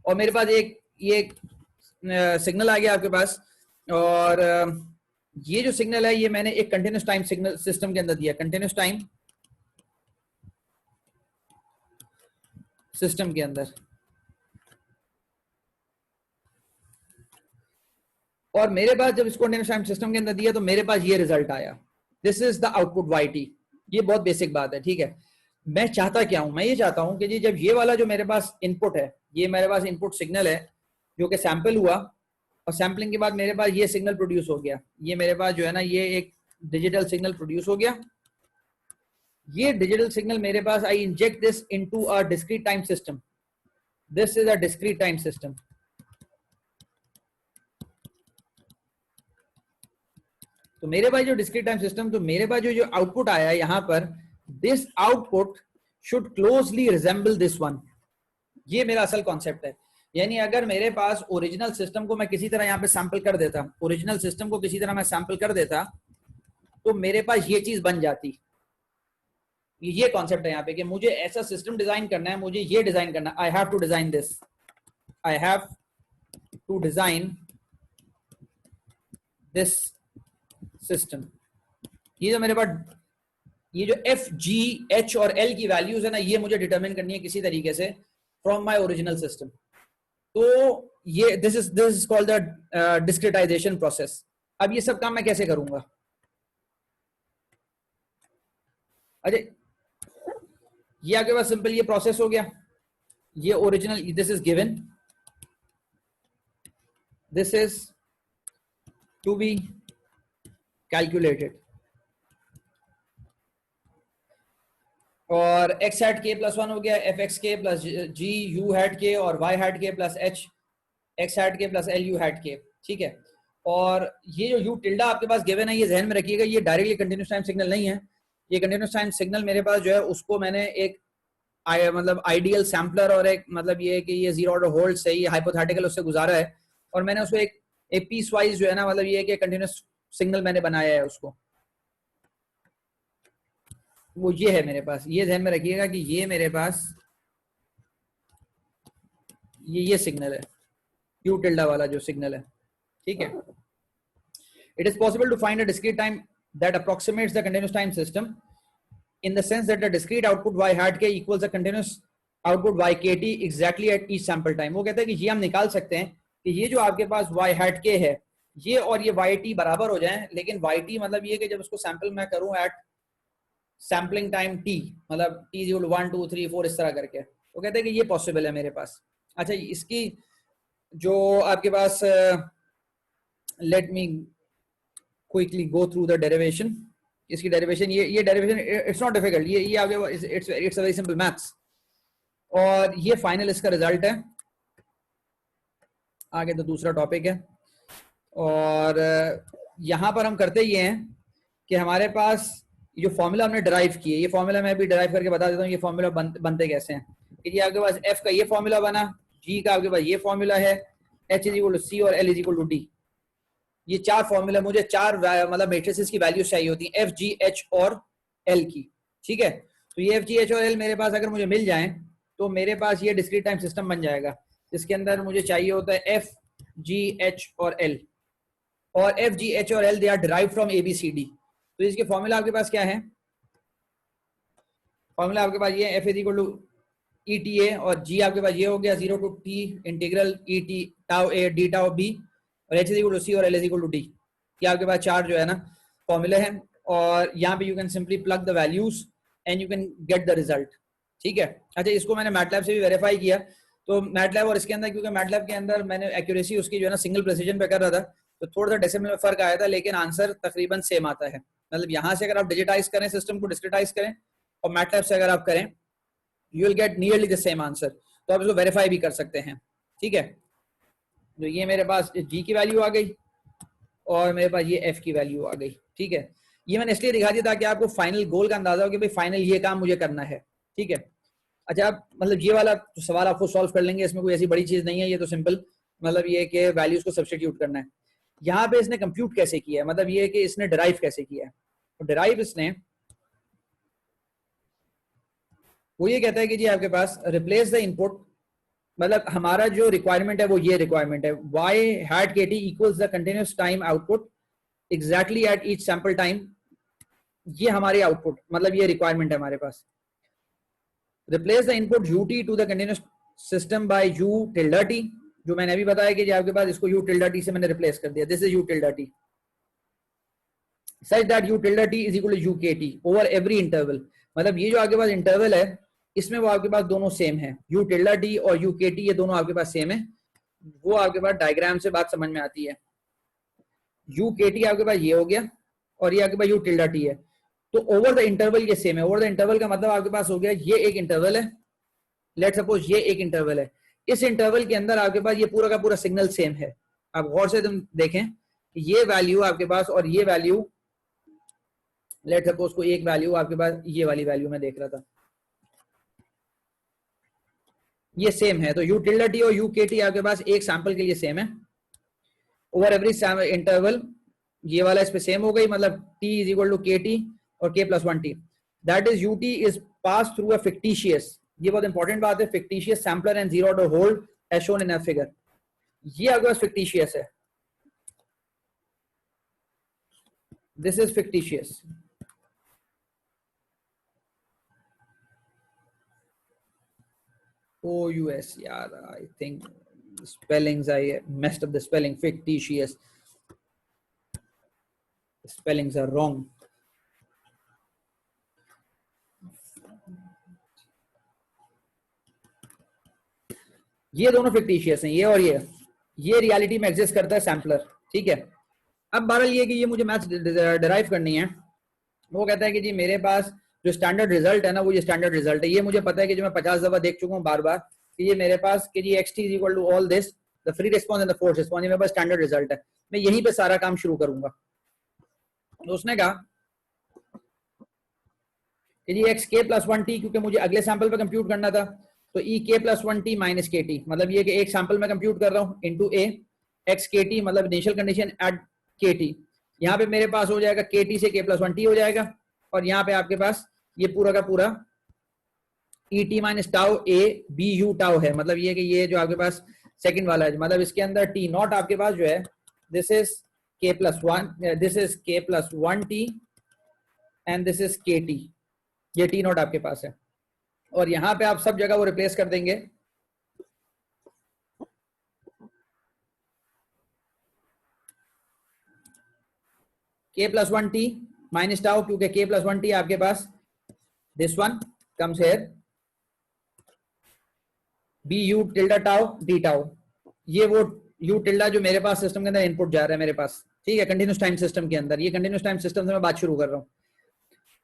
और मेरे पास एक ये सिग्नल आ गया आपके पास, और ये जो सिग्नल है ये मैंने एक कंटिन्यूस टाइम सिग्नल सिस्टम के अंदर दिया, कंटिन्यूस टाइम सिस्टम के अंदर, और मेरे पास जब इसको कंटिन्यूस टाइम सिस्टम के अंदर दिया तो मेरे पास ये रिजल्ट आया, this is the output YT। ये बहुत बेसिक बात है। ठीक है, मैं चाहता क्या हूं, मैं ये चाहता हूं कि जी जब ये वाला जो मेरे पास इनपुट है, ये मेरे पास इनपुट सिग्नल है जो कि सैंपल हुआ, और सैंपलिंग के बाद मेरे पास ये सिग्नल प्रोड्यूस हो गया, ये मेरे पास जो है ना ये एक डिजिटल सिग्नल प्रोड्यूस हो गया। ये डिजिटल सिग्नल मेरे पास, I inject this into a discrete time system, this is a discrete time system. तो मेरे पास जो डिस्क्रीट टाइम सिस्टम, तो मेरे पास जो आउटपुट आया है यहाँ पर, this output should closely resemble this one. ये मेरा असल कॉन्सेप्ट है। यानी अगर मेरे पास ओरिजिनल सिस्टम को मैं किसी तरह यहाँ पे सैंपल कर देता, ओरिजिनल सिस्टम को किसी तरह मैं सैंपल कर देता, तो मेरे पास ये चीज बन जाती। ये कॉन्सेप्ट है यहाँ पे कि मुझे ऐसा सिस्टम डिजाइन करना है, मुझे ये डिजाइन करना, I have to design this, I have to design this system. ये जो मेरे पास ये जो F, G, H और L की वैल्यूज है ना, ये मुझे डिटरमिन करनी है किसी तरीके से फ्रॉम माय ओरिजिनल सिस्टम। तो ये this is called the discretization process. अब ये सब काम मैं कैसे करूंगा? अच्छा, ये आपके पास सिंपल ये प्रोसेस हो गया, ये original, this is given, this is to be calculated, और x हैट k प्लस 1 हो गया, fx k plus g u hat k और y hat k plus h x hat k plus l u hat k। ठीक है, और ये जो u tilde आपके पास गिवन है, ये ध्यान में रखिएगा, ये डायरेक्टली कंटिन्यूस टाइम सिग्नल नहीं है। ये कंटिन्यूस टाइम सिग्नल मेरे पास जो है उसको मैंने एक मतलब आइडियल सैम्पलर और एक मतलब ये कि ये जीरो ऑर्डर होल्ड से ये हाइपोथेटिकल उससे गुजारा है, और मैंने उसको एक पीस वाइज जो है ना मतलब ये कि कंटिन्यूस सिग्नल मैंने बनाया है उसको। वो ये है मेरे पास, ये ध्यान में रखिएगा कि ये मेरे पास ये सिग्नल है, क्यू टिल्डा वाला जो सिग्नल है, ठीक है। It is possible to find a discrete time that approximates the continuous time system in the sense that the discrete output y hat k equals the continuous output y kt exactly at each sample time। वो कहता है कि ये हम निकाल सकते हैं कि ये जो आपके पास y hat k है ये और ये yt बराबर हो जाएं, लेकिन yt मतलब ये कि जब उसको सैंपल मैं करूं एट सैम्पलिंग टाइम t, मतलब t 1 2 3 4 इस तरह करके, वो कहते हैं कि ये पॉसिबल है मेरे पास। अच्छा, इसकी जो आपके पास let me quickly go through the derivation. इसकी डेरिवेशन ये डेरिवेशन इट्स नॉट डिफिकल्ट, ये आगे it's a very simple maths, और ये फाइनल इसका रिजल्ट है। आगे तो दूसरा टॉपिक है, और यहां पर हम करते ये हैं कि हमारे पास जो फॉर्मूला हमने डिराइव किए, ये फॉर्मूला मैं भी डिराइव करके बता देता हूँ ये फॉर्मूला बनते कैसे हैं। कि आपके पास f का ये फॉर्मूला बना, g का आपके पास ये फॉर्मूला है, h is equal to c और l is equal to d। ये चार फॉर्मूला, मुझे चार मतलब मैट्रिसेस की वैल्यूज चाहिए होती हैं, एफ जी एच और एल की, ठीक है। तो ये एफ जी एच और एल मेरे पास अगर मुझे मिल जाएं तो मेरे पास ये डिस्क्रीट टाइम सिस्टम बन जाएगा, जिसके अंदर मुझे चाहिए होता है एफ जी एच और एल, और एफ जी एच और L they are derive from A B C D. तो इसके फॉर्मूला आपके पास क्या है, फॉर्मूला आपके पास ये F is equal to E T A, और जी आपके पास ये हो गया 0 to T integral E T tau A D tau B, और h is equal to c और l is equal to d। ये आपके पास चार जो है ना फॉर्मूले हैं, और यहाँ पे you can simply plug the values and you can get the result, ठीक है। अच्छा, इसको मैंने मैटलैब से भी वेरीफाई किया, तो मैटलैब और इसके अंदर, क्योंकि मैटलैब के अंदर मैंने एक्यूरेसी उसकी जो है ना सिंगल प्रिसीजन पे कर रहा था, तो थोड़ा सा डेसिमल में फर्क आया था, लेकिन आंसर तकरीबन सेम आता है। मतलब यहाँ से अगर आप डिजिटाइज करें सिस्टम को, डिस्क्रिटाइज करें, और मैटलैब से अगर आप करें, you will get nearly the same answer. तो आप इसको वेरीफाई भी कर सकते हैं, ठीक है। तो ये मेरे पास g की वैल्यू आ गई और मेरे पास ये f की वैल्यू आ गई, ठीक है। ये मैंने इसलिए दिखा दिया ताकि आपको फाइनल गोल का अंदाजा हो कि भाई फाइनल ये काम मुझे करना है, ठीक है। अच्छा, आप मतलब ये वाला तो सवाल आपको सॉल्व कर लेंगे, इसमें कोई ऐसी बड़ी चीज नहीं है, ये तो सिंपल मतलब ये कि वैल्यूज को सब्स्टिट्यूट करना है। यहाँ पे इसने कंप्यूट कैसे किया है, मतलब ये कि इसने डिराइव कैसे किया है। तो डिराइव इसने वो ये कहता है कि जी आपके पास रिप्लेस द इनपुट, मतलब हमारा जो रिक्वायरमेंट है वो ये रिक्वायरमेंट है, y hat kt equals the continuous time output exactly at each sample time। ये हमारी आउटपुट, मतलब ये रिक्वायरमेंट है हमारे पास। Replace the input ut to the continuous system by u tilde t, जो मैंने अभी बताया कि आपके पास इसको u tilde t से मैंने रिप्लेस कर दिया, this is u tilde t such that u tilde t is equal to u kt over every interval। मतलब ये जो आपके पास इंटरवल है इसमें वो आपके पास दोनों सेम है, u tilde t और u kt ये दोनों आपके पास सेम है। वो आपके पास डायग्राम से बात समझ में आती है। u kt आपके पास ये हो गया और ये आपके पास u tilde t है, तो ओवर द इंटरवल ये सेम है। ओवर द इंटरवल का मतलब आपके पास हो गया ये एक इंटरवल है, लेट सपोज ये एक इंटरवल है, इस इंटरवल के अंदर आपके पास ये पूरा का पूरा सिग्नल सेम है। आप गौर से तुम देखें कि ये वैल्यू आपके पास और ये वैल्यू, लेट सपोज को एक वैल्यू आपके पास ये वाली वैल्यू में देख रहा था, ये सेम है। तो u tilde t और u kt आपके पास एक सैंपल के लिए सेम है। ओवर एवरी इंटरवल ये वाला इस पे सेम हो गई, मतलब t is equal to kt और k plus 1t, that is ut is pass through a fictitious, ये बहुत इंपॉर्टेंट बात है, fictitious sampler and zero order hold as shown in a figure. ये आपके पास फिक्टिशियस है, दिस इज फिक्टिशियस। OUS, यार I think spellings, I messed up the spelling, fictitious, the spellings are wrong। ये दोनों fictitious हैं, ये और ये रियलिटी में एग्जिस्ट करता है सैम्पलर, ठीक है। अब बहरहाल ये कि ये मुझे मैथ्स डिराइव करनी है। वो कहता है कि जी मेरे पास जो स्टैंडर्ड रिजल्ट है ना वो ये स्टैंडर्ड रिजल्ट है, ये मुझे पता है कि जो मैं 50 दफा देख चुका हूँ बार बार कि ये मेरे पास कि जी xt is equal to all this the free response and the force response, मेरे पास स्टैंडर्ड रिजल्ट है, मैं यहीं पे सारा काम शुरू करूंगा। तो उसने कहा कि जी एक्स के प्लस 1t, क्योंकि मुझे अगले सैंपल पे कंप्यूट करना था, तो ई के प्लस 1t माइनस के टी, मतलब ये कि एक सैंपल में कंप्यूट कर रहा हूँ इंटू ए एक्स के टी, मतलब इनिशियल कंडीशन एट के टी। यहाँ पे मेरे पास हो जाएगा के टी से के प्लस 1t हो जाएगा, और यहाँ पे आपके पास ये पूरा का पूरा E T minus tau A B U tau है, मतलब ये कि ये जो आपके पास सेकंड वाला है, मतलब इसके अंदर टी नॉट आपके पास जो है दिस इज के प्लस वन, दिस इज के plus one T and this is के टी, ये टी नॉट आपके पास है। और यहां पे आप सब जगह वो रिप्लेस कर देंगे K plus one T minus tau, क्योंकि के प्लस वन टी आपके पास this one comes here B U tilde tau D tau, ये वो यू टिल्डा जो मेरे पास सिस्टम के अंदर इनपुट जा रहा है मेरे पास, ठीक है, कंटिन्यूस टाइम सिस्टम के अंदर। ये कंटिन्यूस टाइम सिस्टम से मैं बात शुरू कर रहा हूँ।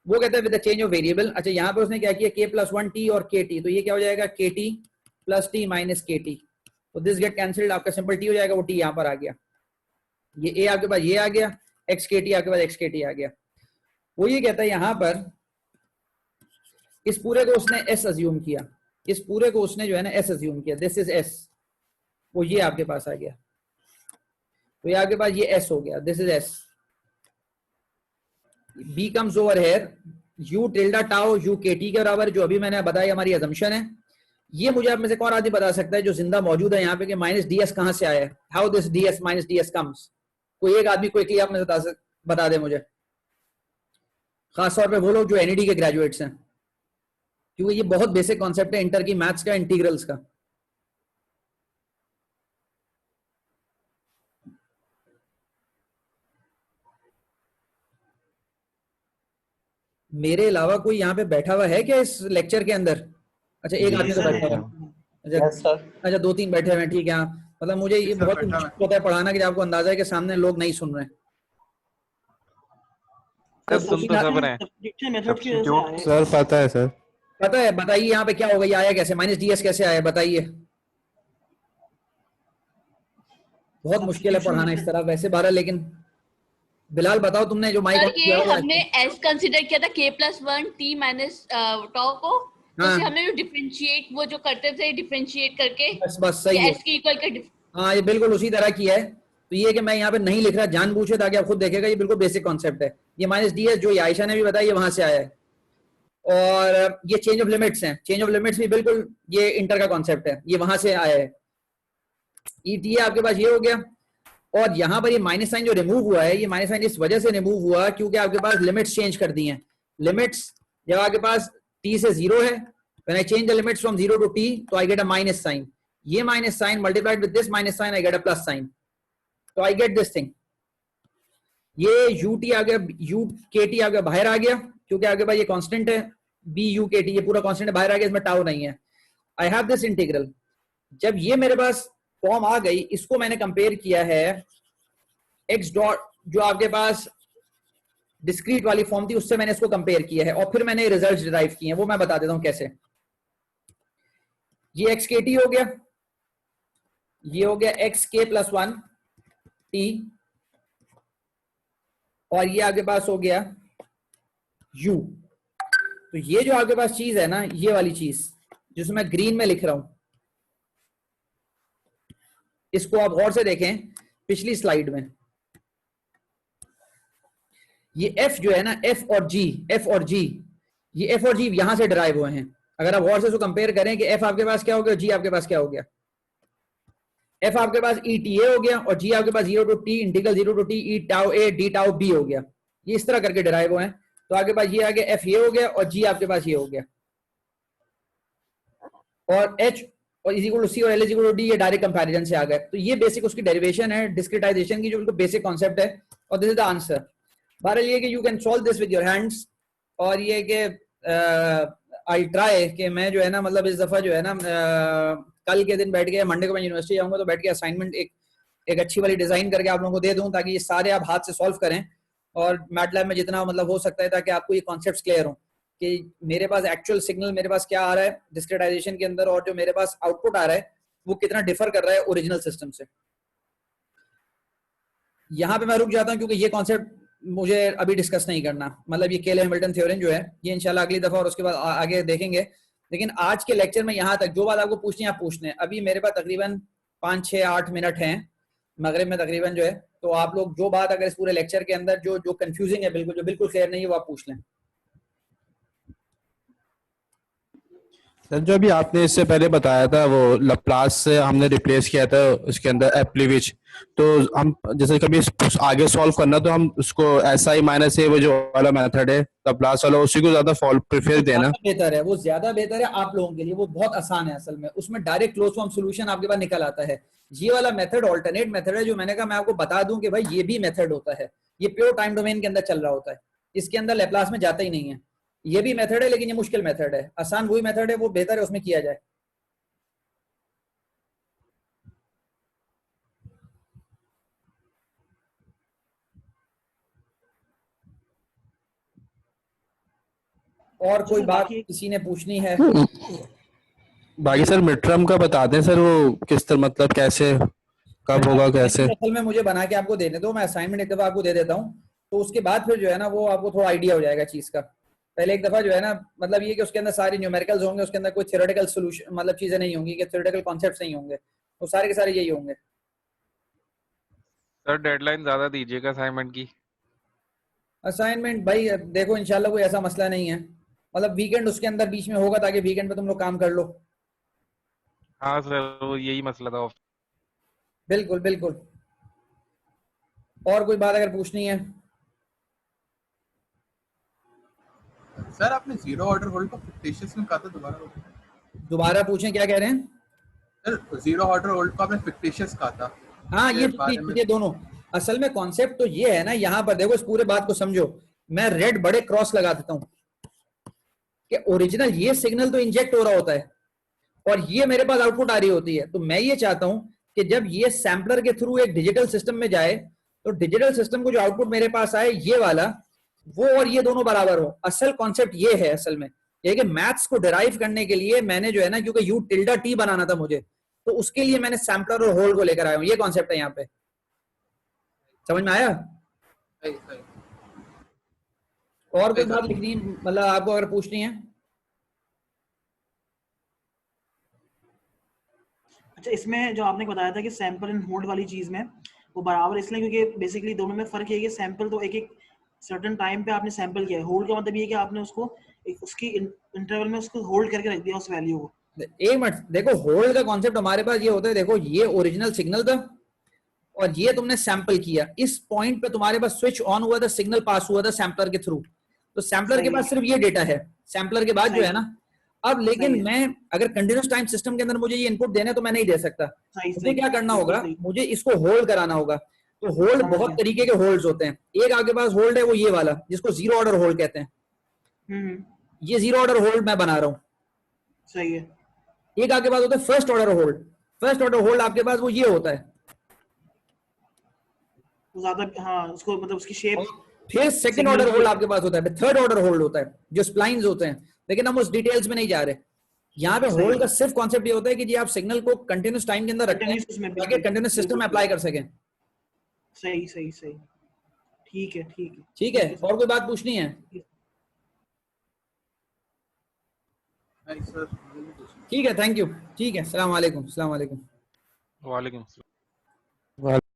वो कहता है with the change of variable. अच्छा, यहाँ पे उसने क्या किया, के प्लस वन टी और के टी, तो ये क्या हो जाएगा के टी प्लस टी माइनस के टी, तो दिस गेट कैंसिल्ड, आपका सिंपल टी हो जाएगा, वो टी यहाँ पर आ गया, ये ए आपके पास ये आ गया, एक्स के टी आपके पास एक्स के टी आ गया। वो ये कहता है यहाँ पर इस पूरे को उसने एस अज्यूम किया, इस पूरे को उसने जो है ना एस अज्यूम किया, दिस इज एस, वो ये आपके पास आ गया, तो ये आपके पास ये एस हो गया, this is S. B comes over here U tilde tau U K T के बराबर, जो अभी मैंने बताया हमारी अजम्पशन है। ये मुझे आप में से कौन आदमी बता सकता है जो जिंदा मौजूद है यहाँ पे कि माइनस डी एस कहां से आया है, how this D S minus D S comes? कोई एक आदमी क्विकली आप में बता दे मुझे, खासतौर पे वो लोग जो एनईडी के ग्रेजुएट्स हैं, क्योंकि ये बहुत बेसिक कॉन्सेप्ट है इंटर की मैथ्स का, इंटीग्रल्स का। मेरे अलावा कोई यहाँ पे बैठा हुआ है क्या इस लेक्चर के अंदर? अच्छा, एक आदमी तो बैठा हुआ है। अच्छा, दो तीन बैठे हुए हैं, ठीक है। मतलब मुझे ये बहुत मुश्किल होता है पढ़ाना कि आपको अंदाजा है कि सामने लोग नहीं सुन रहे हैं। सुन तो सब रहे हैं सर, पता है सर, पता है, बताइए यहाँ पे क्या होगा, ये आया कैसे, माइनस डीएस कैसे आया, बताइए। बहुत मुश्किल है पढ़ाना इस तरह वैसे बारह, लेकिन बिलाल बताओ तुमने जो माइक ये हमने एस कंसीडर किया था के plus one T minus tau को, उसे हमने जो डिफरेंशिएट वो जो करते थे डिफरेंशिएट करके बस सही है, एस के इक्वल कर। हाँ, ये बिल्कुल उसी तरह की है। तो ये कि मैं यहाँ पे नहीं लिख रहा जानबूझ के, ताकि आप खुद देखेगा, ये बिल्कुल बेसिक कॉन्सेप्ट है। ये माइनस डी एस जो आयशा ने भी बताया, ये वहां से आया है। और ये चेंज ऑफ लिमिट्स हैं, चेंज ऑफ लिमिट्स भी बिल्कुल ये इंटर का कॉन्सेप्ट है, ये वहां से आया है। ई टी आपके पास ये हो गया, और यहाँ पर ये माइनस साइन जो रिमूव हुआ है, ये माइनस साइन इस वजह से रिमूव हुआ क्योंकि आपके पास लिमिट्स चेंज कर दी हैं। लिमिट्स जब आपके पास t से 0 है, when I change the limits from 0 to t, तो I get a minus sign. ये minus sign multiplied with this minus sign, I get a plus sign. तो I get this thing. ये ut आ गया, kt आ गया, बाहर आ गया, क्योंकि आपके पास ये कांस्टेंट है but, ये पूरा कांस्टेंट है, बाहर आ गया, इसमें टाउ नहीं है। I have this integral. जब ये मेरे पास फॉर्म आ गई, इसको मैंने कंपेयर किया है x डॉट जो आपके पास डिस्क्रीट वाली फॉर्म थी उससे, मैंने इसको कंपेयर किया है, और फिर मैंने रिजल्ट्स डिराइव किए हैं, वो मैं बता देता हूं कैसे। ये एक्स के टी हो गया, ये हो गया एक्स के प्लस वन टी, और ये आपके पास हो गया u। तो ये जो आपके पास चीज है ना, ये वाली चीज जिसमें मैं ग्रीन में लिख रहा हूं, इसको आप गौर से देखें पिछली स्लाइड में, ये f जो है ना, f और g, ये f और g यहां से डिराइव हुए हैं। अगर आप गौर से इसको कंपेयर करें कि f आपके पास क्या हो गया, g आपके पास क्या हो गया, f आपके पास eta हो गया, और g आपके पास 0 to t integral 0 to t e tau a d tau b हो गया। ये इस तरह करके डिराइव हुए हैं। तो आपके पास ये आ गया, f ये हो गया, और g आपके पास ये हो गया, और h और इज इक्वल टू c और l is equal to d, ये डायरेक्ट कंपैरिजन से आ गए। तो ये बेसिक उसकी डेरिवेशन है डिस्क्रिटाइजेशन की, जो बिल्कुल बेसिक कॉन्सेप्ट है, और दिस इज द आंसर। बहरहाल ये कि you can solve this with your hands, और ये कि आई ट्राई कि मैं जो है ना, मतलब इस दफा जो है ना, कल के दिन बैठ के, मंडे को मैं यूनिवर्सिटी जाऊंगा तो बैठ के असाइनमेंट एक अच्छी वाली डिजाइन करके आप लोगों को दे दूं, ताकि ये सारे आप हाथ से सॉल्व करें, और मैटलैब में जितना मतलब हो सकता है, ताकि आपको ये कॉन्सेप्ट्स क्लियर हो कि मेरे पास एक्चुअल सिग्नल मेरे पास क्या आ रहा है डिस्क्रिटाइजेशन के अंदर, और जो मेरे पास आउटपुट आ रहा है वो कितना डिफर कर रहा है ओरिजिनल सिस्टम से। यहाँ पे मैं रुक जाता हूँ, क्योंकि ये कॉन्सेप्ट मुझे अभी डिस्कस नहीं करना, मतलब ये केले हैमिल्टन थ्योरम जो है, ये इंशाल्लाह अगली दफा और उसके बाद आगे देखेंगे। लेकिन आज के लेक्चर में यहाँ तक जो बात आपको पूछनी है आप पूछने हैं। अभी मेरे पास तकरीबन 5, 6, 8 मिनट हैं मगरिब में तकरीबन जो है, तो आप लोग जो बात अगर इस पूरे लेक्चर के अंदर जो कंफ्यूजिंग है, बिल्कुल जो बिल्कुल क्लियर नहीं है, वो आप पूछ लें। सर जो अभी आपने इससे पहले बताया था वो लप्लास से हमने रिप्लेस किया था उसके अंदर एप्लीविच, तो हम जैसे कभी आगे सॉल्व करना तो हम उसको SI माइनस ए वो जो वाला मेथड है लप्लास वाला उसी को ज्यादा प्रेफर देना। बेहतर है, वो ज्यादा बेहतर है आप लोगों के लिए, वो बहुत आसान है असल में, उसमें डायरेक्ट क्लोज फॉर्म सॉल्यूशन आपके पास निकल आता है। ये वाला मेथड ऑल्टरनेट मेथड है जो मैंने कहा मैं आपको बता दूं कि भाई ये भी मेथड होता है, ये प्योर टाइम डोमेन के अंदर चल रहा होता है, इसके अंदर लैप्लास में जाता ही नहीं है। ये भी मेथड है लेकिन ये मुश्किल मेथड है, आसान वही मेथड है, वो बेहतर है उसमें किया जाए। और कोई बात किसी ने पूछनी है? बाकी सर मिड टर्म का बता दें सर, वो किस तरह मतलब कैसे कब होगा कैसे? असल में मुझे बना के आपको देने दो, मैं असाइनमेंट एक दफा आपको दे देता हूँ, तो उसके बाद फिर जो है ना वो आपको थोड़ा आइडिया हो जाएगा चीज का। पहले एक दफा जो है ना मतलब ये कि उसके अंदर सारे न्यूमेरिकल्स होंगे, उसके अंदर कोई थ्योरेटिकल सॉल्यूशन मतलब चीजें नहीं होंगी कि थ्योरेटिकल कॉन्सेप्ट्स नहीं होंगे, तो सारे के सारे यही होंगे। सर डेडलाइन ज्यादा दीजिएगा असाइनमेंट की। असाइनमेंट भाई देखो इंशाल्लाह कोई ऐसा मसला नहीं है, मतलब वीकेंड उसके अंदर बीच में होगा ताकि वीकेंड पे तुम लोग काम कर लो। हाँ सर वो यही मसला था। बिल्कुल बिल्कुल। और कोई बात अगर पूछनी है? सर आपने जीरो ऑर्डर होल्ड को फिक्टिशियस में कहा था, दोबारा पूछें क्या कह रहे हैं? सर जीरो ऑर्डर होल्ड को आपने फिक्टिशियस कहा था। हाँ ये दोनों असल में कॉन्सेप्ट तो ये है ना, यहाँ पर देखो इस पूरे बात को समझो, मैं रेड बड़े क्रॉस लगा देता हूँ कि ओरिजिनल ये सिग्नल तो इंजेक्ट हो रहा होता है और ये मेरे पास आउटपुट आ रही होती है, तो मैं ये चाहता हूं कि जब ये सैम्पलर के थ्रू एक डिजिटल सिस्टम में जाए तो डिजिटल सिस्टम को जो आउटपुट मेरे पास आए ये वाला, वो और ये दोनों बराबर हो। असल कॉन्सेप्ट ये है असल में, ये कि मैथ्स को डिराइव करने के लिए मैंने जो है ना, क्योंकि यू टिल्डा टी बनाना था मुझे, तो उसके लिए मैंने सैम्पलर और होल्ड को लेकर आया हूं। ये कॉन्सेप्ट है यहाँ पे, समझ में आया? और कोई बात लिखनी मतलब आपको अगर पूछनी है? अच्छा इसमें जो आपने बताया था कि सैंपल एंड होल्ड वाली चीज में वो बराबर इसलिए क्योंकि बेसिकली दोनों में फर्क है कि सैंपल तो एक सर्टेन टाइम पे आपने सैंपल किया है, होल्ड का मतलब ये कि आपने उसको एक उसकी इंटरवल में उसको होल्ड करके रख दिया उस वैल्यू को। एक मिनट देखो, होल्ड का कॉन्सेप्ट हमारे पास ये होता है, देखो ये ओरिजिनल सिग्नल था और ये तुमने सैंपल किया, इस पॉइंट पे तुम्हारे पास स्विच ऑन हुआ था, सिग्नल पास हुआ था सैंपलर के थ्रू, तो सैंपलर के पास सिर्फ ये डेटा है, सैंपलर के बाद जो है ना अब, लेकिन मैं अगर कंटिन्यूस टाइम सिस्टम के अंदर मुझे ये इनपुट देना है तो मैं नहीं दे सकता, मुझे क्या करना होगा, मुझे इसको होल्ड कराना होगा। तो होल्ड बहुत तरीके के होल्ड्स होते हैं, एक आपके पास होल्ड है वो ये वाला जिसको जीरो ऑर्डर होल्ड कहते हैं, ये जीरो ऑर्डर होल्ड मैं बना रहा हूँ, सही है। एक आपके पास होता है first order hold, first order hold आपके पास वो ये होता है ज्यादा, हाँ उसको मतलब उसकी शेप। फिर सेकंड ऑर्डर होल्ड आपके पास होता है, थर्ड ऑर्डर होल्ड होता है जो स्प्लाइंस होते हैं, लेकिन हम उस डिटेल्स में नहीं जा रहे। यहाँ पे होल्ड का सिर्फ कॉन्सेप्ट ये होता है कि जी आप सिग्नल को कंटिन्यूस टाइम के अंदर रखें ताकि कंटिन्यूस सिस्टम में अप्लाई कर सकें। सही सही सही, ठीक है ठीक है ठीक है। और कोई बात पूछनी है? ठीक है, थैंक यू, ठीक है, अस्सलाम वालेकुम। वालेकुम।